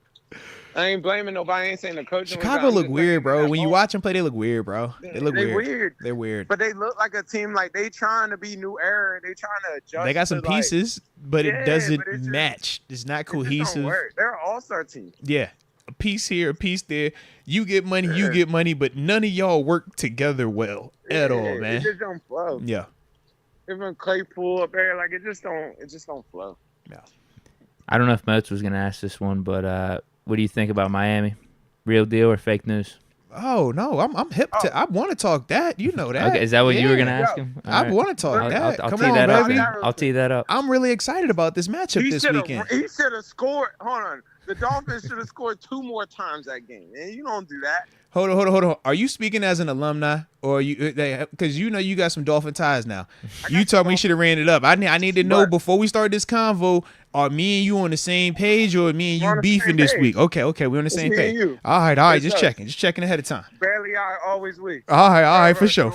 I ain't blaming nobody. I ain't saying the coach. Chicago look weird, bro. When you watch them play, they look weird, bro. They look They weird. They're weird. But they look like a team like they trying to be new era. They trying to adjust. They got some pieces, but it doesn't match. It's not cohesive. It just don't work. They're an all-star team. Yeah. A piece here, a piece there. You get money, you get money, but none of y'all work together well at all, man. It just don't flow. Yeah. Even Claypool up there, like it just don't flow. Yeah. I don't know if Moats was gonna ask this one, but what do you think about Miami? Real deal or fake news? Oh no, I'm hip to. I want to talk that. You know that. Okay, is that what you were gonna ask him? All I right. want to talk that. I'll Come tee on, that baby. up. I'll tee that up. I'm really excited about this matchup this weekend. He should have scored. Hold on. The Dolphins should have scored 2 more times that game. And you don't do that. Hold on. Are you speaking as an alumni, or you? Because you know you got some Dolphin ties now. You told me you should have ran it up. I need to know before we start this convo. Are me and you on the same page, or me and you beefing this week? Okay, we're on the same page. All right. Just checking ahead of time. Barely I, always we. All right, for sure.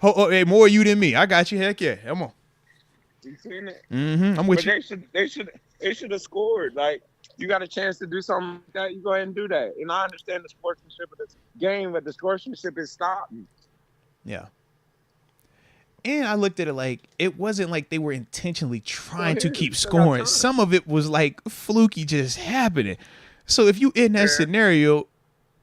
Hey, more you than me. I got you. Heck yeah, come on. You seen it? I'm with you. They should have scored. Like, you got a chance to do something like that, you go ahead and do that. And I understand the sportsmanship of this game, but the sportsmanship is stopping. Yeah. And I looked at it like it wasn't like they were intentionally trying to keep scoring. Some of it was like fluky just happening. So if you in that scenario,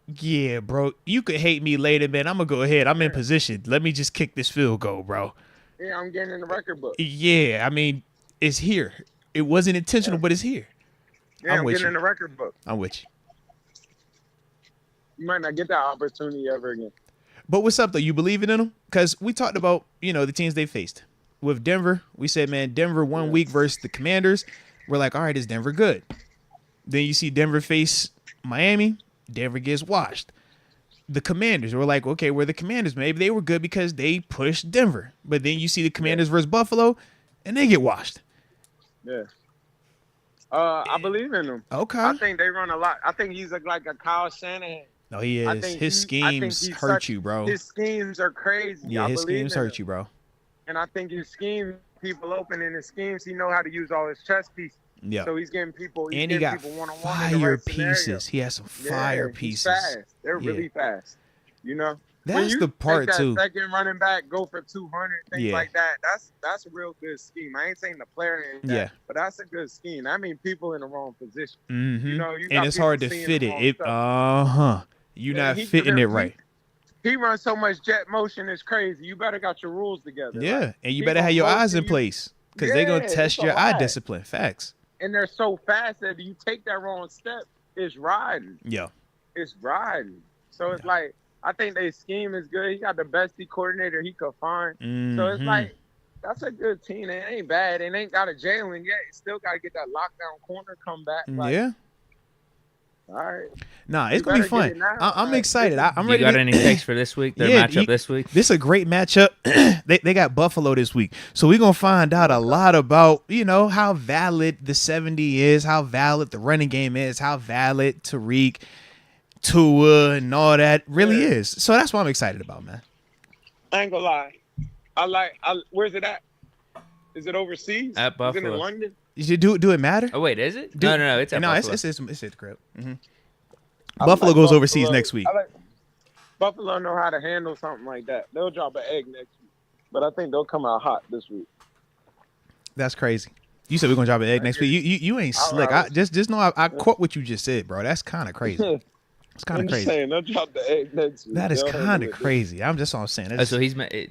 yeah, bro, you could hate me later, man. I'm going to go ahead. I'm in position. Let me just kick this field goal, bro. Yeah, I'm getting in the record book. Yeah, I mean, it's here. It wasn't intentional, but it's here. Yeah, I'm getting in the record book. I'm with you. You might not get that opportunity ever again. But what's up, though? You believing in them? Because we talked about, the teams they faced. With Denver, we said, man, Denver 1 week versus the Commanders. We're like, all right, is Denver good? Then you see Denver face Miami. Denver gets washed. The Commanders, we're like, okay, we're the Commanders. Maybe they were good because they pushed Denver. But then you see the Commanders versus Buffalo, and they get washed. Yeah. I believe in them. Okay. I think they run a lot. I think he's like a Kyle Shanahan. No, he is. His schemes hurt you, bro. His schemes are crazy. Yeah, his schemes hurt you, bro. And I think his scheme, people open in his schemes, he know how to use all his chess pieces. Yeah. So he's getting people. And he got fire pieces. He has some fire pieces. Fast. They're really fast. That's the part too. Second running back go for 200, things like that. That's a real good scheme. I ain't saying the player ain't that, but that's a good scheme. I mean, people in the wrong position. Mm-hmm. You and it's hard to fit it. You're not fitting it right. He runs so much jet motion, it's crazy. You better got your rules together. Yeah, right? and you better have your eyes in place because they're gonna test your eye discipline. Facts. And they're so fast that if you take that wrong step, it's riding. Yeah. It's riding. So it's like, I think their scheme is good. He got the best D coordinator he could find. Mm-hmm. So it's like, that's a good team. It ain't bad. It ain't got a Jalen yet. Still got to get that lockdown corner come back. Like, yeah. All right. Nah, it's going to be fun. I'm excited. I'm ready. You got any takes for this week? Their matchup this week? This is a great matchup. They got Buffalo this week. So we're going to find out a lot about, how valid the 70 is, how valid the running game is, how valid Tariq, Tua, and all that really is. So that's what I'm excited about, man. I ain't gonna lie. Where's it at? Is it overseas? At Buffalo. Is it in London? Do it matter? Oh wait, is it? No, it's at Buffalo. It's at the crib. Mm-hmm. Buffalo goes overseas next week. Buffalo know how to handle something like that. They'll drop an egg next week, but I think they'll come out hot this week. That's crazy. You said we're gonna drop an egg next week. You ain't slick. Just know I caught what you just said, bro. That's kind of crazy. It's kind of crazy. Saying, they'll drop the egg next week. That is kind of crazy. I'm just all saying. So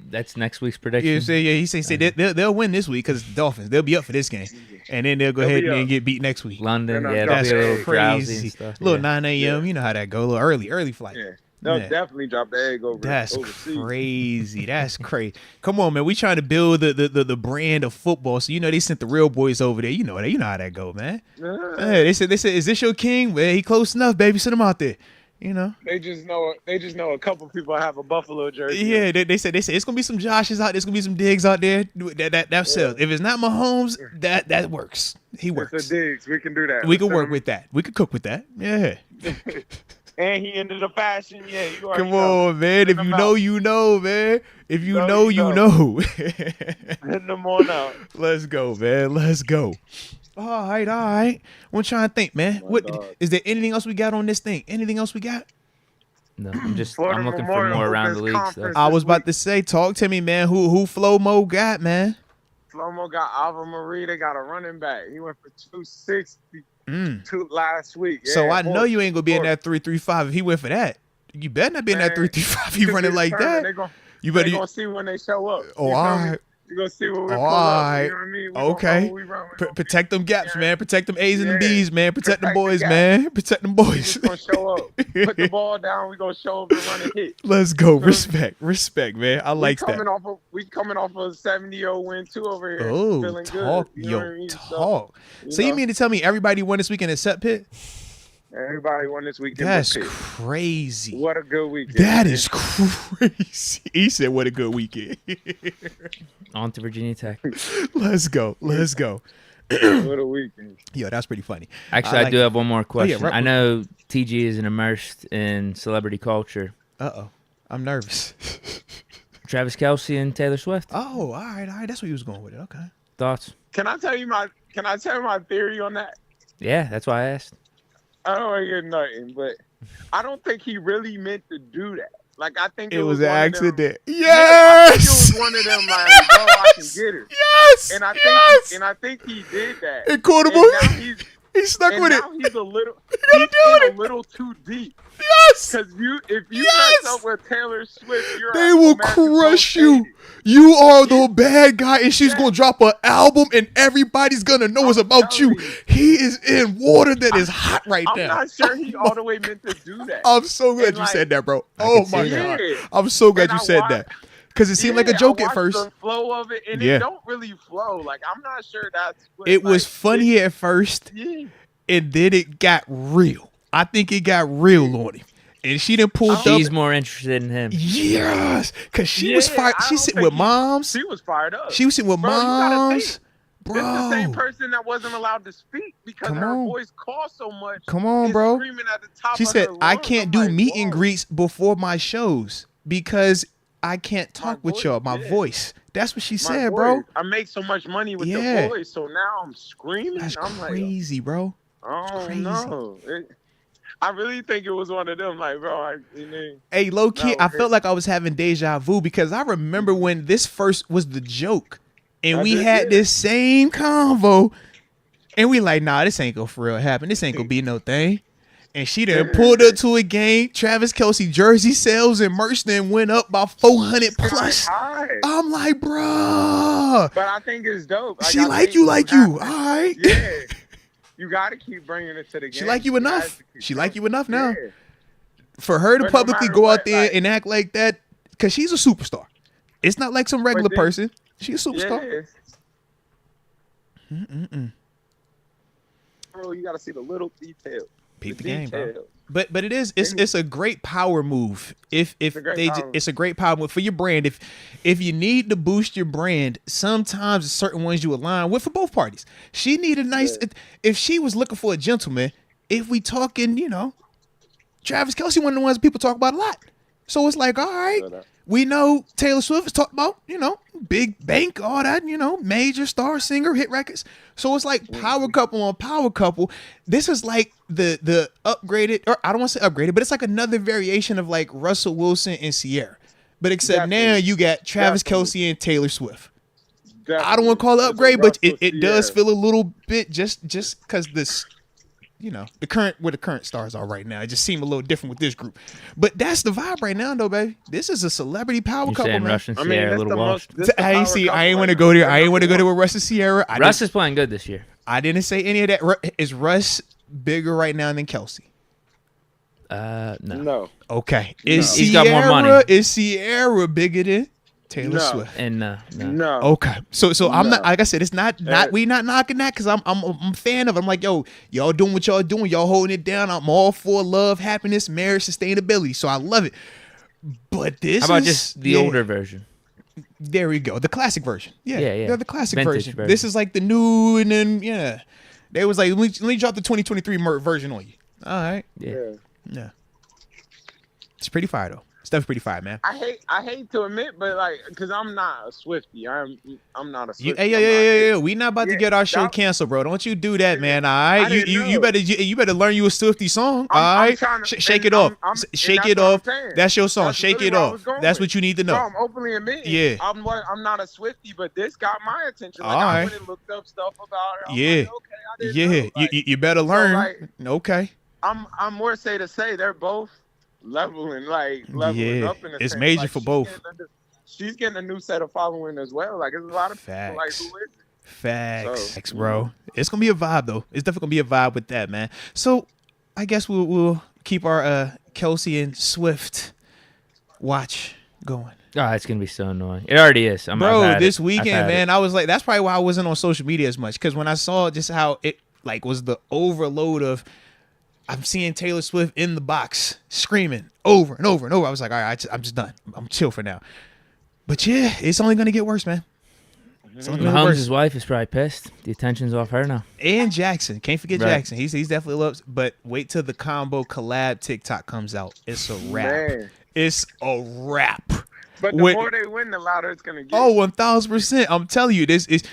that's next week's prediction. He said they'll win this week because Dolphins. They'll be up for this game, and then they'll go ahead and get beat next week. London, that's be a little crazy. Stuff, little 9 a.m. You know how that go. A little early flight. Yeah. They'll definitely drop the egg over. That's overseas. crazy. That's crazy. Come on, man. We trying to build the brand of football. So they sent the real boys over there. You know how that go, man. Hey, they said, is this your king? Well, he close enough, baby. Send him out there. They just know a couple people have a Buffalo jersey. Yeah, they said it's gonna be some Joshes out. There's gonna be some Diggs out there. That sells. If it's not Mahomes, that works. He works. It's a Diggs. We can do that. We can work with that. We can cook with that. Yeah. And he into the fashion. Yeah, you already Come on, man. If you know, you know, man. If you know, you know. Hitting them on out. Let's go, man. Let's go. All right. I'm trying to think, man. My What dog. is there? Anything else we got on this thing? Anything else we got? No, Florida I'm looking for Memorial more around the Opens league stuff. Conference. I was This about week. to say, talk to me, man. Who Flo Mo got, man? Flomo got Alva Marie. They got a running back. He went for 260 last week. So Yeah, I know you ain't gonna be in that 3-3-5 if he went for that. You better not be in that Man, 3-3-5 if he to running be like determined. that. They're Better. gonna see when they show up. Oh, You feel all me? right. You're gonna see when we All pull up. right. You know what I mean? Okay. We run. Protect them gaps, Yeah. man. Protect them A's and them Yeah. B's, man. Protect them Protect the boys, gaps. man. Protect them We boys. just gonna show up. Put the ball down. We gonna show up and run and hit. Let's go. So- Respect, man. I like that. We coming off a 70-0 win too over here. Oh, Feeling talk, good. You know what I yo, mean? talk. So you know, mean to tell me everybody won this weekend except Pitt? everybody won this weekend. That's but Pitt. crazy. What a good weekend. That man. is crazy. He said, "What a good weekend." On to Virginia Tech. Let's go. What a weekend. Yo, that's pretty funny. Actually, I I, like do it. have one more question. right. I know TG isn't immersed in celebrity culture. I'm nervous. Travis Kelce and Taylor Swift. Oh, all right. That's what he was going with it. Okay. Thoughts? Can I tell you my theory on that? Yeah, that's why I asked. I don't want to get nothing, but I don't think he really meant to do that. Like I think It was one an of them- accident. Yeah, I think it was Yes. one of them like, bro, I can get her. Yes. And I think yes. and I think he did that. And caught him And on. now he's He stuck and with it. now he's a little gotta do in it. a little too deep. Yes. Because if you Yes. mess up with Taylor Swift, you're They a will American crush Pro you. State. You are the bad guy, and she's Yeah. gonna drop an album, and everybody's gonna know it's I'm about you. telling you. He is in water that is hot right I'm now. not sure he all the way meant to do that. I'm so glad And you like- said that, bro. I Oh can my see that. god, Yeah. I'm so glad And you I said wa- that because it seemed like a Yeah, joke I at watched first. the flow of it, and Yeah. it don't really flow. Like I'm not sure that's what, It was like, funny at first, Yeah. and then it got real. I think it got real on him, and she done pulled up. She's more interested in him. Yes, because she was Yeah, fired. I She don't sitting think with moms. She was fired up. She was sitting with Bro, you gotta moms. think. This is the same Bro, person that wasn't allowed to speak because Come her on. voice cost so much. come on, and bro. Screaming at the top She of said, her I lungs. can't I'm do like, meet and whoa. greets before my shows because I can't talk with voice, y'all. My yeah. voice. That's what she My said, bro. voice. I make so much money with Yeah. the voice, so now I'm screaming. That's I'm crazy, bro. like, oh crazy. no. I really think it was one of them. Like, bro, Hey, low key, No, I felt like I was having deja vu because I remember when this first was the joke and I we did, had yeah. this same convo and we like, nah, this ain't gonna for real happen. This ain't gonna be no thing. And she done pulled up to a game. Travis Kelce jersey sales and merch then went up by 400 plus. high. I'm like, bruh. But I think it's dope. She I like think you, it like you. All happened. right. Yeah. You got to keep bringing it to the game. She like you has enough. to keep She going. like you enough now. Yeah. For her to But no publicly matter go what, out there like- and act like that, because she's a superstar. It's not like some regular then- person. She's a superstar. Yeah. Bro, you got to see the little details. Peep the game, bro. But it's a great power move. If a great power move. it's a great power move for your brand. If you need to boost your brand, sometimes certain ones you align with for both parties. She need a nice. Yeah. If she was looking for a gentleman, if we talking, Travis Kelce, one of the ones people talk about a lot. So it's like, all right, we know Taylor Swift is talking about, big bank, all that, major star singer, hit records. So it's like power couple on power couple. This is like the upgraded, or I don't want to say upgraded, but it's like another variation of like Russell Wilson and Sierra. But except now Definitely. you got Travis Definitely. Kelce and Taylor Swift. Definitely. I don't want to call it It's a upgrade, but Russell it does Sierra. feel a little bit just because this, the current stars are right now. It just seemed a little different with this group. But that's the vibe right now, though, baby. This is a celebrity power You're couple, saying man. Russian I mean, Sierra, a that's little the washed. most. I ain't want to go there. I ain't want to go there with Russ and Sierra. Russ is playing good this year. I didn't say any of that. Is Russ bigger right now than Kelce? No. No. Okay. Is He's got more money. Is Sierra bigger than Taylor No. Swift? And no. No. Okay, so I'm No. not, like I said, it's not we not knocking that because I'm a fan of it. I'm like, yo, y'all doing what y'all doing, y'all holding it down. I'm all for love, happiness, marriage, sustainability. So I love it. But this How about is just the older version? There we go, the classic version. Yeah, Yeah. They're the classic Vintage version. version. This is like the new, and then they was like, let me drop the 2023 version on you. All right, Yeah. Yeah. yeah, it's pretty fire though. Stuff's pretty fire, man. I hate to admit, but like, cause I'm not a Swiftie. I'm not a Swiftie. Hey, we not about to get our show that- canceled, bro. Don't you do that, man. All right, I didn't you know. better learn you a Swiftie song. All I'm right, trying to- shake and it off. I'm- Shake and it that's what I'm off. saying. That's your song. That's Shake really it where I off. was going That's with what you need to No, know. I'm openly admitting. Yeah. I'm not a Swiftie, but this got my attention. Like, All I right. went and looked up stuff about her. I'm Yeah. like, okay, I didn't know. Like, you better learn. like, Okay. I'm more say to say they're both leveling Yeah, up in a it's sense. major Like, for both. She's getting a new set of following as well. Like, there's a lot of people like, Facts. who is it? Facts, So, bro. It's gonna be a vibe though. It's definitely gonna be a vibe with that, man. So I guess we'll keep our Kelce and Swift watch going. Oh, it's gonna be so annoying. It already is. Bro, this weekend, man, I was like, that's probably why I wasn't on social media as much, because when I saw just how it like was the overload of I'm seeing Taylor Swift in the box screaming over and over and over. I was like, all right, I'm just done. I'm chill for now. But yeah, it's only gonna get worse, man. It's only gonna get worse. Mahomes' wife is probably pissed. The attention's off her now. And Jackson, can't forget Right. Jackson. He's definitely loves. But wait till the combo collab TikTok comes out. It's a wrap. Man. It's a wrap. But the more they win, the louder it's gonna get. Oh, 1,000%. I'm telling you, this is.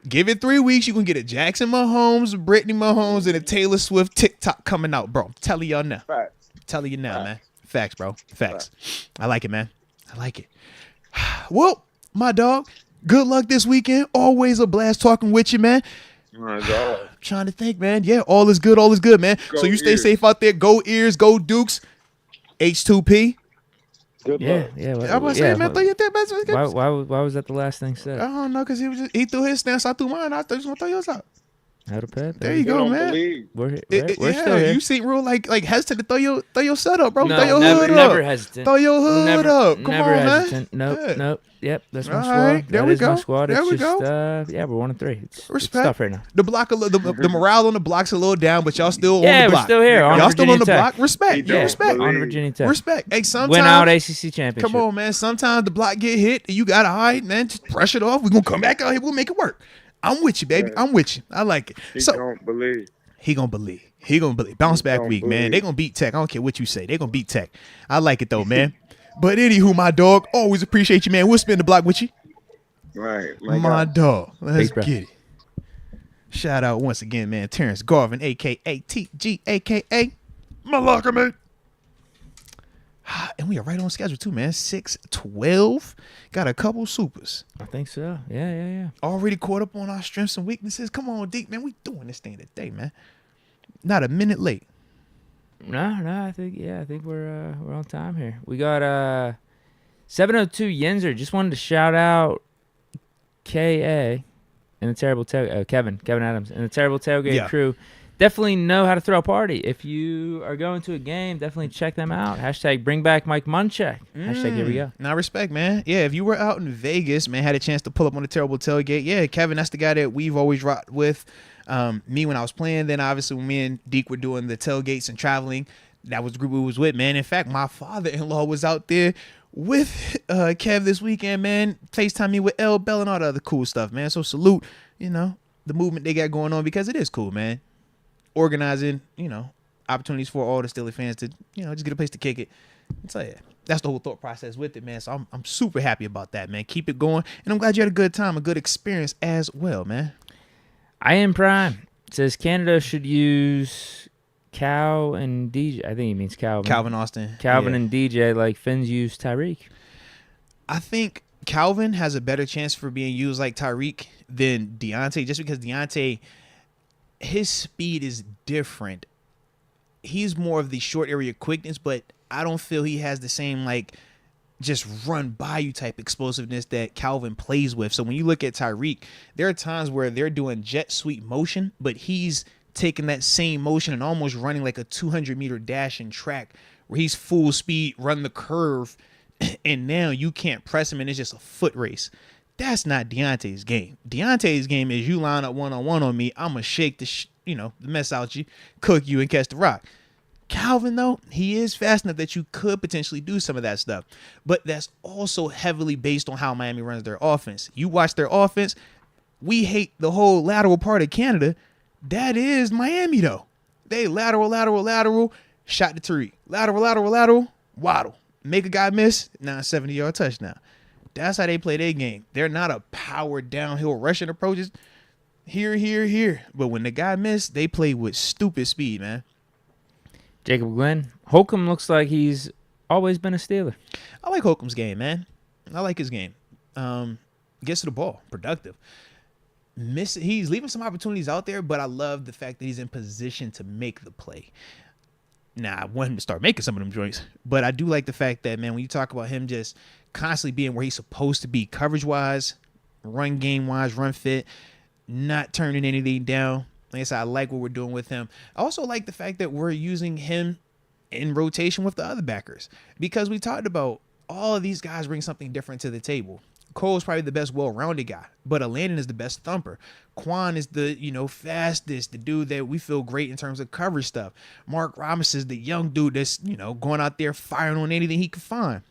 Give it 3 weeks, you can get a Jackson Mahomes, Brittany Mahomes, and a Taylor Swift TikTok coming out, bro. I'm telling y'all now. Facts. Telling you now, Facts. man. Facts, bro. Facts. I like it, man. I like it. Well, my dog, good luck this weekend. Always a blast talking with you, man. My God. Trying to think, man. Yeah, all is good, man. Go So you stay Ears. safe out there. Go Ears, go Dukes. H2P. Good Yeah, luck. yeah. I was saying, man, throw your thing, man. Why was that the last thing I said? don't know, because he threw his stance, I threw mine. I just want to throw yours out. How to pet? There you They go, don't man. believe. We're here. We're We're still here. You seem real like hesitant to throw your set up, bro. No, throw your never, hood never up. hesitant. Throw your hood never, up. Come never on, hesitant. man. Nope, Yeah. nope. Yep, that's my All squad. right, there That we is my go. squad. There It's we just, go. yeah, we're 1-3. It's Respect. tough right now. The block, the morale on the block's a little down, but y'all still on Yeah, the we're block. still here. On Y'all still Virginia on the Tech. block. Respect. Yeah, Respect. On Virginia Tech. Respect. Hey, sometimes Win out ACC championship. Come on, man. Sometimes the block get hit, and you gotta hide, man. Just brush it off. We're gonna come back out here. We'll make it work. I'm with you, baby. Yeah. I'm with you. I like it. He So don't believe. he gonna believe. He gonna believe. Bounce back don't week, man. believe. They gonna beat Tech. I don't care what you say. They gonna beat Tech. I like it though, man. But anywho, my dog, always appreciate you, man. We'll spin the block with you. Right. My God. dog. Let's Peace, bro. get it. Shout out once again, man. Terence Garvin, aka TG, aka Malaka, man. And we are right on schedule too, man. 6:12. Got a couple supers. I think so. Yeah. Already caught up on our strengths and weaknesses. Come on, Deke, man. We doing this thing today, man. Not a minute late. No, I think we're on time here. We got 702 Yinzer. Just wanted to shout out KA and the terrible Kevin Adams and the terrible tailgate crew. Definitely know how to throw a party. If you are going to a game, definitely check them out. Hashtag bring back Mike Munchak. Hashtag here we go. Now, respect, man. Yeah, if you were out in Vegas, man, had a chance to pull up on the terrible tailgate. Yeah, Kevin, that's the guy that we've always rocked with. Me when I was playing. Then obviously when me and Deke were doing the tailgates and traveling, that was the group we was with, man. In fact, my father-in-law was out there with Kev this weekend, man. FaceTime me with L Bell and all the other cool stuff, man. So salute, the movement they got going on, because it is cool, man. Organizing, opportunities for all the Steelers fans to, just get a place to kick it. So yeah, that's the whole thought process with it, man. So I'm super happy about that, man. Keep it going, and I'm glad you had a good time, a good experience as well, man. I am Prime. It says Canada should use Cal and DJ. I think he means Calvin. Calvin Austin. Calvin Yeah. and DJ like Finns use Tyreek. I think Calvin has a better chance for being used like Tyreek than Deontay, just because Deontay, his speed is different. He's more of the short area quickness, but I don't feel he has the same just run by you type explosiveness that Calvin plays with. So when you look at Tyreek, there are times where they're doing jet sweep motion, but he's taking that same motion and almost running like a 200-meter dash and track where he's full speed, run the curve, and now you can't press him and it's just a foot race. That's not Deontay's game. Deontay's game is you line up one-on-one on me, I'm going to shake the mess out you, cook you, and catch the rock. Calvin, though, he is fast enough that you could potentially do some of that stuff. But that's also heavily based on how Miami runs their offense. You watch their offense, we hate the whole lateral part of Canada. That is Miami, though. They lateral, shot to Tariq. Lateral, waddle. make a guy miss, now 70-yard touchdown. That's how they play their game. They're not a power downhill rushing approaches. Here. But when the guy missed, they play with stupid speed, man. Jacob Glenn. Holcomb looks like he's always been a Steeler. I like Holcomb's game, man. I like his game. Gets to the ball, productive. He's leaving some opportunities out there, but I love the fact that he's in position to make the play. Now, I want him to start making some of them joints, but I do like the fact that, man, when you talk about him just constantly being where he's supposed to be, coverage-wise, run game-wise, run fit, not turning anything down. Like I said, I like what we're doing with him. I also like the fact that we're using him in rotation with the other backers, because we talked about all of these guys bring something different to the table. Cole's probably the best well-rounded guy, but Landon is the best thumper. Quan is the, fastest, the dude that we feel great in terms of coverage stuff. Mark Robinson is the young dude that's, going out there firing on anything he can find.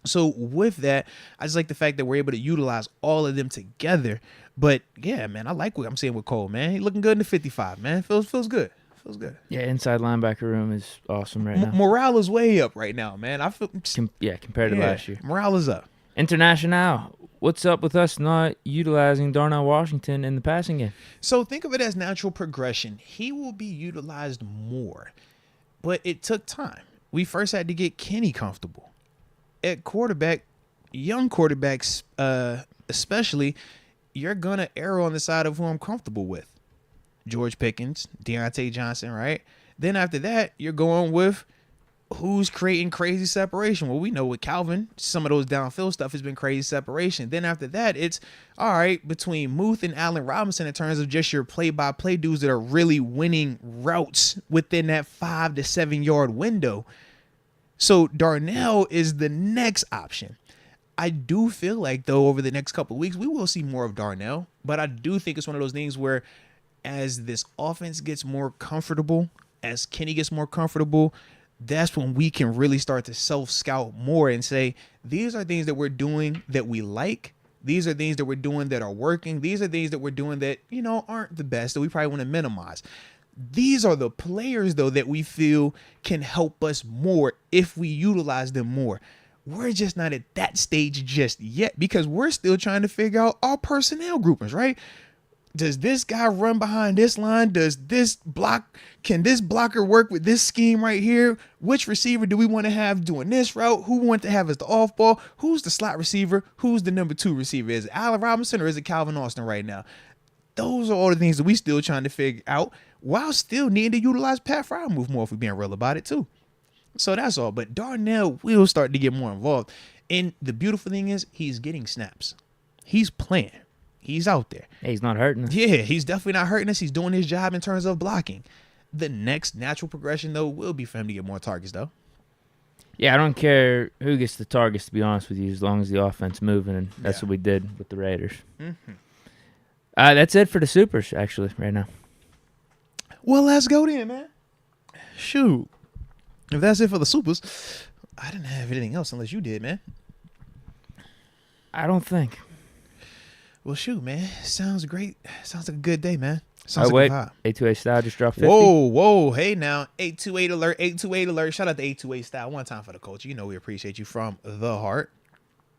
So with that, I just like the fact that we're able to utilize all of them together. But yeah, man, I like what I'm seeing with Cole, man. He's looking good in the 55, man. Feels good. Feels good. Yeah, inside linebacker room is awesome right now. Morale is way up right now, man. I feel compared to last year. Morale is up. International. What's up with us not utilizing Darnell Washington in the passing game? So think of it as natural progression. He will be utilized more, but it took time. We first had to get Kenny comfortable. At quarterback, young quarterbacks especially, you're going to err on the side of who I'm comfortable with. George Pickens, Deontay Johnson, right? Then after that, you're going with who's creating crazy separation. Well, we know with Calvin, some of those downfield stuff has been crazy separation. Then after that, it's all right between Muth and Allen Robinson in terms of just your play-by-play dudes that are really winning routes within that 5 to 7 yard window. So Darnell is the next option. I do feel like, though, over the next couple of weeks, we will see more of Darnell. But I do think it's one of those things where as this offense gets more comfortable, as Kenny gets more comfortable, that's when we can really start to self-scout more and say, these are things that we're doing that we like. These are things that we're doing that are working. These are things that we're doing that, aren't the best, that we probably want to minimize. These are the players, though, that we feel can help us more if we utilize them more. We're just not at that stage just yet because we're still trying to figure out our personnel groupings, right? Does this guy run behind this line? Can this blocker work with this scheme right here? Which receiver do we want to have doing this route? Who want to have as the off ball? Who's the slot receiver? Who's the number 2 receiver? Is it Allen Robinson or is it Calvin Austin right now? Those are all the things that we still trying to figure out while still needing to utilize Pat Freiermuth more if we're being real about it too. So that's all. But Darnell will start to get more involved. And the beautiful thing is he's getting snaps. He's playing. He's out there. Hey, he's not hurting us. Yeah, he's definitely not hurting us. He's doing his job in terms of blocking. The next natural progression, though, will be for him to get more targets, though. Yeah, I don't care who gets the targets, to be honest with you, as long as the offense moving, and that's what we did with the Raiders. Mm-hmm. That's it for the Supers, actually, right now. Well, let's go then, man. Shoot. If that's it for the Supers, I didn't have anything else unless you did, man. I don't think. Well, shoot, man. Sounds great. Sounds like a good day, man. Sounds like a vibe. 828 Style just dropped 50. Whoa. Hey, now. 828 alert. 828 alert. Shout out to 828 Style. One time for the culture. We appreciate you from the heart.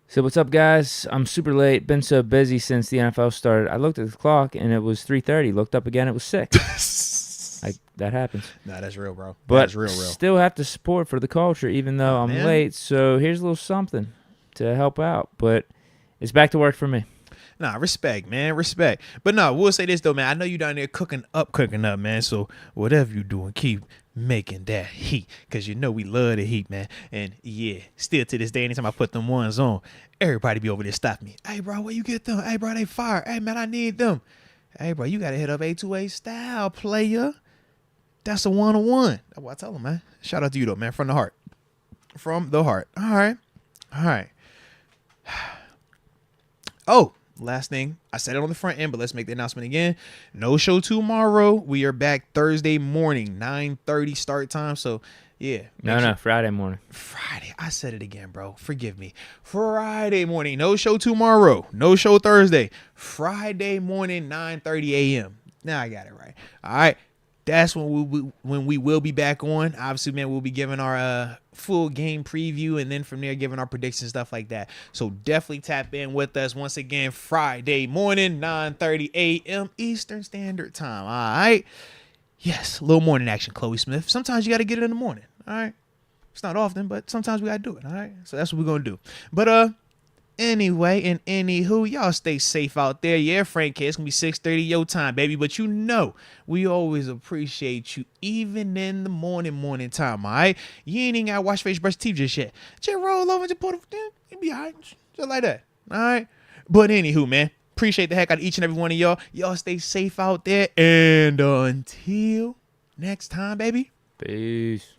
So what's up, guys? I'm super late. Been so busy since the NFL started. I looked at the clock, and it was 3:30. Looked up again, it was 6. That happens. Nah, that's real, bro. But that's real. Still have to support for the culture, even though I'm late. So here's a little something to help out. But it's back to work for me. Nah, respect, man, respect. But no, we'll say this, though, man. I know you down there cooking up, man. So whatever you doing, keep making that heat because we love the heat, man. And, yeah, still to this day, anytime I put them ones on, everybody be over there stopping me. Hey, bro, where you get them? Hey, bro, they fire. Hey, man, I need them. Hey, bro, you got to hit up 828 Style, player. That's a 1-on-1. That's what I tell them, man. Shout out to you, though, man, from the heart. From the heart. All right. Oh. Last thing, I said it on the front end, but let's make the announcement again. No show tomorrow. We are back Thursday morning, 9:30 start time. So, yeah. No, Friday morning. Friday. I said it again, bro. Forgive me. Friday morning. No show tomorrow. No show Thursday. Friday morning, 9:30 a.m. Now I got it right. All right. That's when we will be back on. Obviously, man, we'll be giving our full game preview, and then from there giving our predictions, stuff like that. So definitely tap in with us once again Friday morning, 9:30 a.m. Eastern Standard Time. All right. Yes, a little morning action, Chloe Smith. Sometimes you got to get it in the morning. All right. It's not often, but sometimes we got to do it. All right. So that's what we're going to do. But anyway, and anywho, y'all stay safe out there. Yeah, Frank, it's going to be 6:30 your time, baby. But you know, we always appreciate you, even in the morning time, all right? You ain't even got to wash face, brush teeth just yet. Just roll over, just put it in. You'll be all right. Just like that, all right? But anywho, man, appreciate the heck out of each and every one of y'all. Y'all stay safe out there. And until next time, baby. Peace.